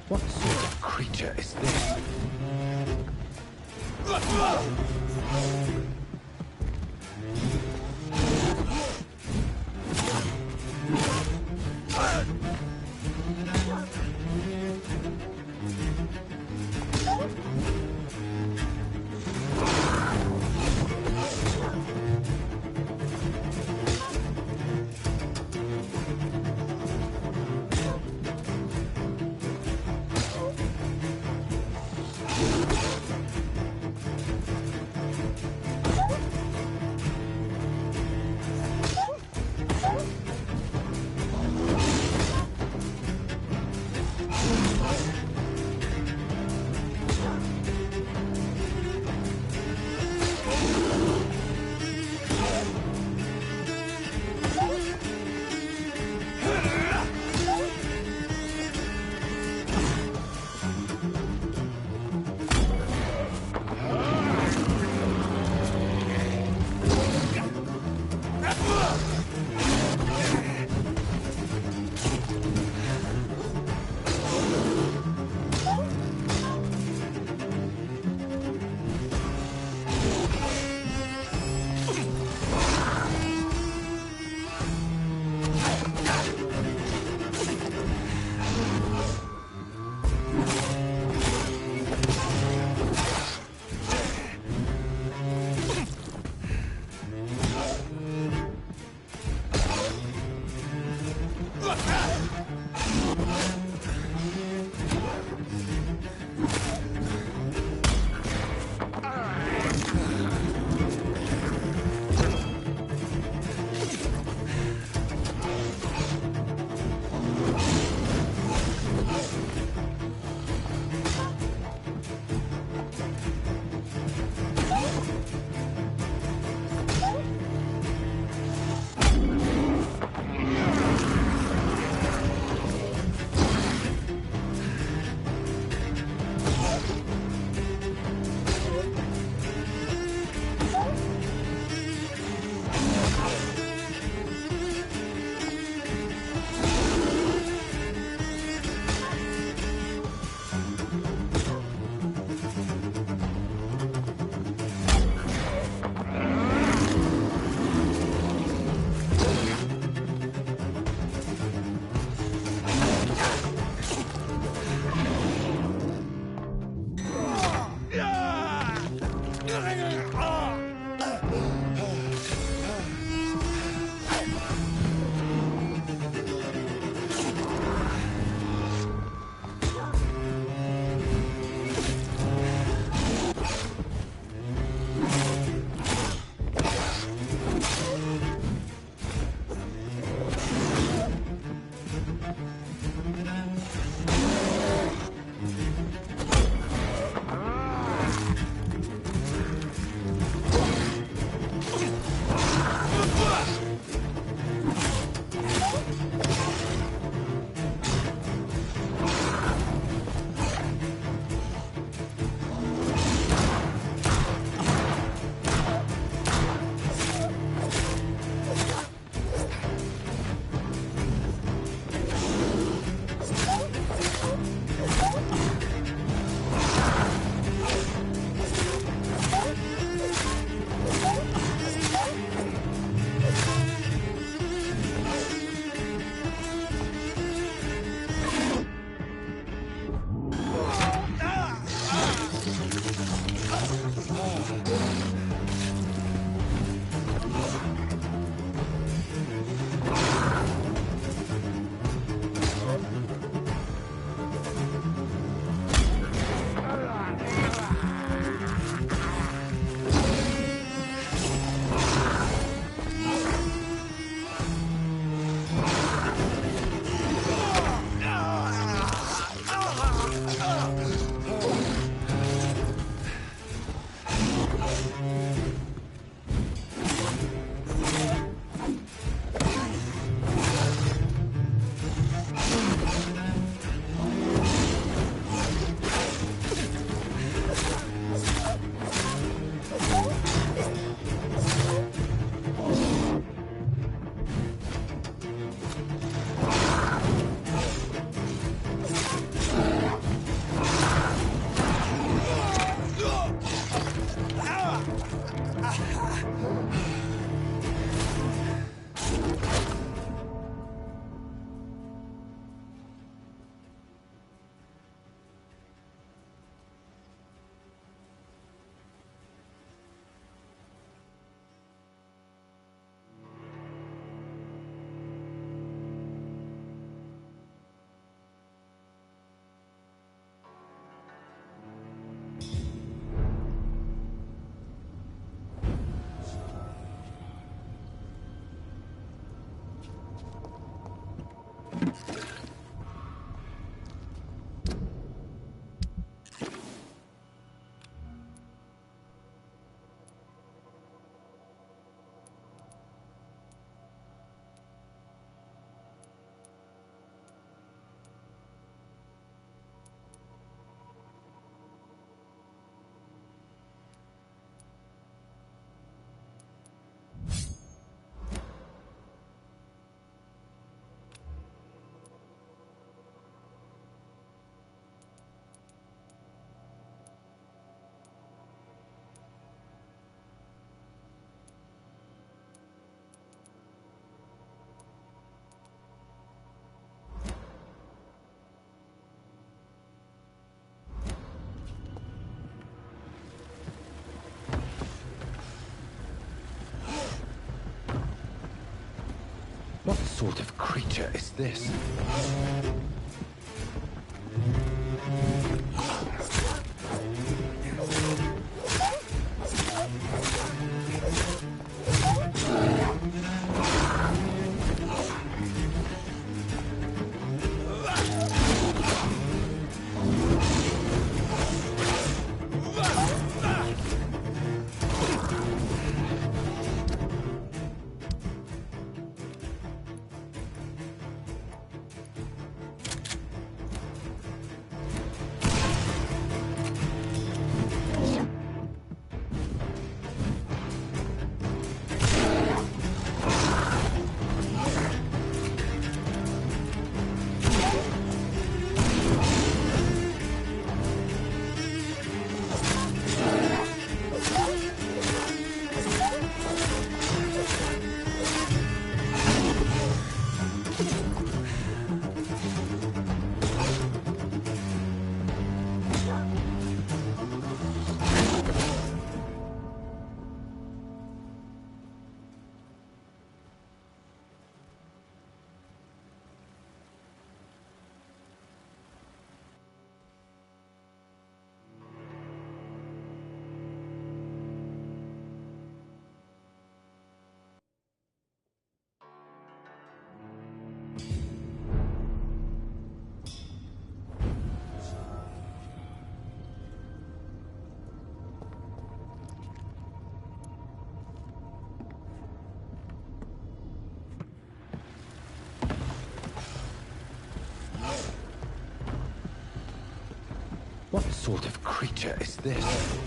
What sort of creature is this? sort of creature is this? What sort of creature is this?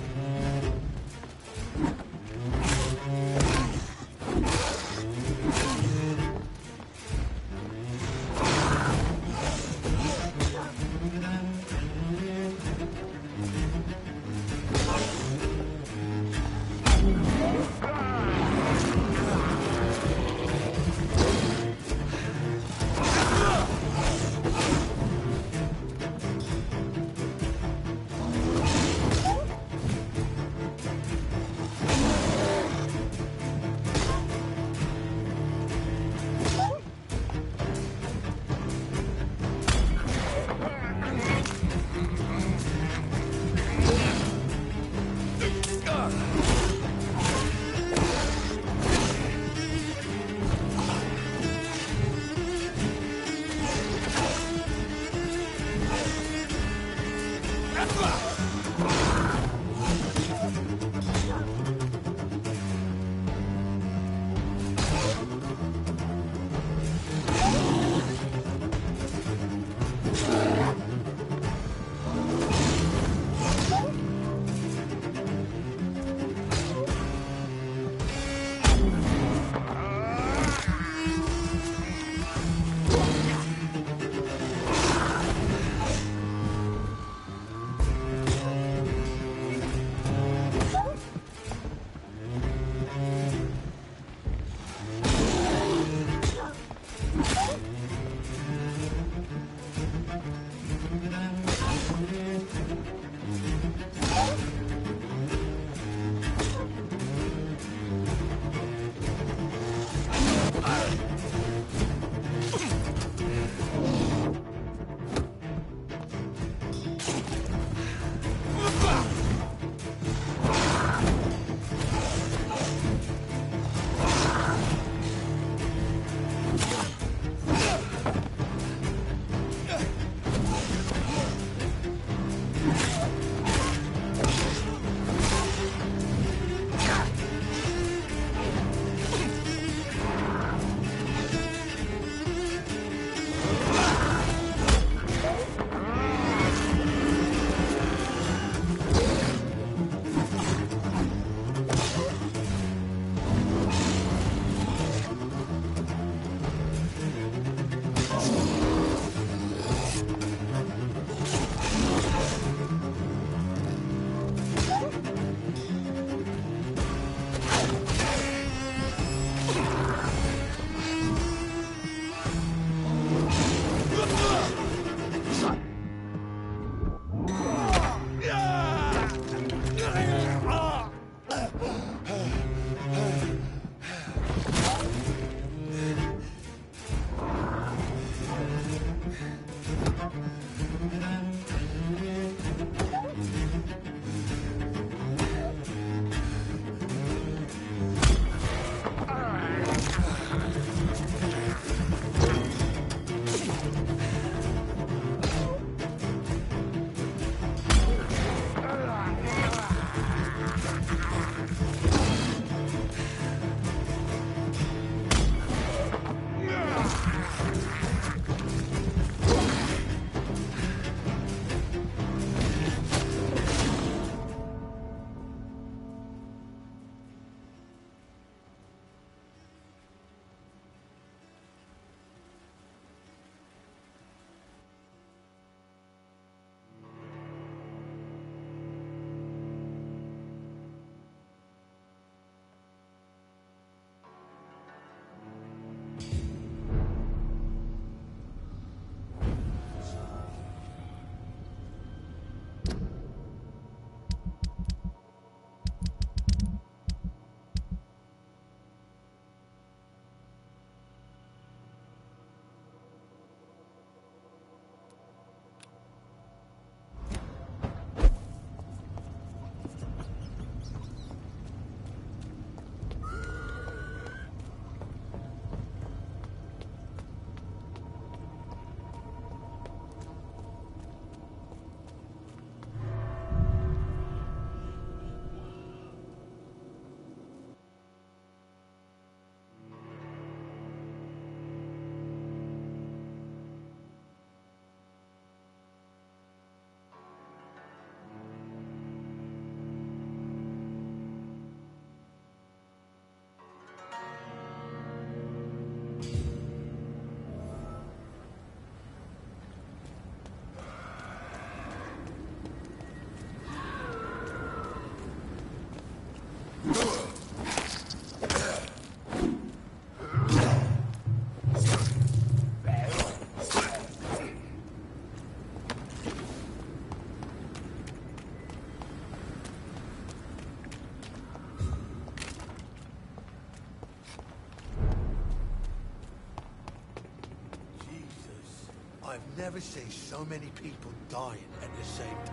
I've never seen so many people dying at the same